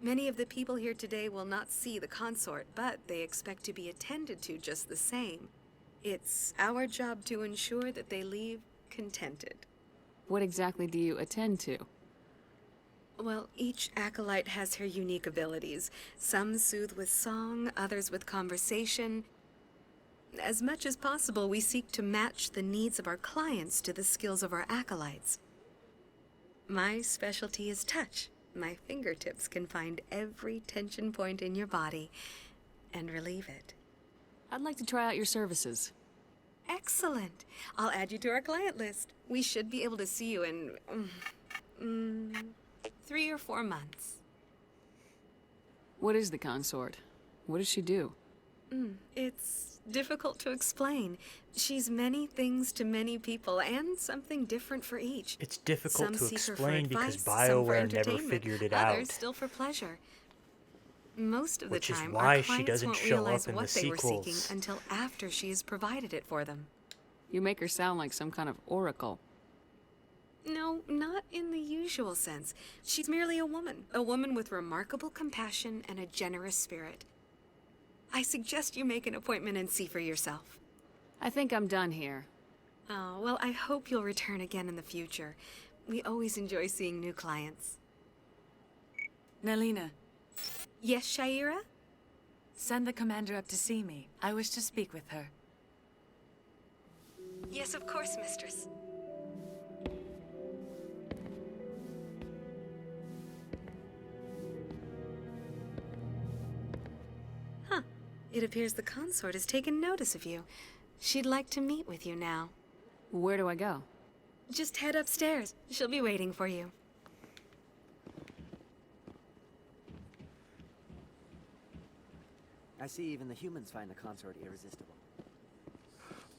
Many of the people here today will not see the consort, but they expect to be attended to just the same. It's our job to ensure that they leave contented. What exactly do you attend to? Well, each acolyte has her unique abilities. Some soothe with song, others with conversation. As much as possible, we seek to match the needs of our clients to the skills of our acolytes. My specialty is touch. My fingertips can find every tension point in your body and relieve it. I'd like to try out your services. Excellent. I'll add you to our client list. We should be able to see you in 3 or 4 months. What is the consort? What does she do? It's difficult to explain. She's many things to many people, and something different for each. It's difficult Some to seek her for explain because advice, some for BioWare never entertainment, figured it others out. still for pleasure. Most of the Which is time, why our she clients doesn't won't show realize up in what the they were seeking sequels. until after she has provided it for them. You make her sound like some kind of oracle. No, not in the usual sense. She's merely a woman with remarkable compassion and a generous spirit. I suggest you make an appointment and see for yourself. I think I'm done here. Oh, well, I hope you'll return again in the future. We always enjoy seeing new clients. Nelina. Yes, Shaira? Send the commander up to see me. I wish to speak with her. Yes, of course, mistress. Huh. It appears the consort has taken notice of you. She'd like to meet with you now. Where do I go? Just head upstairs. She'll be waiting for you. I see even the humans find the consort irresistible.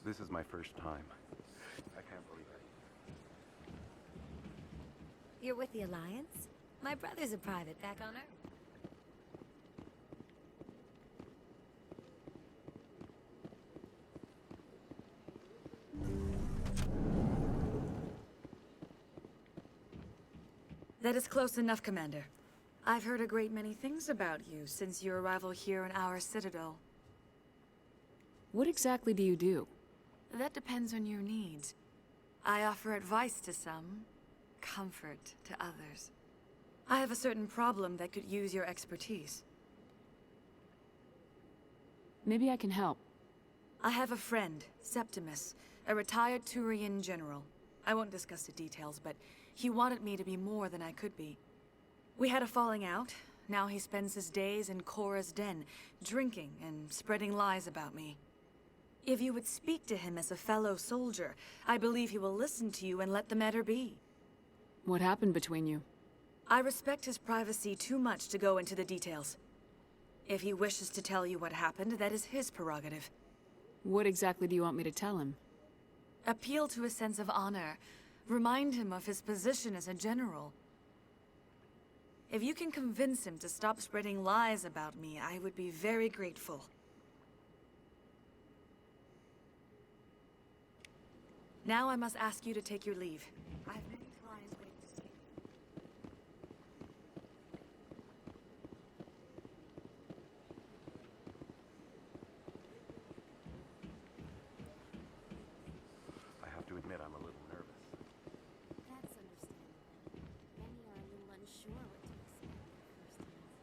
This is my first time. I can't believe it. You're with the Alliance? My brother's a private back on Earth. That is close enough, Commander. I've heard a great many things about you since your arrival here in our citadel. What exactly do you do? That depends on your needs. I offer advice to some, comfort to others. I have a certain problem that could use your expertise. Maybe I can help. I have a friend, Septimus, a retired Turian general. I won't discuss the details, but he wanted me to be more than I could be. We had a falling out. Now he spends his days in Korra's den, drinking and spreading lies about me. If you would speak to him as a fellow soldier, I believe he will listen to you and let the matter be. What happened between you? I respect his privacy too much to go into the details. If he wishes to tell you what happened, that is his prerogative. What exactly do you want me to tell him? Appeal to his sense of honor. Remind him of his position as a general. If you can convince him to stop spreading lies about me, I would be very grateful. Now I must ask you to take your leave. I have many clients waiting to speak. I have to admit I'm a little nervous. That's understandable. Many are a little unsure what to expect at first glance.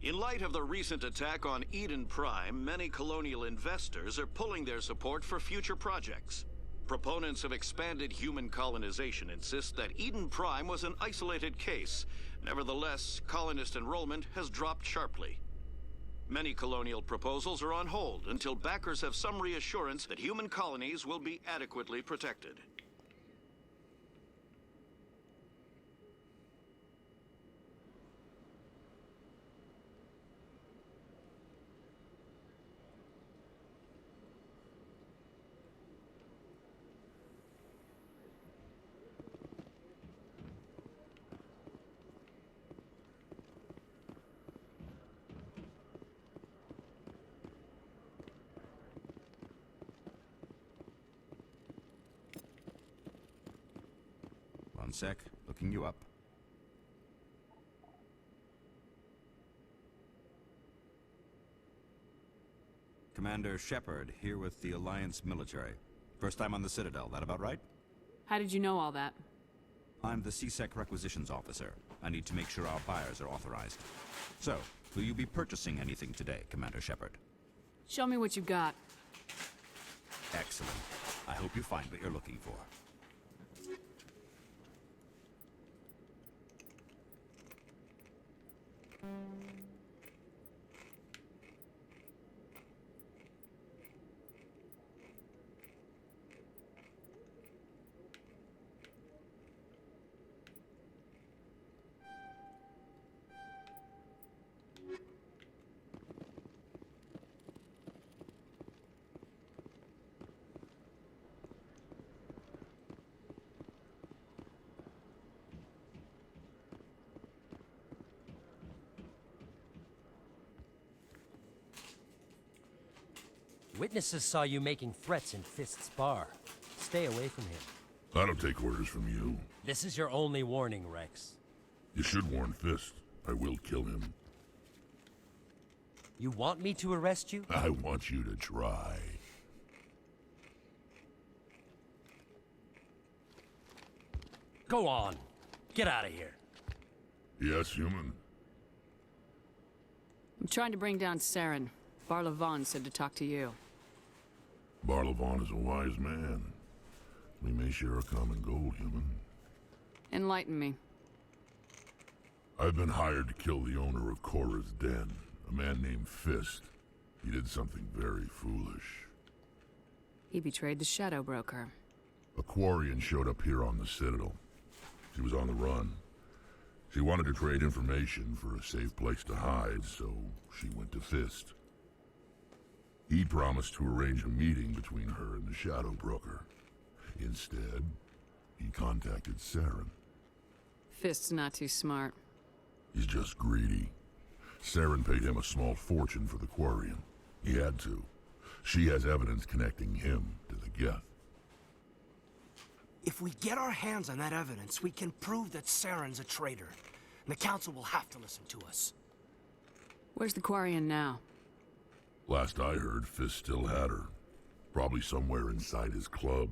In light of the recent attack on Eden Prime, many colonial investors are pulling their support for future projects. Proponents of expanded human colonization insist that Eden Prime was an isolated case. Nevertheless, colonist enrollment has dropped sharply. Many colonial proposals are on hold until backers have some reassurance that human colonies will be adequately protected. One sec, looking you up. Commander Shepard, here with the Alliance military. First time on the Citadel, that about right? How did you know all that? I'm the CSEC requisitions officer. I need to make sure our buyers are authorized. So, will you be purchasing anything today, Commander Shepard? Show me what you got. Excellent. I hope you find what you're looking for. Witnesses saw you making threats in Fist's bar. Stay away from him. I don't take orders from you. This is your only warning, Rex. You should warn Fist. I will kill him. You want me to arrest you? I want you to try. Go on. Get out of here. Yes, human. I'm trying to bring down Saren. Barlavon said to talk to you. Barlavon is a wise man. We may share a common goal, human. Enlighten me. I've been hired to kill the owner of Korra's Den, a man named Fist. He did something very foolish. He betrayed the Shadow Broker. A Quarian showed up here on the Citadel. She was on the run. She wanted to trade information for a safe place to hide, so she went to Fist. He promised to arrange a meeting between her and the Shadow Broker. Instead, he contacted Saren. Fist's not too smart. He's just greedy. Saren paid him a small fortune for the Quarian. He had to. She has evidence connecting him to the Geth. If we get our hands on that evidence, we can prove that Saren's a traitor. And the Council will have to listen to us. Where's the Quarian now? Last I heard, Fist still had her. Probably somewhere inside his club.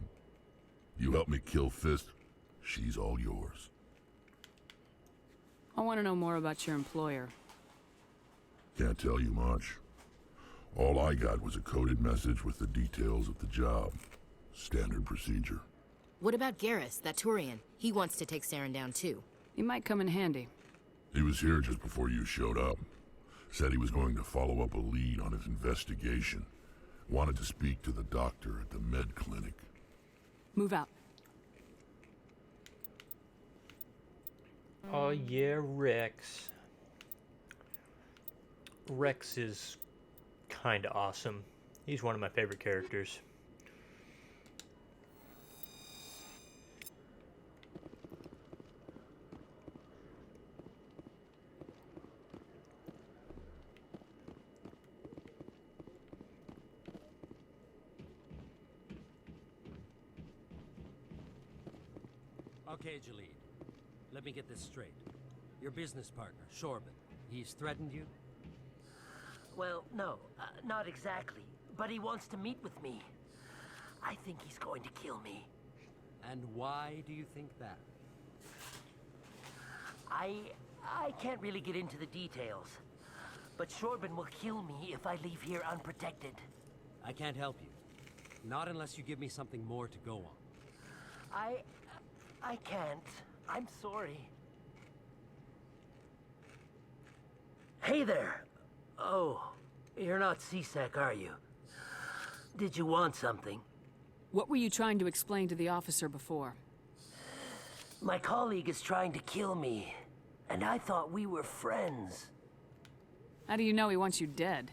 You help me kill Fist, she's all yours. I want to know more about your employer. Can't tell you much. All I got was a coded message with the details of the job. Standard procedure. What about Garrus, that Turian? He wants to take Saren down too. He might come in handy. He was here just before you showed up. Said he was going to follow up a lead on his investigation. Wanted to speak to the doctor at the med clinic. Move out. Oh yeah, Rex. Rex is kinda awesome. He's one of my favorite characters. Okay, Jalid. Let me get this straight. Your business partner, Shorban, he's threatened you? Well, no, not exactly. But he wants to meet with me. I think he's going to kill me. And why do you think that? I can't really get into the details. But Shorban will kill me if I leave here unprotected. I can't help you. Not unless you give me something more to go on. I can't. I'm sorry. Hey there. Oh, you're not C-Sec, are you? Did you want something? What were you trying to explain to the officer before? My colleague is trying to kill me, and I thought we were friends. How do you know he wants you dead?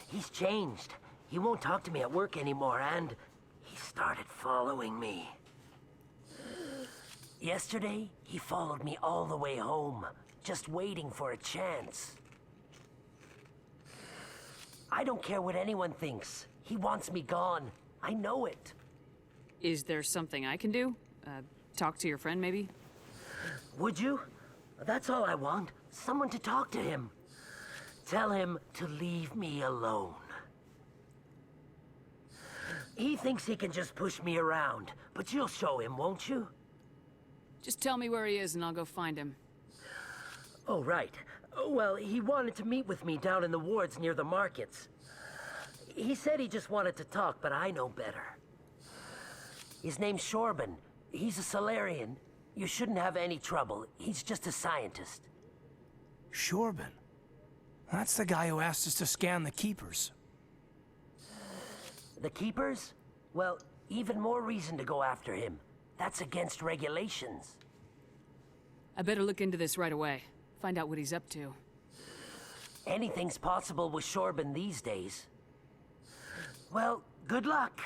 He's changed. He won't talk to me at work anymore, and he started following me. Yesterday, he followed me all the way home, just waiting for a chance. I don't care what anyone thinks. He wants me gone. I know it. Is there something I can do? Talk to your friend, maybe? Would you? That's all I want. Someone to talk to him. Tell him to leave me alone. He thinks he can just push me around, but you'll show him, won't you? Just tell me where he is and I'll go find him. Oh, right. Well, he wanted to meet with me down in the wards near the markets. He said he just wanted to talk, but I know better. His name's Shorban. He's a Salarian. You shouldn't have any trouble. He's just a scientist. Shorban? That's the guy who asked us to scan the Keepers. The Keepers? Well, even more reason to go after him. That's against regulations. I better look into this right away. Find out what he's up to. Anything's possible with Shorban these days. Well, good luck.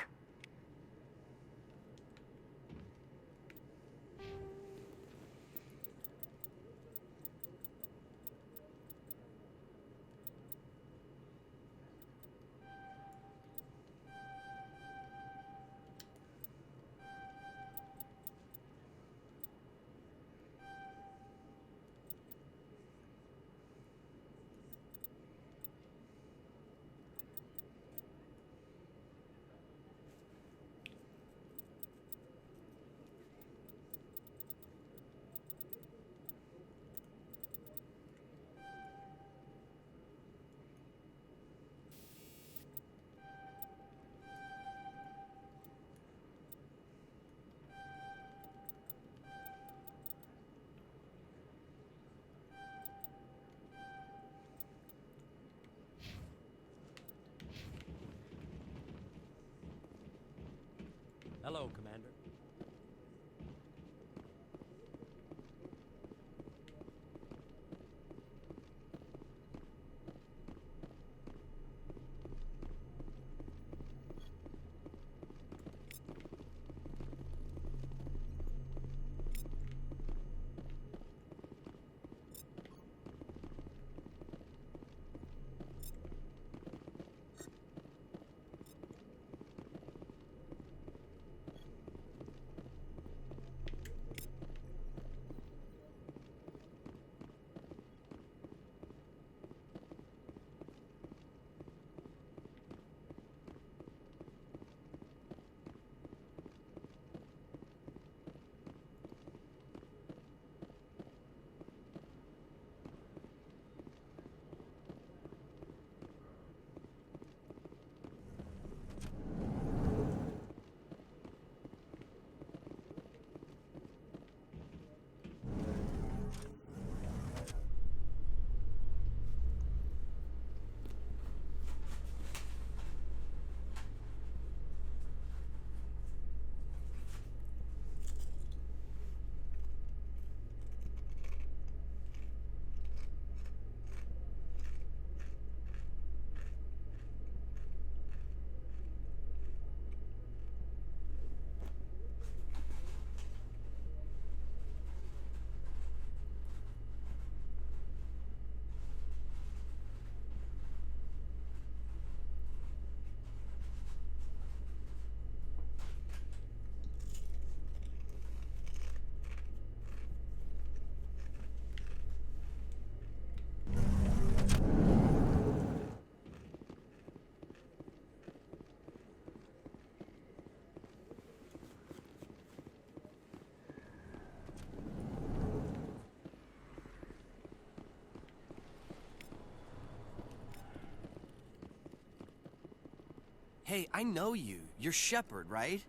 Hey, I know you. You're Shepard, right?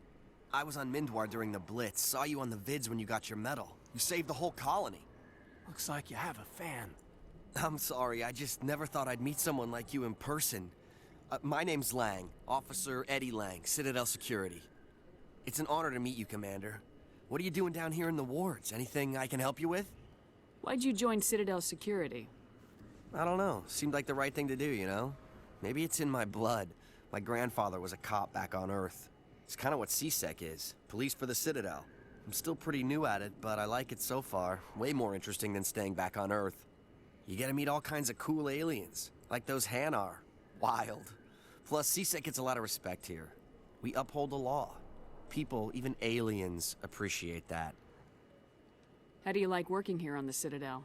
I was on Mindwar during the Blitz. Saw you on the vids when you got your medal. You saved the whole colony. Looks like you have a fan. I'm sorry, I just never thought I'd meet someone like you in person. My name's Lang, Officer Eddie Lang, Citadel Security. It's an honor to meet you, Commander. What are you doing down here in the wards? Anything I can help you with? Why'd you join Citadel Security? I don't know. Seemed like the right thing to do, you know? Maybe it's in my blood. My grandfather was a cop back on Earth. It's kind of what CSEC is. Police for the Citadel. I'm still pretty new at it, but I like it so far. Way more interesting than staying back on Earth. You get to meet all kinds of cool aliens, like those Hanar. Wild. Plus, CSEC gets a lot of respect here. We uphold the law. People, even aliens, appreciate that. How do you like working here on the Citadel?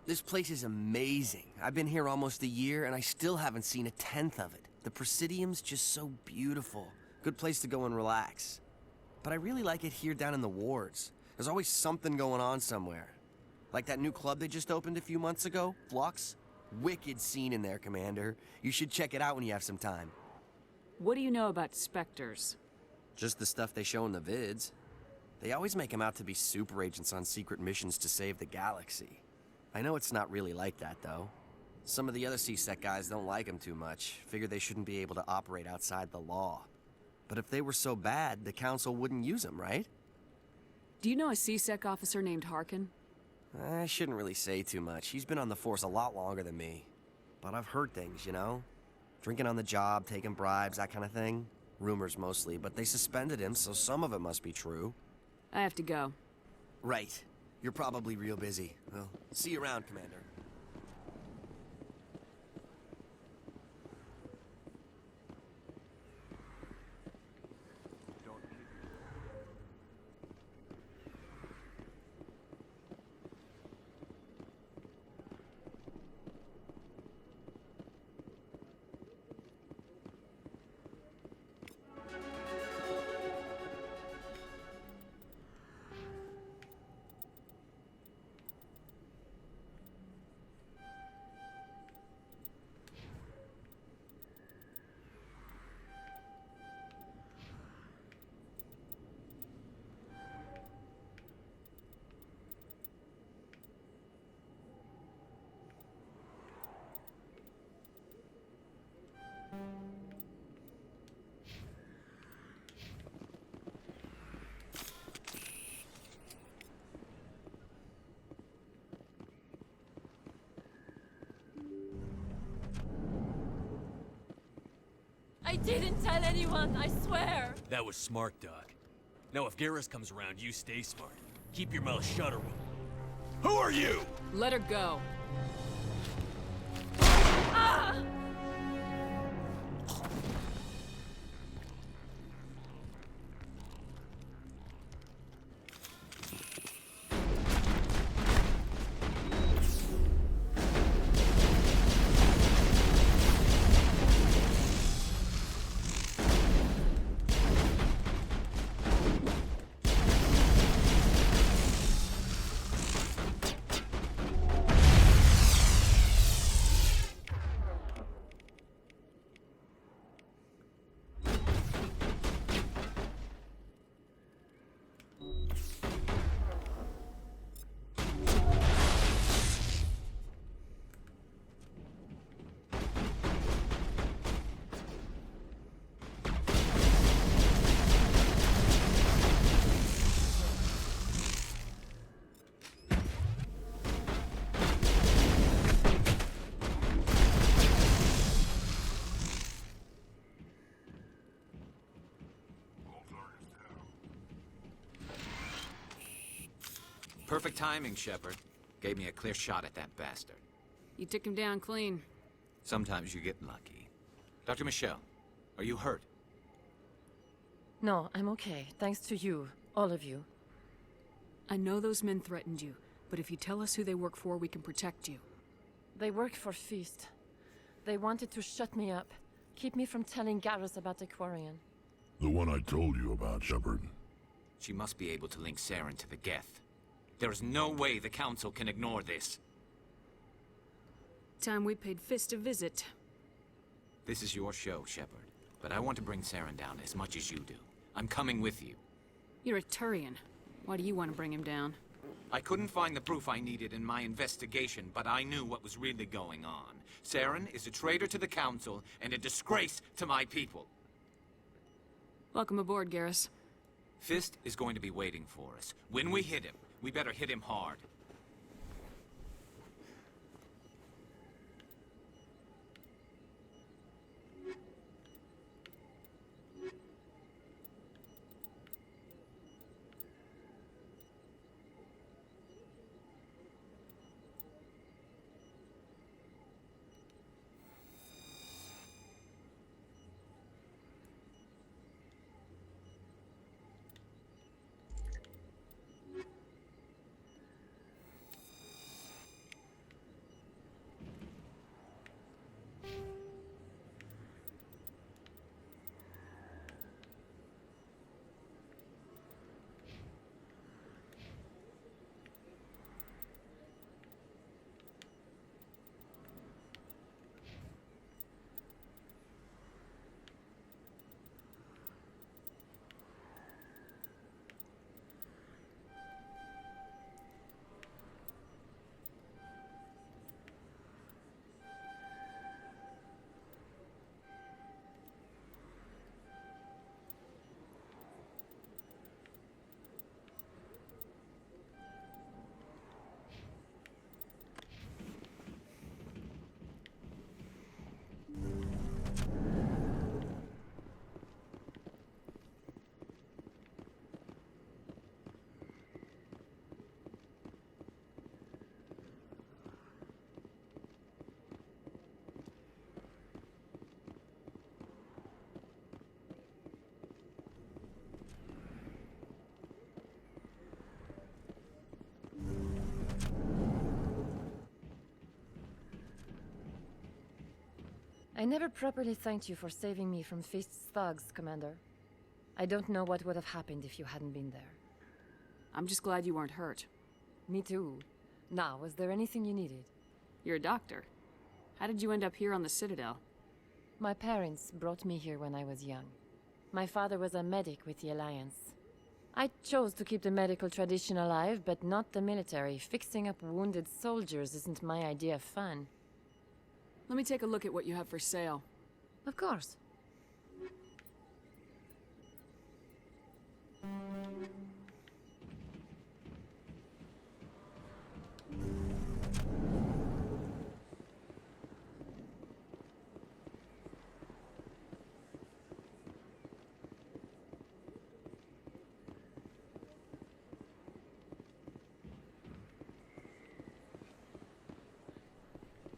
This place is amazing. I've been here almost a year, and I still haven't seen a tenth of it. The Presidium's just so beautiful. Good place to go and relax. But I really like it here down in the wards. There's always something going on somewhere. Like that new club they just opened a few months ago, Flux. Wicked scene in there, Commander. You should check it out when you have some time. What do you know about Spectres? Just the stuff they show in the vids. They always make them out to be super agents on secret missions to save the galaxy. I know it's not really like that, though. Some of the other CSEC guys don't like them too much. Figure they shouldn't be able to operate outside the law. But if they were so bad, the Council wouldn't use them, right? Do you know a CSEC officer named Harkin? I shouldn't really say too much. He's been on the force a lot longer than me. But I've heard things, you know? Drinking on the job, taking bribes, that kind of thing. Rumors mostly, but they suspended him, so some of it must be true. I have to go. Right. You're probably real busy. Well, see you around, Commander. I didn't tell anyone, I swear! That was smart, Doc. Now if Garrus comes around, you stay smart. Keep your mouth shut or we'll... Who are you? Let her go. Ah! Perfect timing, Shepard. Gave me a clear shot at that bastard. You took him down clean. Sometimes you get lucky. Dr. Michelle, are you hurt? No, I'm okay. Thanks to you. All of you. I know those men threatened you, but if you tell us who they work for, we can protect you. They work for Feast. They wanted to shut me up. Keep me from telling Garrus about the Quarian. The one I told you about, Shepard. She must be able to link Saren to the Geth. There is no way the Council can ignore this. Time we paid Fist a visit. This is your show, Shepard. But I want to bring Saren down as much as you do. I'm coming with you. You're a Turian. Why do you want to bring him down? I couldn't find the proof I needed in my investigation, but I knew what was really going on. Saren is a traitor to the Council and a disgrace to my people. Welcome aboard, Garrus. Fist is going to be waiting for us. When we hit him, we better hit him hard. I never properly thanked you for saving me from Fist's thugs, Commander. I don't know what would have happened if you hadn't been there. I'm just glad you weren't hurt. Me too. Now, was there anything you needed? You're a doctor. How did you end up here on the Citadel? My parents brought me here when I was young. My father was a medic with the Alliance. I chose to keep the medical tradition alive, but not the military. Fixing up wounded soldiers isn't my idea of fun. Let me take a look at what you have for sale. Of course.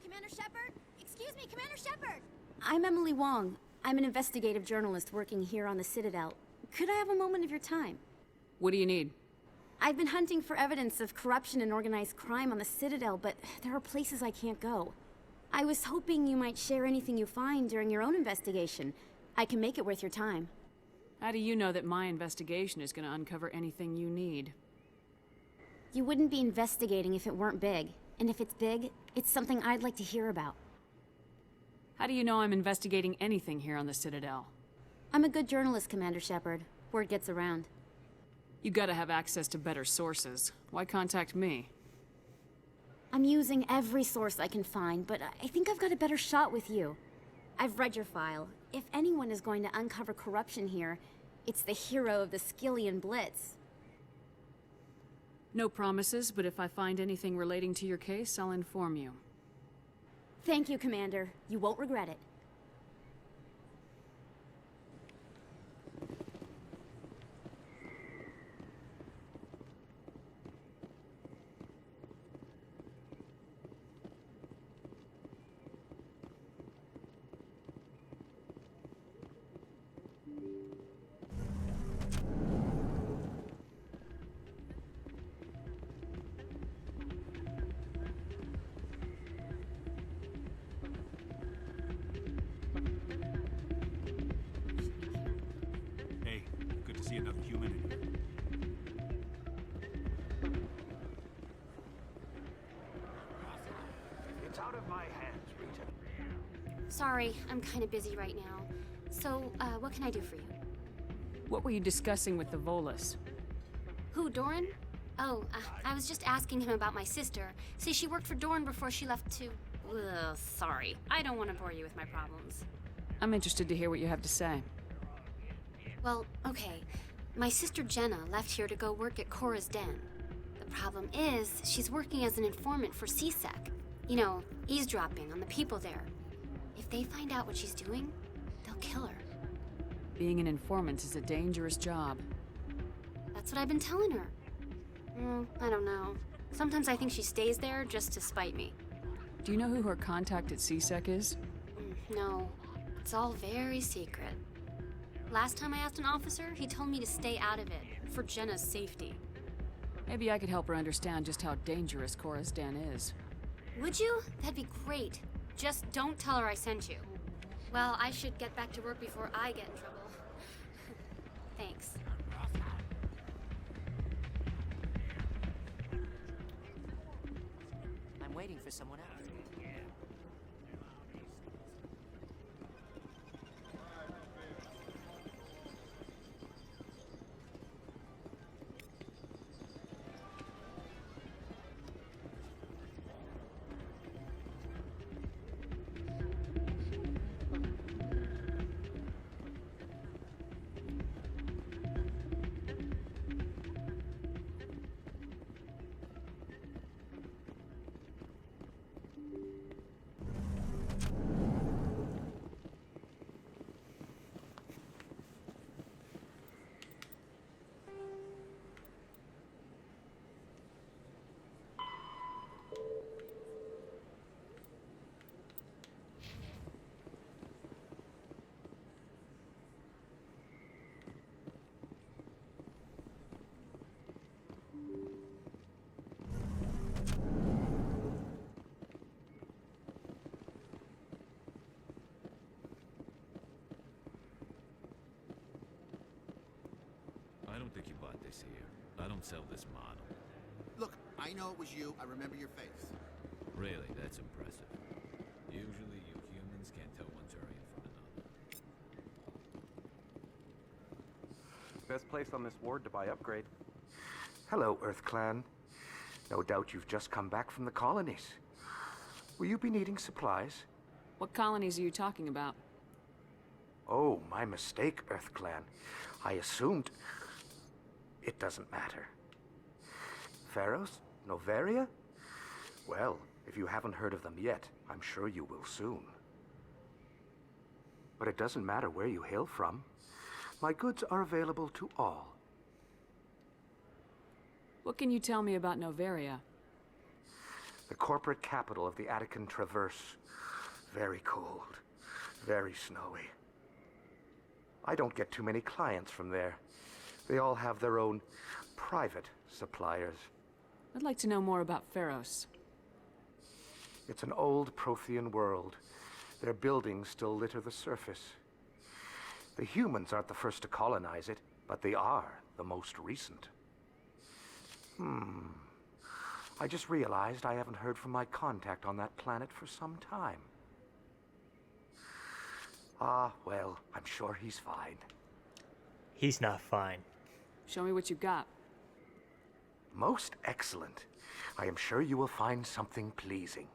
Commander Shepard? Excuse me, Commander Shepard! I'm Emily Wong. I'm an investigative journalist working here on the Citadel. Could I have a moment of your time? What do you need? I've been hunting for evidence of corruption and organized crime on the Citadel, but there are places I can't go. I was hoping you might share anything you find during your own investigation. I can make it worth your time. How do you know that my investigation is going to uncover anything you need? You wouldn't be investigating if it weren't big. And if it's big, it's something I'd like to hear about. How do you know I'm investigating anything here on the Citadel? I'm a good journalist, Commander Shepard. Word gets around. You gotta have access to better sources. Why contact me? I'm using every source I can find, but I think I've got a better shot with you. I've read your file. If anyone is going to uncover corruption here, it's the hero of the Skillian Blitz. No promises, but if I find anything relating to your case, I'll inform you. Thank you, Commander. You won't regret it. Sorry, I'm kind of busy right now. So, what can I do for you? What were you discussing with the Volus? Who, Doran? Oh, I was just asking him about my sister. See, she worked for Doran before she left to... Ugh, sorry. I don't want to bore you with my problems. I'm interested to hear what you have to say. Well, okay. My sister Jenna left here to go work at Cora's Den. The problem is, she's working as an informant for CSEC. You know, eavesdropping on the people there. If they find out what she's doing, they'll kill her. Being an informant is a dangerous job. That's what I've been telling her. I don't know. Sometimes I think she stays there just to spite me. Do you know who her contact at CSEC is? No. It's all very secret. Last time I asked an officer, he told me to stay out of it, for Jenna's safety. Maybe I could help her understand just how dangerous Cora's Den is. Would you? That'd be great. Just don't tell her I sent you. Well, I should get back to work before I get in trouble. Thanks. I'm waiting for someone else. I don't think you bought this here. I don't sell this model. Look, I know it was you. I remember your face. Really, that's impressive. Usually you humans can't tell one's area from another. Best place on this ward to buy upgrade. Hello, Earth Clan. No doubt you've just come back from the colonies. Will you be needing supplies? What colonies are you talking about? Oh, my mistake, Earth Clan. I assumed... It doesn't matter. Pharos? Noveria? Well, if you haven't heard of them yet, I'm sure you will soon. But it doesn't matter where you hail from. My goods are available to all. What can you tell me about Noveria? The corporate capital of the Attican Traverse. Very cold. Very snowy. I don't get too many clients from there. They all have their own private suppliers. I'd like to know more about Pharos. It's an old Prothean world. Their buildings still litter the surface. The humans aren't the first to colonize it, but they are the most recent. I just realized I haven't heard from my contact on that planet for some time. Ah, well, I'm sure he's fine. He's not fine. Show me what you got. Most excellent. I am sure you will find something pleasing.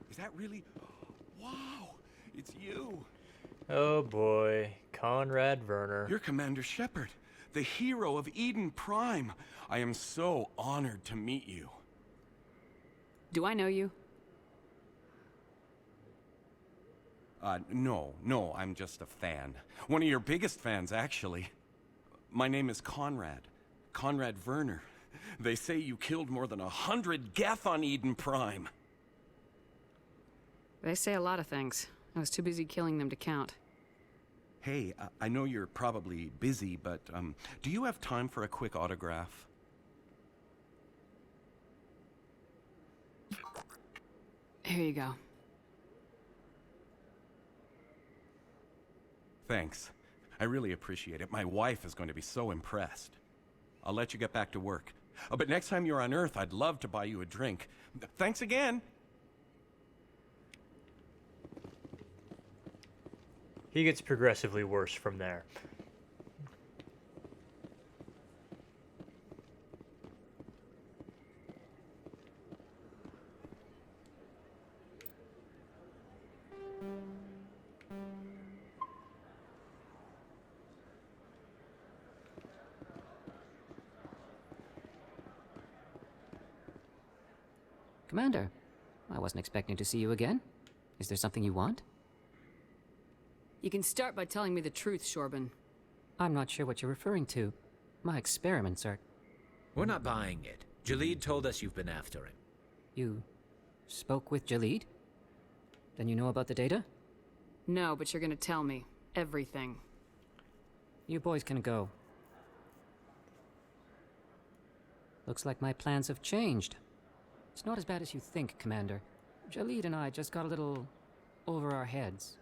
Is that really... Wow! It's you! Oh boy, Conrad Werner. You're Commander Shepard, the hero of Eden Prime. I am so honored to meet you. Do I know you? No, I'm just a fan. One of your biggest fans, actually. My name is Conrad. Conrad Werner. They say you killed more than 100 Geth on Eden Prime. They say a lot of things. I was too busy killing them to count. Hey, I know you're probably busy, but do you have time for a quick autograph? Here you go. Thanks. I really appreciate it. My wife is going to be so impressed. I'll let you get back to work. But next time you're on Earth, I'd love to buy you a drink. Thanks again. He gets progressively worse from there. Commander, I wasn't expecting to see you again. Is there something you want? You can start by telling me the truth, Shorban. I'm not sure what you're referring to. My experiments are... We're not buying it. Jalid told us you've been after him. You spoke with Jalid? Then you know about the data? No, but you're gonna tell me. Everything. You boys can go. Looks like my plans have changed. It's not as bad as you think, Commander. Jalid and I just got a little over our heads.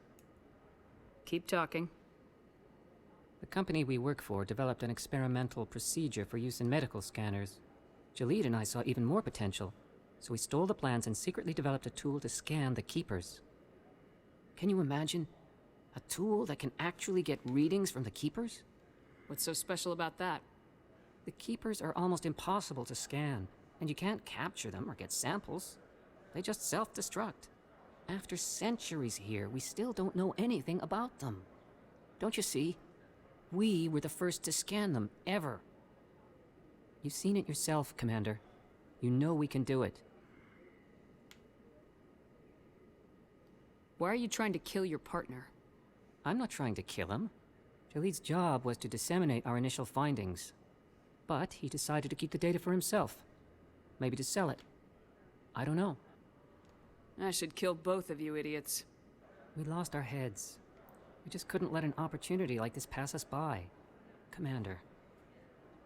Keep talking. The company we work for developed an experimental procedure for use in medical scanners. Jalid and I saw even more potential, so we stole the plans and secretly developed a tool to scan the Keepers. Can you imagine? A tool that can actually get readings from the Keepers? What's so special about that? The Keepers are almost impossible to scan, and you can't capture them or get samples. They just self-destruct. After centuries here, we still don't know anything about them. Don't you see? We were the first to scan them, ever. You've seen it yourself, Commander. You know we can do it. Why are you trying to kill your partner? I'm not trying to kill him. Jalid's job was to disseminate our initial findings. But he decided to keep the data for himself. Maybe to sell it. I don't know. I should kill both of you idiots. We lost our heads. We just couldn't let an opportunity like this pass us by. Commander,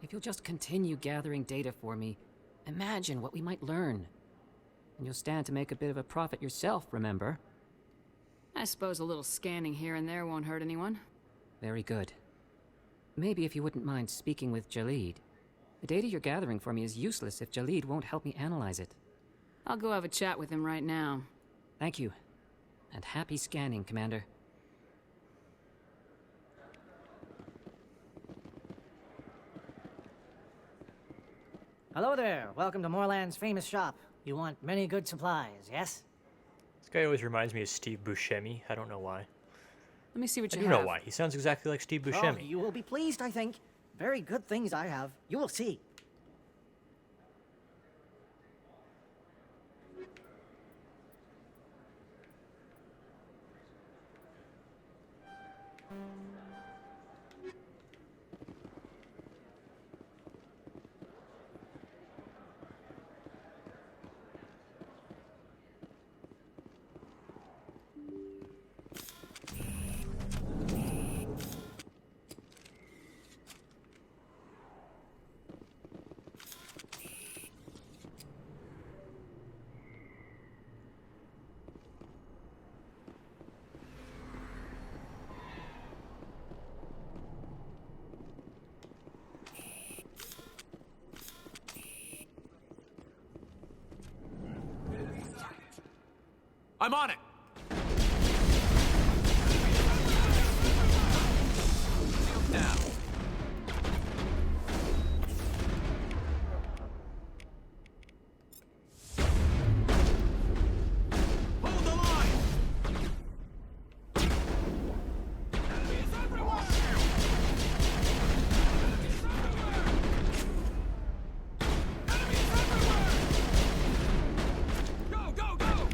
if you'll just continue gathering data for me, imagine what we might learn. And you'll stand to make a bit of a profit yourself, remember? I suppose a little scanning here and there won't hurt anyone. Very good. Maybe if you wouldn't mind speaking with Jalid. The data you're gathering for me is useless if Jalid won't help me analyze it. I'll go have a chat with him right now. Thank you. And happy scanning, Commander. Hello there. Welcome to Moorland's famous shop. You want many good supplies, yes? This guy always reminds me of Steve Buscemi. I don't know why. Let me see what I you do have. know why. He sounds exactly like Steve Oh, Buscemi. you will be pleased, I think. Very good things I have. You will see. I'm on it! Now. Hold the line! Enemies everywhere! Enemies everywhere! Go, go, go!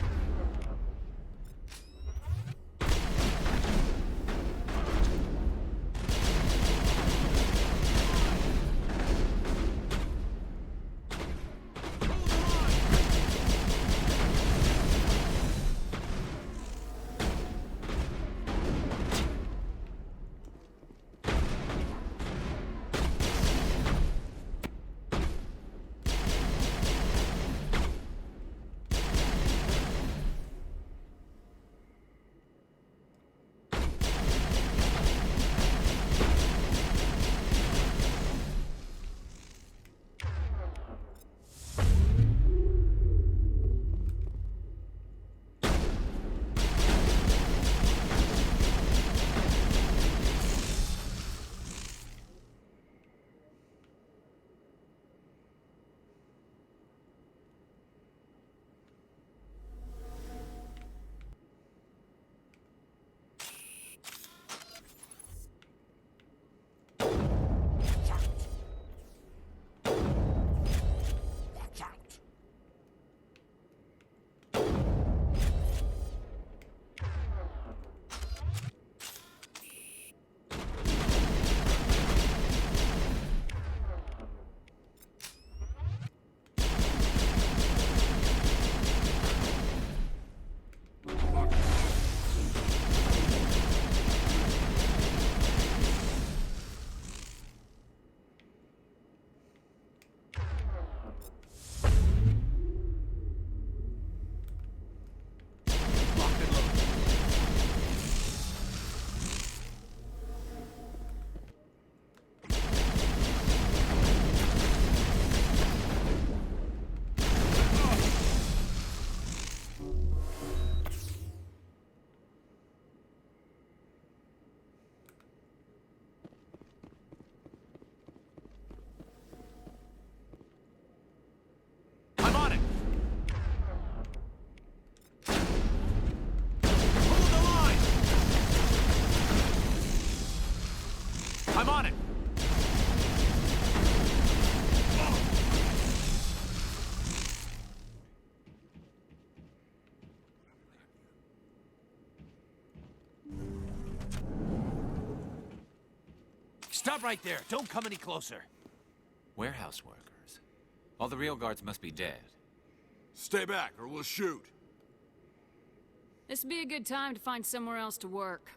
Stop right there. Don't come any closer. Warehouse workers. All the real guards must be dead. Stay back, or we'll shoot. This would be a good time to find somewhere else to work.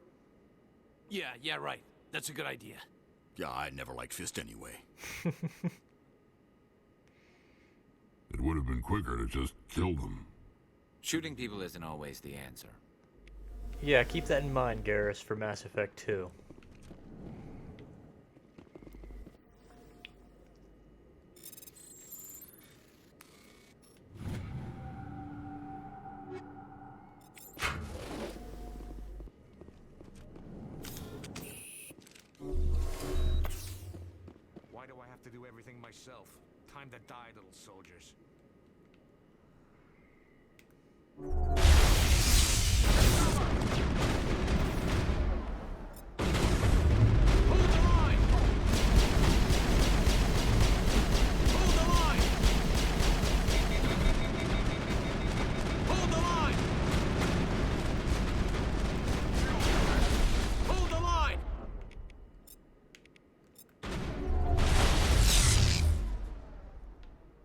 Yeah, right. That's a good idea. Yeah, I never liked Fist anyway. It would have been quicker to just kill them. Shooting people isn't always the answer. Yeah, keep that in mind, Garrus, for Mass Effect 2. Why do I have to do everything myself? Time to die, little soldiers.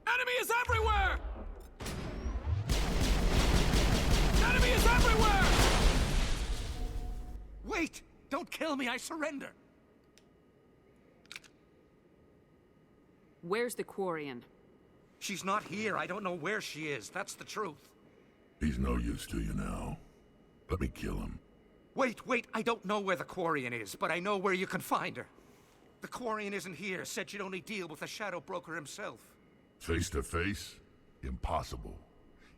Enemy is everywhere! Enemy is everywhere! Wait! Don't kill me, I surrender! Where's the Quarian? She's not here. I don't know where she is. That's the truth. He's no use to you now. Let me kill him. Wait. I don't know where the Quarian is, but I know where you can find her. The Quarian isn't here. Said she'd only deal with the Shadow Broker himself. Face to face? Impossible.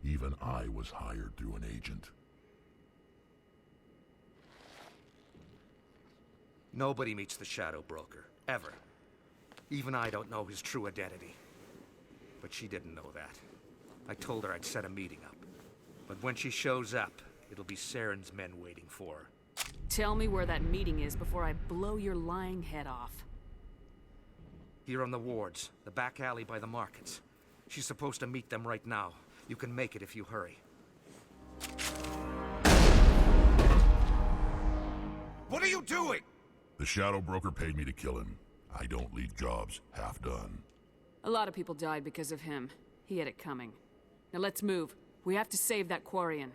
Even I was hired through an agent. Nobody meets the Shadow Broker. Ever. Even I don't know his true identity. But she didn't know that. I told her I'd set a meeting up. But when she shows up, it'll be Saren's men waiting for her. Tell me where that meeting is before I blow your lying head off. Here on the wards, the back alley by the markets. She's supposed to meet them right now. You can make it if you hurry. What are you doing? The Shadow Broker paid me to kill him. I don't leave jobs half done. A lot of people died because of him. He had it coming. Now let's move. We have to save that Quarian.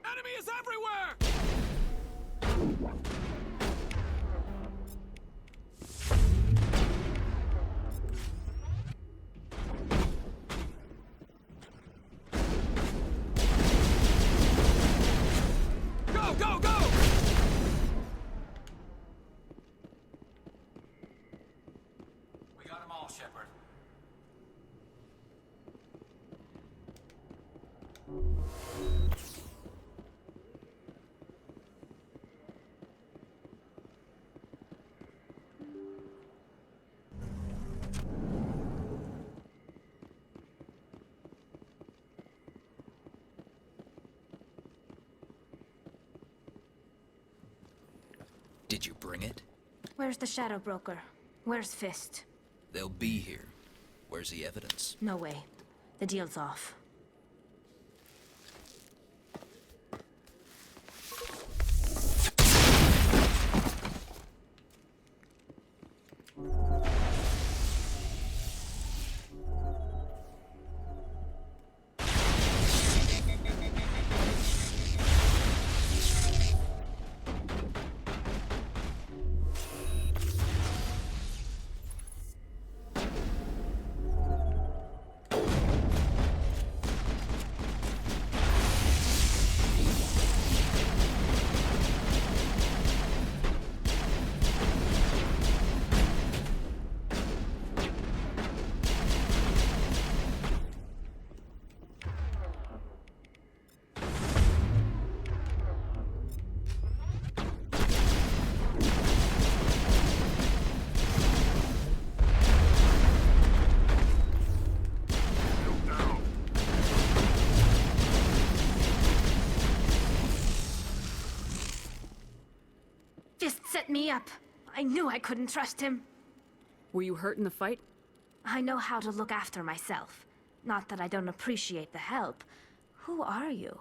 Enemy is everywhere! Go! We got them all, Shepard. Did you bring it? Where's the Shadow Broker? Where's Fist? They'll be here. Where's the evidence? No way. The deal's off. set me up. I knew I couldn't trust him. Were you hurt in the fight? I know how to look after myself. Not that I don't appreciate the help. Who are you?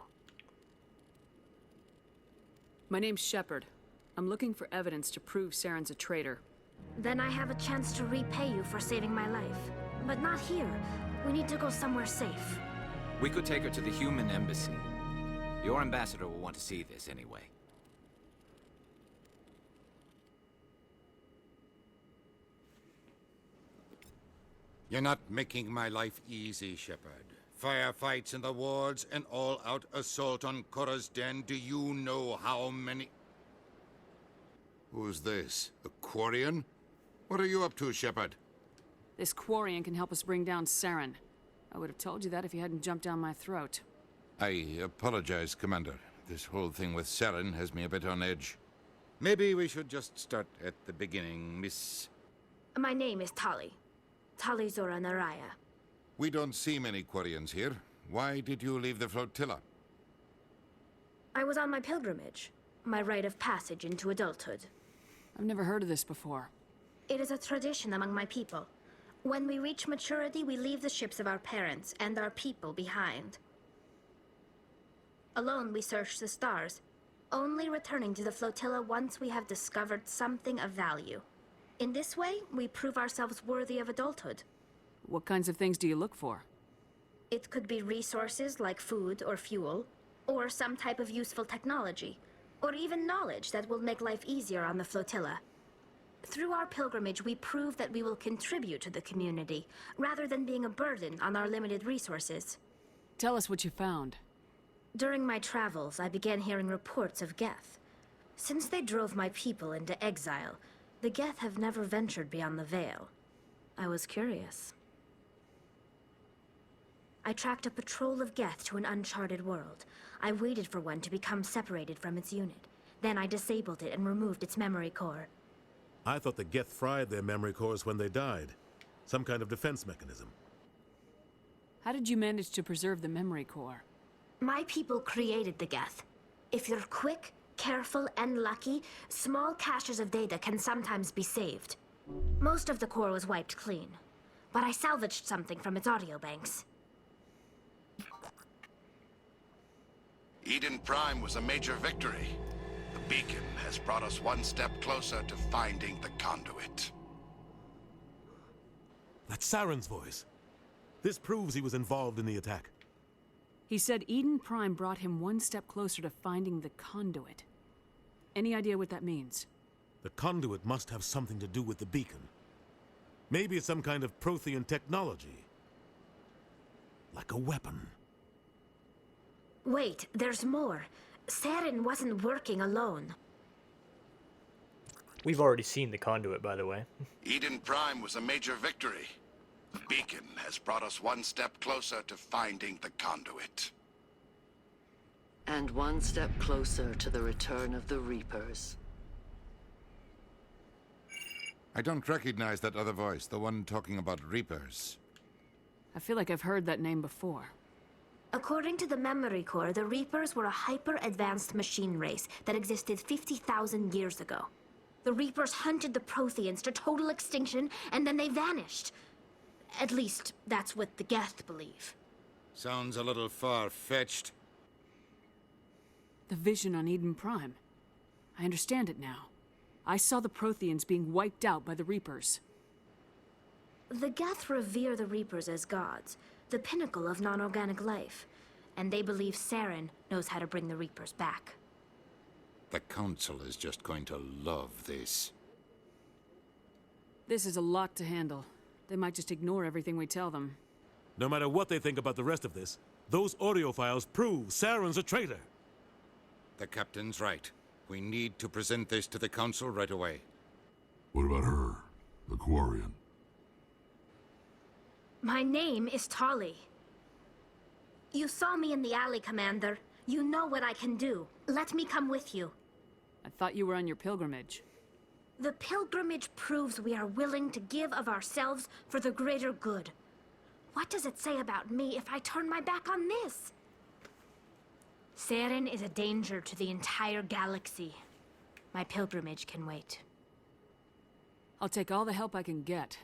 My name's Shepard. I'm looking for evidence to prove Saren's a traitor. Then I have a chance to repay you for saving my life. But not here. We need to go somewhere safe. We could take her to the human embassy. Your ambassador will want to see this anyway. You're not making my life easy, Shepard. Firefights in the wards, an all-out assault on Korra's den. Do you know how many... Who's this? A Quarian? What are you up to, Shepard? This Quarian can help us bring down Saren. I would have told you that if you hadn't jumped down my throat. I apologize, Commander. This whole thing with Saren has me a bit on edge. Maybe we should just start at the beginning, Miss... My name is Tali. Tali Zora Naraya. We don't see many Quarians here. Why did you leave the flotilla? I was on my pilgrimage. My rite of passage into adulthood. I've never heard of this before. It is a tradition among my people. When we reach maturity, we leave the ships of our parents and our people behind. Alone, we search the stars, only returning to the flotilla once we have discovered something of value. In this way, we prove ourselves worthy of adulthood. What kinds of things do you look for? It could be resources like food or fuel, or some type of useful technology, or even knowledge that will make life easier on the flotilla. Through our pilgrimage, we prove that we will contribute to the community, rather than being a burden on our limited resources. Tell us what you found. During my travels, I began hearing reports of Geth. Since they drove my people into exile, the Geth have never ventured beyond the Veil. I was curious. I tracked a patrol of Geth to an uncharted world. I waited for one to become separated from its unit. Then I disabled it and removed its memory core. I thought the Geth fried their memory cores when they died. Some kind of defense mechanism. How did you manage to preserve the memory core? My people created the Geth. If you're quick, careful, and lucky, small caches of data can sometimes be saved. Most of the core was wiped clean, but I salvaged something from its audio banks. Eden Prime was a major victory. The beacon has brought us one step closer to finding the conduit. That's Saren's voice. This proves he was involved in the attack. He said Eden Prime brought him one step closer to finding the conduit. Any idea what that means? The conduit must have something to do with the beacon. Maybe it's some kind of Prothean technology. Like a weapon. Wait, there's more. Saren wasn't working alone. We've already seen the conduit, by the way. Eden Prime was a major victory. The beacon has brought us one step closer to finding the conduit. And one step closer to the return of the Reapers. I don't recognize that other voice, the one talking about Reapers. I feel like I've heard that name before. According to the memory core, the Reapers were a hyper-advanced machine race that existed 50,000 years ago. The Reapers hunted the Protheans to total extinction, and then they vanished. At least, that's what the Geth believe. Sounds a little far-fetched. The vision on Eden Prime. I understand it now. I saw the Protheans being wiped out by the Reapers. The Geth revere the Reapers as gods, the pinnacle of non-organic life, and they believe Saren knows how to bring the Reapers back. The Council is just going to love this. This is a lot to handle. They might just ignore everything we tell them. No matter what they think about the rest of this, those audio files prove Saren's a traitor. The Captain's right. We need to present this to the Council right away. What about her, the Quarian? My name is Tali. You saw me in the alley, Commander. You know what I can do. Let me come with you. I thought you were on your pilgrimage. The pilgrimage proves we are willing to give of ourselves for the greater good. What does it say about me if I turn my back on this? Saren is a danger to the entire galaxy. My pilgrimage can wait. I'll take all the help I can get.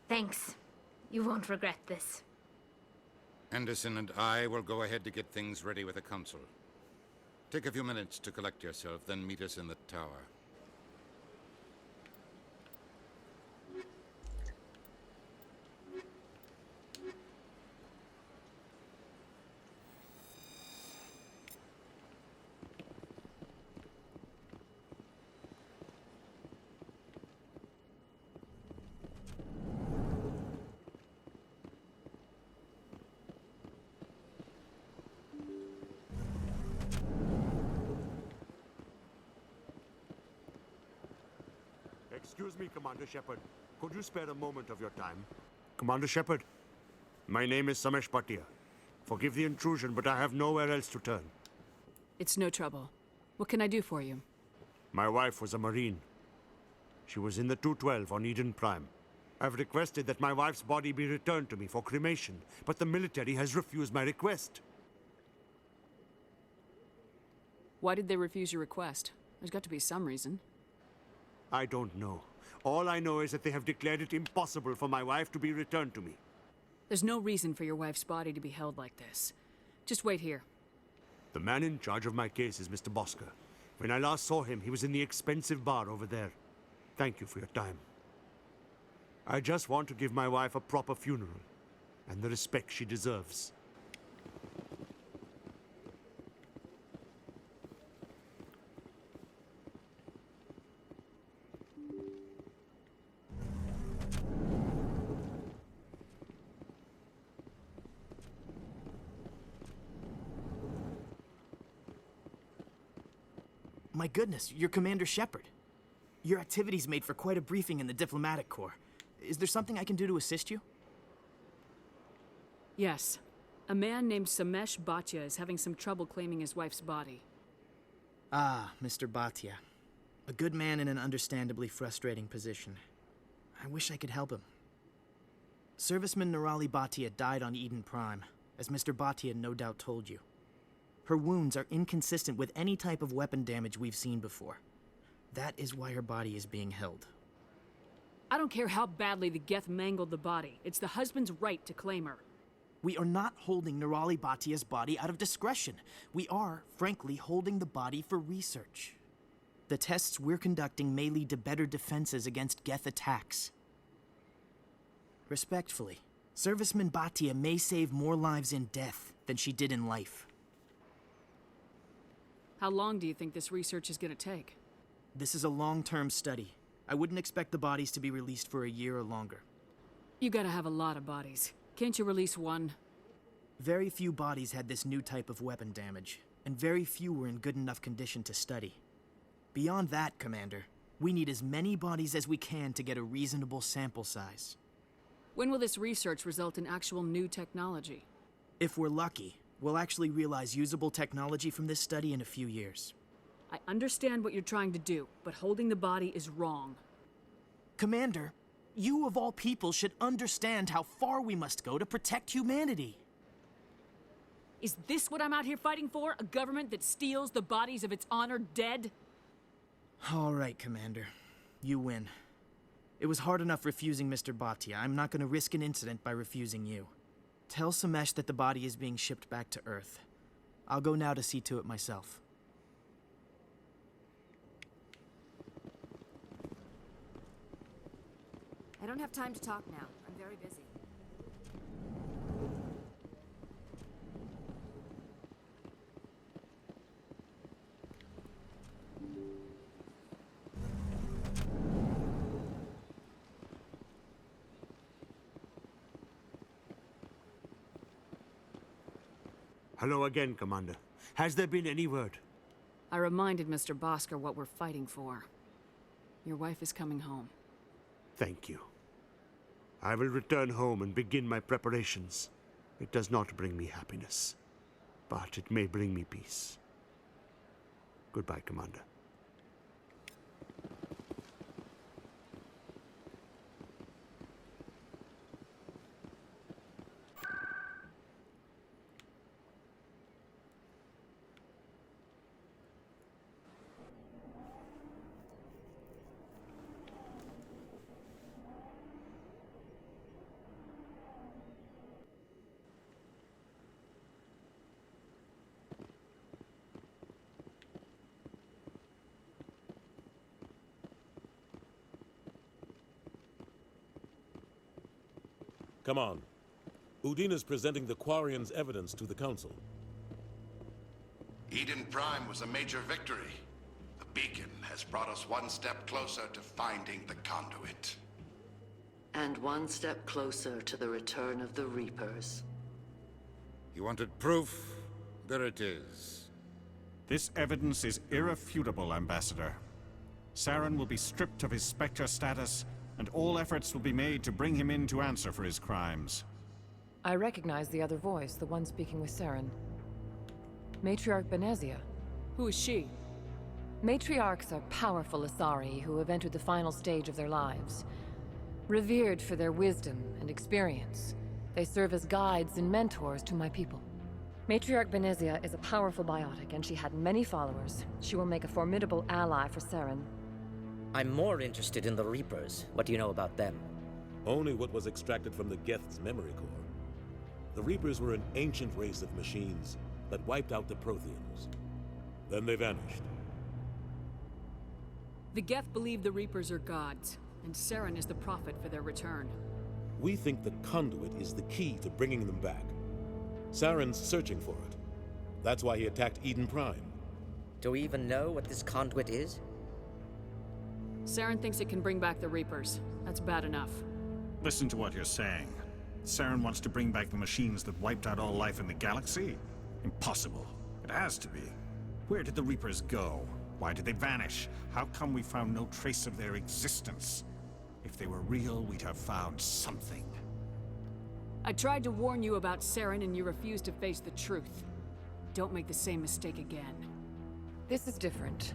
Thanks. You won't regret this. Anderson and I will go ahead to get things ready with the council. Take a few minutes to collect yourself, then meet us in the tower. Excuse me, Commander Shepard. Could you spare a moment of your time? Commander Shepard, my name is Samesh Bhatia. Forgive the intrusion, but I have nowhere else to turn. It's no trouble. What can I do for you? My wife was a Marine. She was in the 212 on Eden Prime. I've requested that my wife's body be returned to me for cremation, but the military has refused my request. Why did they refuse your request? There's got to be some reason. I don't know. All I know is that they have declared it impossible for my wife to be returned to me. There's no reason for your wife's body to be held like this. Just wait here. The man in charge of my case is Mr. Bosker. When I last saw him, he was in the expensive bar over there. Thank you for your time. I just want to give my wife a proper funeral, and the respect she deserves. My goodness, you're Commander Shepard. Your activities made for quite a briefing in the Diplomatic Corps. Is there something I can do to assist you? Yes. A man named Samesh Bhatia is having some trouble claiming his wife's body. Ah, Mr. Bhatia. A good man in an understandably frustrating position. I wish I could help him. Serviceman Nirali Bhatia died on Eden Prime, as Mr. Bhatia no doubt told you. Her wounds are inconsistent with any type of weapon damage we've seen before. That is why her body is being held. I don't care how badly the Geth mangled the body. It's the husband's right to claim her. We are not holding Nirali Bhatia's body out of discretion. We are, frankly, holding the body for research. The tests we're conducting may lead to better defenses against Geth attacks. Respectfully, Serviceman Bhatia may save more lives in death than she did in life. How long do you think this research is going to take? This is a long-term study. I wouldn't expect the bodies to be released for a year or longer. You gotta have a lot of bodies. Can't you release one? Very few bodies had this new type of weapon damage, and very few were in good enough condition to study. Beyond that, Commander, we need as many bodies as we can to get a reasonable sample size. When will this research result in actual new technology? If we're lucky, we'll actually realize usable technology from this study in a few years. I understand what you're trying to do, but holding the body is wrong. Commander, you of all people should understand how far we must go to protect humanity. Is this what I'm out here fighting for? A government that steals the bodies of its honored dead? All right, Commander. You win. It was hard enough refusing Mr. Bhatia. I'm not going to risk an incident by refusing you. Tell Samesh that the body is being shipped back to Earth. I'll go now to see to it myself. I don't have time to talk now. I'm very busy. Hello again, Commander. Has there been any word? I reminded Mr. Bosker what we're fighting for. Your wife is coming home. Thank you. I will return home and begin my preparations. It does not bring me happiness, but it may bring me peace. Goodbye, Commander. Come on. Udina's presenting the Quarian's evidence to the Council. Eden Prime was a major victory. The beacon has brought us one step closer to finding the conduit. And one step closer to the return of the Reapers. You wanted proof? There it is. This evidence is irrefutable, Ambassador. Saren will be stripped of his Spectre status, and all efforts will be made to bring him in to answer for his crimes. I recognize the other voice, the one speaking with Saren. Matriarch Benezia. Who is she? Matriarchs are powerful Asari who have entered the final stage of their lives. Revered for their wisdom and experience, they serve as guides and mentors to my people. Matriarch Benezia is a powerful biotic, and she had many followers. She will make a formidable ally for Saren. I'm more interested in the Reapers. What do you know about them? Only what was extracted from the Geth's memory core. The Reapers were an ancient race of machines that wiped out the Protheans. Then they vanished. The Geth believe the Reapers are gods, and Saren is the prophet for their return. We think the conduit is the key to bringing them back. Saren's searching for it. That's why he attacked Eden Prime. Do we even know what this conduit is? Saren thinks it can bring back the Reapers. That's bad enough. Listen to what you're saying. Saren wants to bring back the machines that wiped out all life in the galaxy? Impossible. It has to be. Where did the Reapers go? Why did they vanish? How come we found no trace of their existence? If they were real, we'd have found something. I tried to warn you about Saren and you refused to face the truth. Don't make the same mistake again. This is different.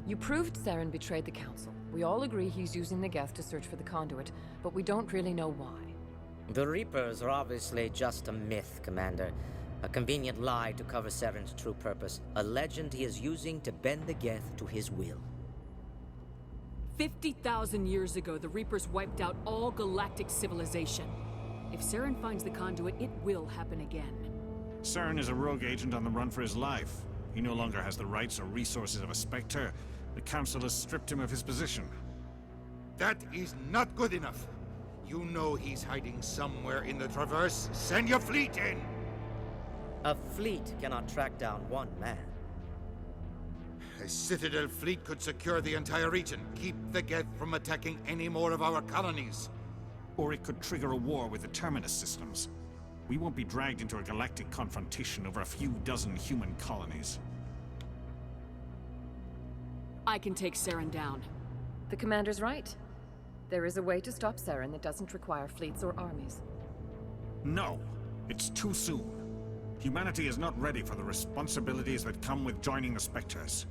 You proved Saren betrayed the Council. We all agree he's using the Geth to search for the conduit, but we don't really know why. The Reapers are obviously just a myth, Commander. A convenient lie to cover Saren's true purpose. A legend he is using to bend the Geth to his will. 50,000 years ago, the Reapers wiped out all galactic civilization. If Saren finds the conduit, it will happen again. Saren is a rogue agent on the run for his life. He no longer has the rights or resources of a Spectre. The Council has stripped him of his position. That is not good enough. You know he's hiding somewhere in the Traverse. Send your fleet in! A fleet cannot track down one man. A Citadel fleet could secure the entire region, keep the Geth from attacking any more of our colonies. Or it could trigger a war with the Terminus systems. We won't be dragged into a galactic confrontation over a few dozen human colonies. I can take Saren down. The Commander's right. There is a way to stop Saren that doesn't require fleets or armies. No, it's too soon. Humanity is not ready for the responsibilities that come with joining the Spectres.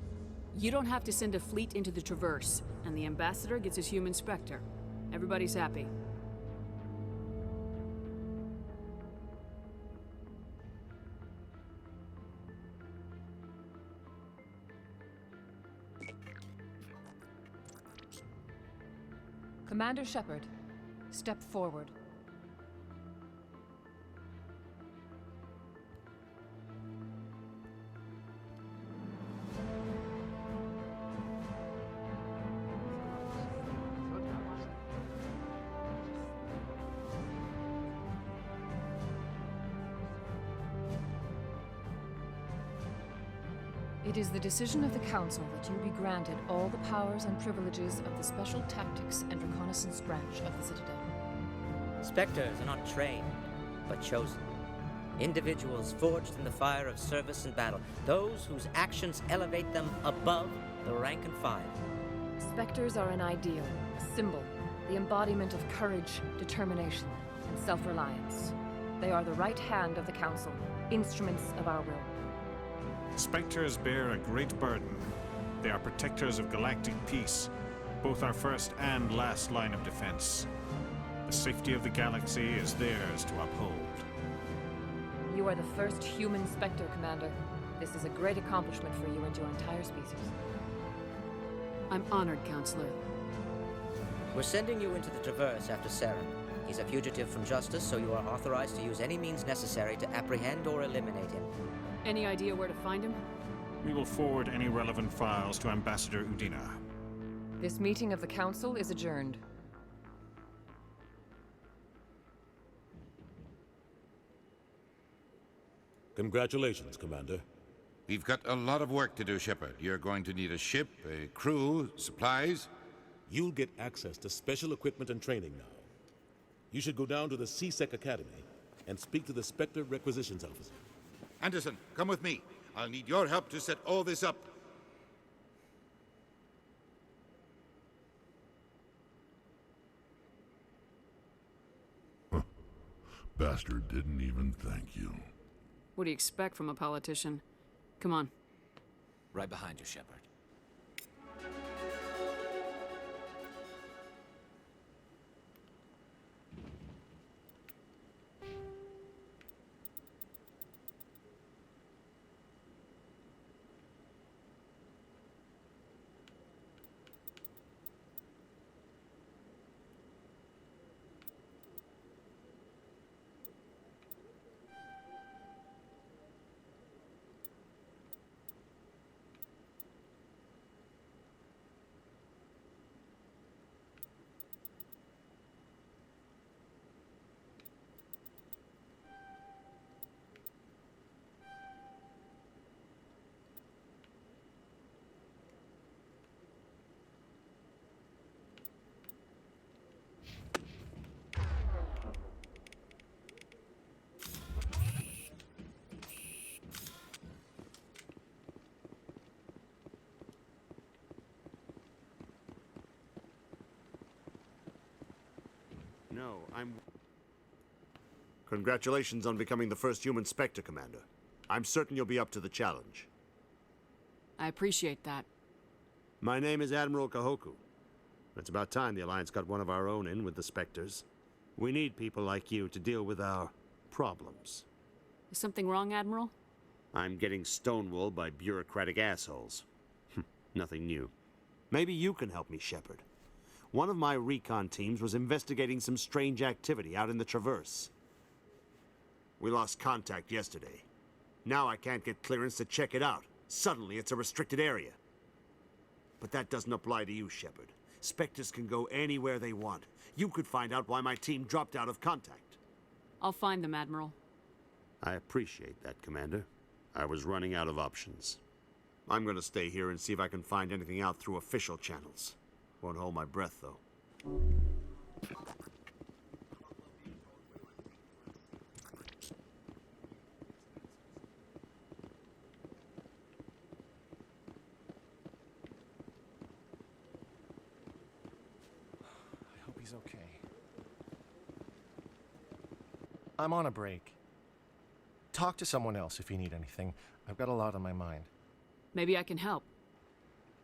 You don't have to send a fleet into the Traverse, and the Ambassador gets his human Spectre. Everybody's happy. Commander Shepard, step forward. It is the decision of the Council that you be granted all the powers and privileges of the Special Tactics and Reconnaissance branch of the Citadel. Spectres are not trained, but chosen. Individuals forged in the fire of service and battle. Those whose actions elevate them above the rank and file. Spectres are an ideal, a symbol, the embodiment of courage, determination, and self-reliance. They are the right hand of the Council, instruments of our will. Spectres bear a great burden. They are protectors of galactic peace, both our first and last line of defense. The safety of the galaxy is theirs to uphold. You are the first human Spectre, Commander. This is a great accomplishment for you and your entire species. I'm honored, Counselor. We're sending you into the Traverse after Saren. He's a fugitive from justice, so you are authorized to use any means necessary to apprehend or eliminate him. Any idea where to find him? We will forward any relevant files to Ambassador Udina. This meeting of the Council is adjourned. Congratulations, Commander. We've got a lot of work to do, Shepard. You're going to need a ship, a crew, supplies. You'll get access to special equipment and training now. You should go down to the CSEC Academy and speak to the Spectre Requisitions Officer. Anderson, come with me. I'll need your help to set all this up. Bastard didn't even thank you. What do you expect from a politician? Come on. Right behind you, Shepard. No, Congratulations on becoming the first human Spectre, Commander. I'm certain you'll be up to the challenge. I appreciate that. My name is Admiral Kahoku. It's about time the Alliance got one of our own in with the Spectres. We need people like you to deal with our problems. Is something wrong, Admiral? I'm getting stonewalled by bureaucratic assholes. Nothing new. Maybe you can help me, Shepard. One of my recon teams was investigating some strange activity out in the Traverse. We lost contact yesterday. Now I can't get clearance to check it out. Suddenly it's a restricted area. But that doesn't apply to you, Shepard. Spectres can go anywhere they want. You could find out why my team dropped out of contact. I'll find them, Admiral. I appreciate that, Commander. I was running out of options. I'm gonna stay here and see if I can find anything out through official channels. Won't hold my breath, though. I hope he's okay. I'm on a break. Talk to someone else if you need anything. I've got a lot on my mind. Maybe I can help.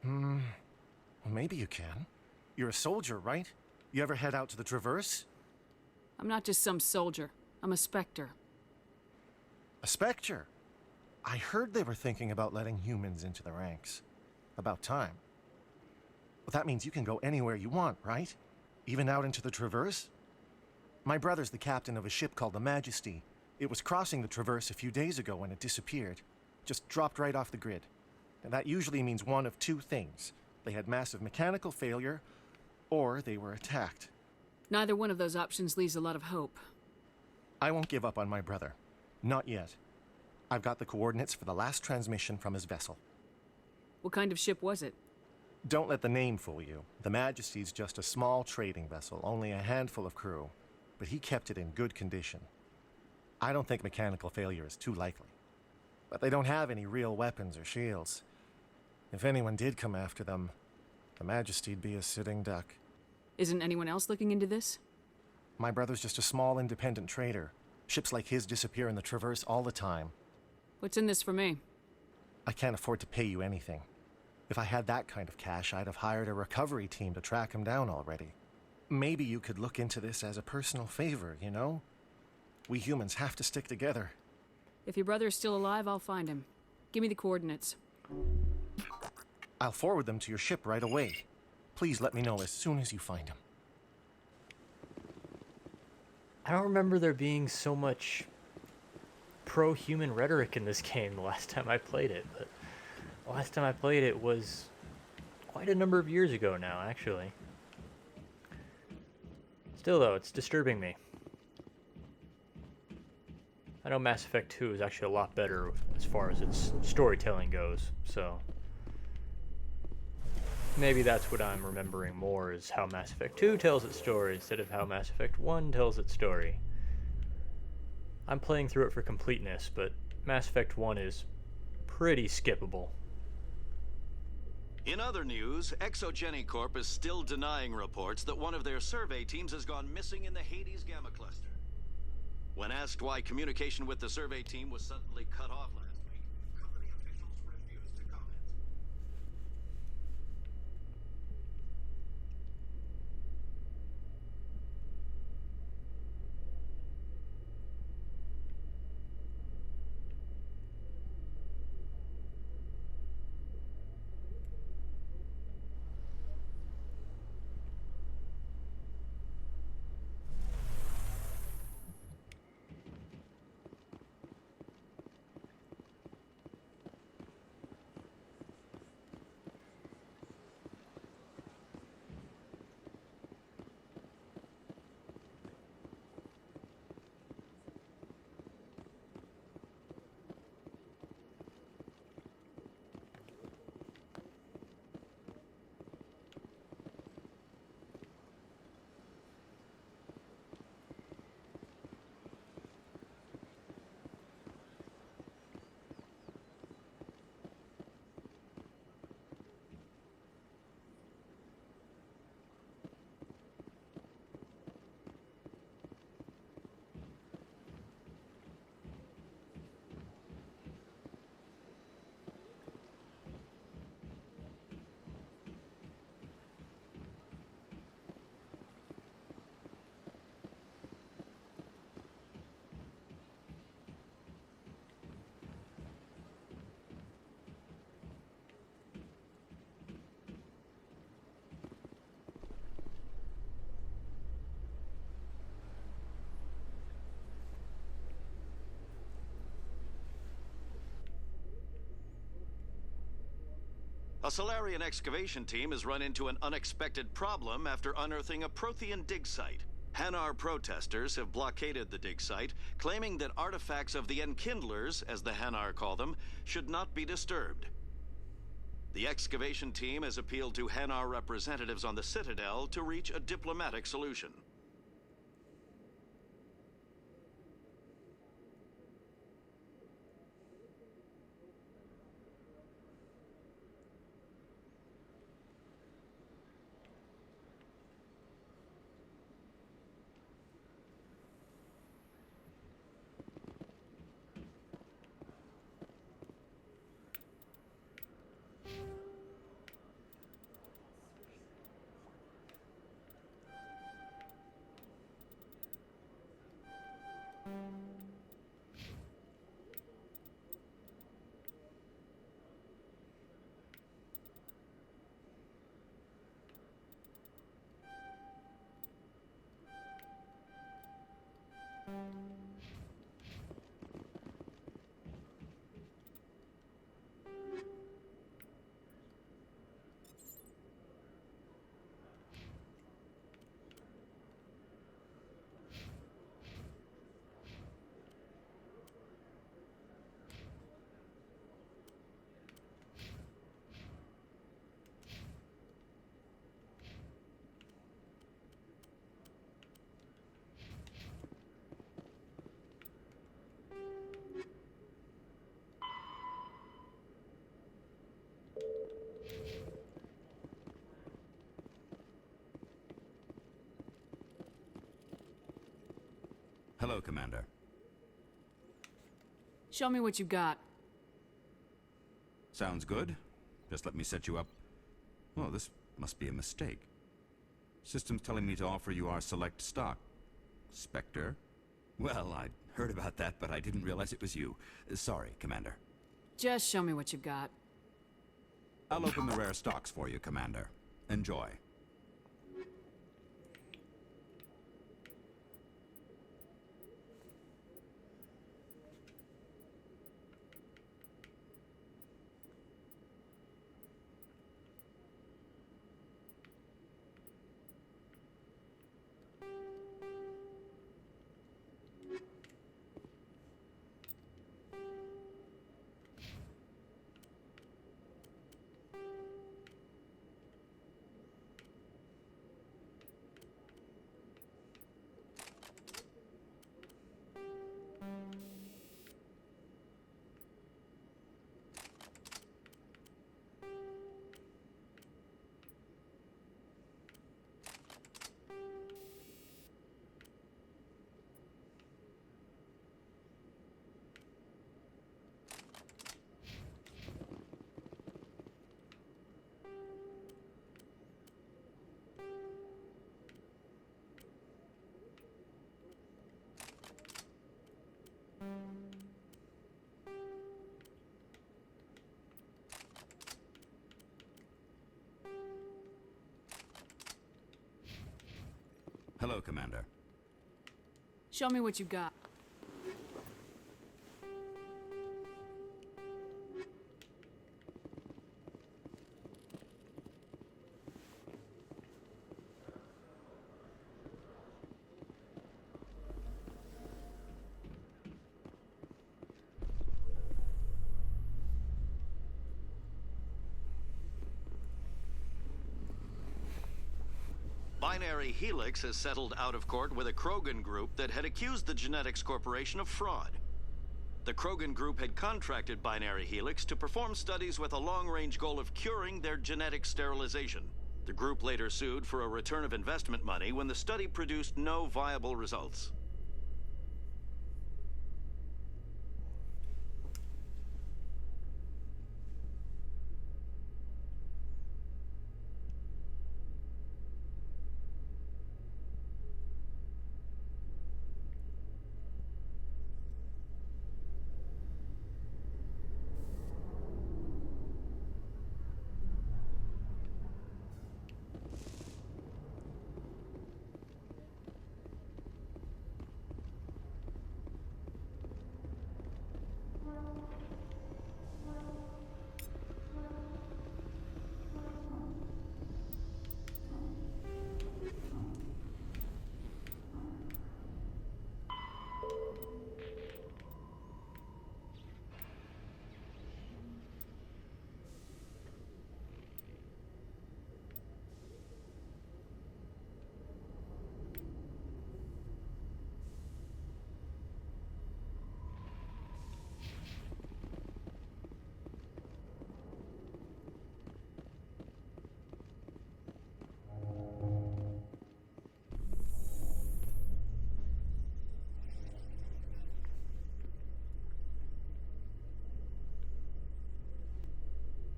Well, maybe you can. You're a soldier, right? You ever head out to the Traverse? I'm not just some soldier. I'm a Spectre. A Spectre? I heard they were thinking about letting humans into the ranks. About time. Well, that means you can go anywhere you want, right? Even out into the Traverse? My brother's the captain of a ship called the Majesty. It was crossing the Traverse a few days ago when it disappeared. Just dropped right off the grid. And that usually means one of two things. They had massive mechanical failure, or they were attacked. Neither one of those options leaves a lot of hope. I won't give up on my brother. Not yet. I've got the coordinates for the last transmission from his vessel. What kind of ship was it? Don't let the name fool you. The Majesty's just a small trading vessel, only a handful of crew. But he kept it in good condition. I don't think mechanical failure is too likely. But they don't have any real weapons or shields. If anyone did come after them, the Majesty'd be a sitting duck. Isn't anyone else looking into this? My brother's just a small independent trader. Ships like his disappear in the Traverse all the time. What's in this for me? I can't afford to pay you anything. If I had that kind of cash, I'd have hired a recovery team to track him down already. Maybe you could look into this as a personal favor, you know? We humans have to stick together. If your brother is still alive, I'll find him. Give me the coordinates. I'll forward them to your ship right away. Please let me know as soon as you find him. I don't remember there being so much pro-human rhetoric in this game the last time I played it, but the last time I played it was quite a number of years ago now, actually. Still, though, it's disturbing me. I know Mass Effect 2 is actually a lot better as far as its storytelling goes, so maybe that's what I'm remembering more, is how Mass Effect 2 tells its story instead of how Mass Effect 1 tells its story. I'm playing through it for completeness, but Mass Effect 1 is pretty skippable. In other news, Exogeny Corp is still denying reports that one of their survey teams has gone missing in the Hades Gamma Cluster. When asked why communication with the survey team was suddenly cut off last week, company officials refused to comment. A Solarian excavation team has run into an unexpected problem after unearthing a Prothean dig site. Hanar protesters have blockaded the dig site, claiming that artifacts of the Enkindlers, as the Hanar call them, should not be disturbed. The excavation team has appealed to Hanar representatives on the Citadel to reach a diplomatic solution. Hello, Commander. Show me what you got. Sounds good. Just let me set you up. Oh, this must be a mistake. System's telling me to offer you our select stock. Spectre? Well, I'd heard about that, but I didn't realize it was you. Sorry, Commander. Just show me what you got. I'll open the rare stocks for you, Commander. Enjoy. Commander. Show me what you got. Binary Helix has settled out of court with a Krogan group that had accused the Genetics Corporation of fraud. The Krogan group had contracted Binary Helix to perform studies with a long-range goal of curing their genetic sterilization. The group later sued for a return of investment money when the study produced no viable results.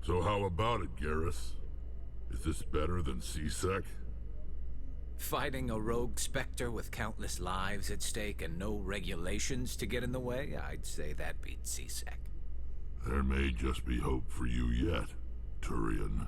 So how about it, Garrus? Is this better than C-Sec? Fighting a rogue Spectre with countless lives at stake and no regulations to get in the way? I'd say that beats C-Sec. There may just be hope for you yet, Turian.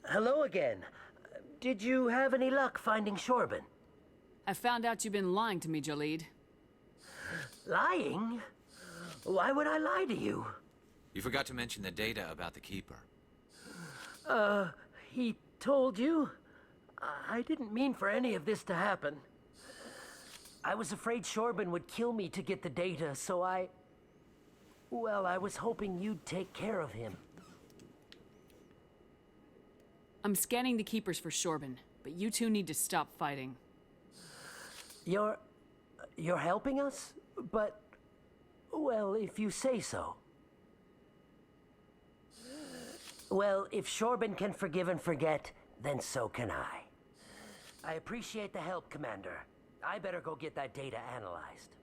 Hello again. Did you have any luck finding Shorban? I found out you've been lying to me, Jalid. Lying? Why would I lie to you? You forgot to mention the data about the Keeper. He told you? I didn't mean for any of this to happen. I was afraid Shorban would kill me to get the data, so well, I was hoping you'd take care of him. I'm scanning the Keepers for Shorban, but you two need to stop fighting. You're helping us? But, well, if you say so. Well, if Shorban can forgive and forget, then so can I. I appreciate the help, Commander. I better go get that data analyzed.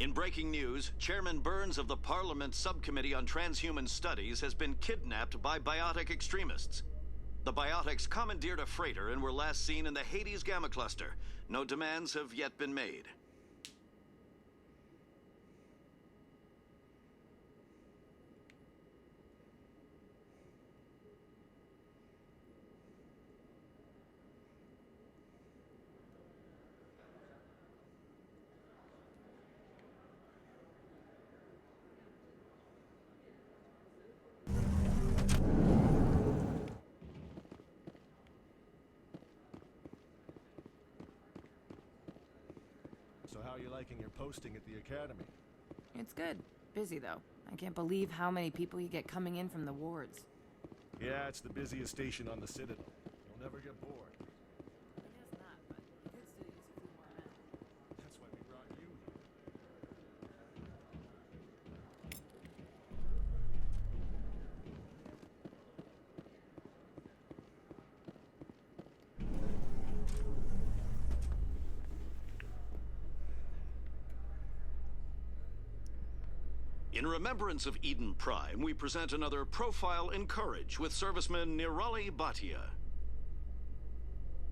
In breaking news, Chairman Burns of the Parliament Subcommittee on Transhuman Studies has been kidnapped by biotic extremists. The biotics commandeered a freighter and were last seen in the Hades Gamma Cluster. No demands have yet been made. So how are you liking your posting at the academy? It's good. Busy, though. I can't believe how many people you get coming in from the wards. Yeah, it's the busiest station on the Citadel. You'll never get bored. That's why we brought you here. In remembrance of Eden Prime, we present another Profile in Courage with serviceman Nirali Bhatia.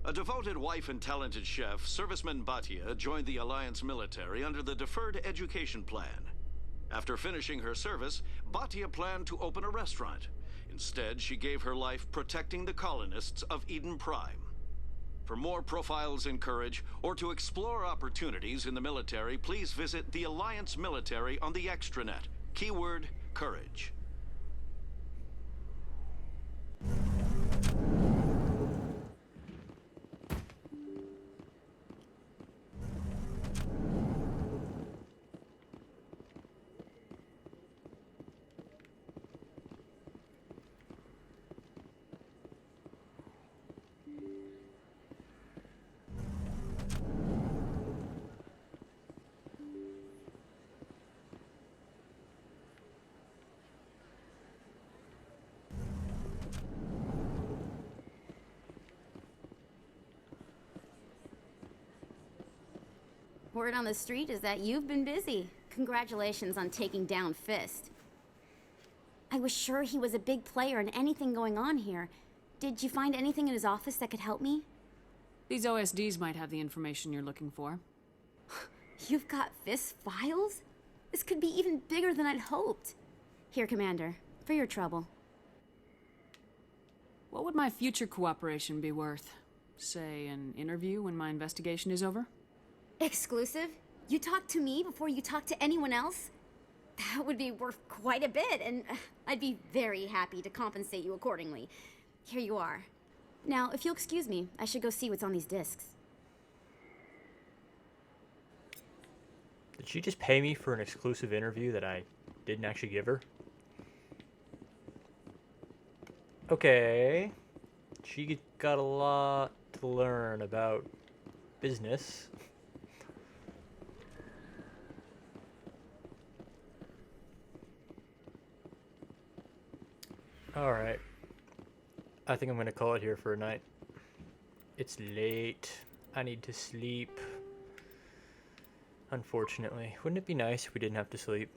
A devoted wife and talented chef, serviceman Bhatia joined the Alliance military under the Deferred Education Plan. After finishing her service, Bhatia planned to open a restaurant. Instead, she gave her life protecting the colonists of Eden Prime. For more Profiles in Courage, or to explore opportunities in the military, please visit the Alliance Military on the extranet. Keyword, Courage. Word on the street is that you've been busy. Congratulations on taking down Fist. I was sure he was a big player in anything going on here. Did you find anything in his office that could help me? These OSDs might have the information you're looking for. You've got Fist's files? This could be even bigger than I'd hoped. Here, Commander, for your trouble. What would my future cooperation be worth? Say, an interview when my investigation is over? Exclusive? You talk to me before you talk to anyone else? That would be worth quite a bit, and I'd be very happy to compensate you accordingly. Here you are. Now, if you'll excuse me, I should go see what's on these discs. Did she just pay me for an exclusive interview that I didn't actually give her? Okay. She got a lot to learn about business. Alright. I think I'm going to call it here for a night. It's late. I need to sleep. Unfortunately. Wouldn't it be nice if we didn't have to sleep?